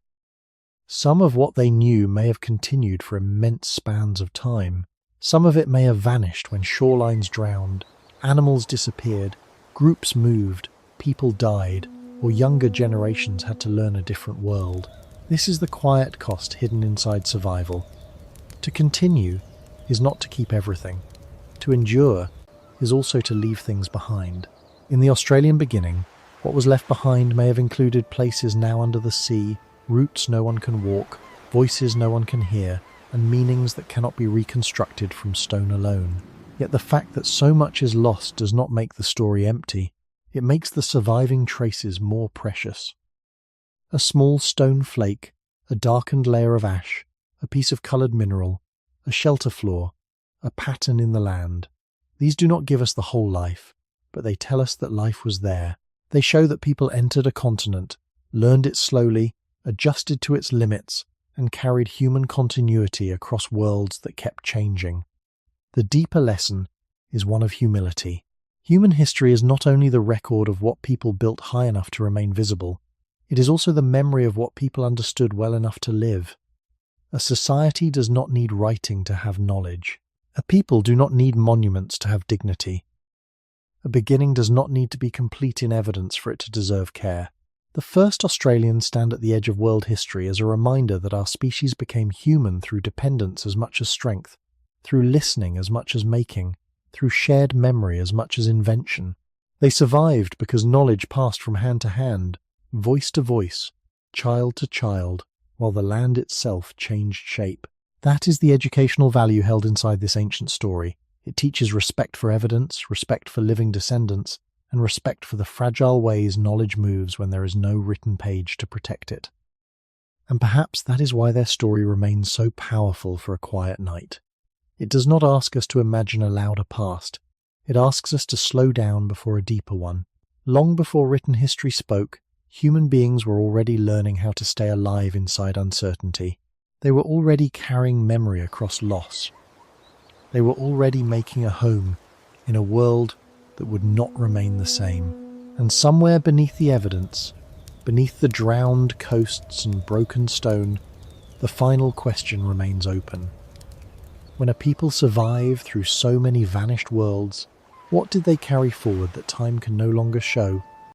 [SPEAKER 1] Some of what they knew may have continued for immense spans of time. Some of it may have vanished when shorelines drowned, animals disappeared, groups moved, people died, or younger generations had to learn a different world. This is the quiet cost hidden inside survival. To continue is not to keep everything. To endure is also to leave things behind. In the Australian beginning, what was left behind may have included places now under the sea, routes no one can walk, voices no one can hear, and meanings that cannot be reconstructed from stone alone. Yet the fact that so much is lost does not make the story empty. It makes the surviving traces more precious. A small stone flake, a darkened layer of ash, a piece of coloured mineral, a shelter floor, a pattern in the land. These do not give us the whole life, but they tell us that life was there. They show that people entered a continent, learned it slowly, adjusted to its limits, and carried human continuity across worlds that kept changing. The deeper lesson is one of humility. Human history is not only the record of what people built high enough to remain visible, it is also the memory of what people understood well enough to live. A society does not need writing to have knowledge. A people do not need monuments to have dignity. A beginning does not need to be complete in evidence for it to deserve care. The first Australians stand at the edge of world history as a reminder that our species became human through dependence as much as strength, through listening as much as making, through shared memory as much as invention. They survived because knowledge passed from hand to hand, voice to voice, child to child, while the land itself changed shape. That is the educational value held inside this ancient story. It teaches respect for evidence, respect for living descendants, and respect for the fragile ways knowledge moves when there is no written page to protect it. And perhaps that is why their story remains so powerful for a quiet night. It does not ask us to imagine a louder past. It asks us to slow down before a deeper one. Long before written history spoke, human beings were already learning how to stay alive inside uncertainty. They were already carrying memory across loss. They were already making a home in a world that would not remain the same. And somewhere beneath the evidence, beneath the drowned coasts and broken stone, the final question remains open. When a people survive through so many vanished worlds, what did they carry forward that time can no longer show?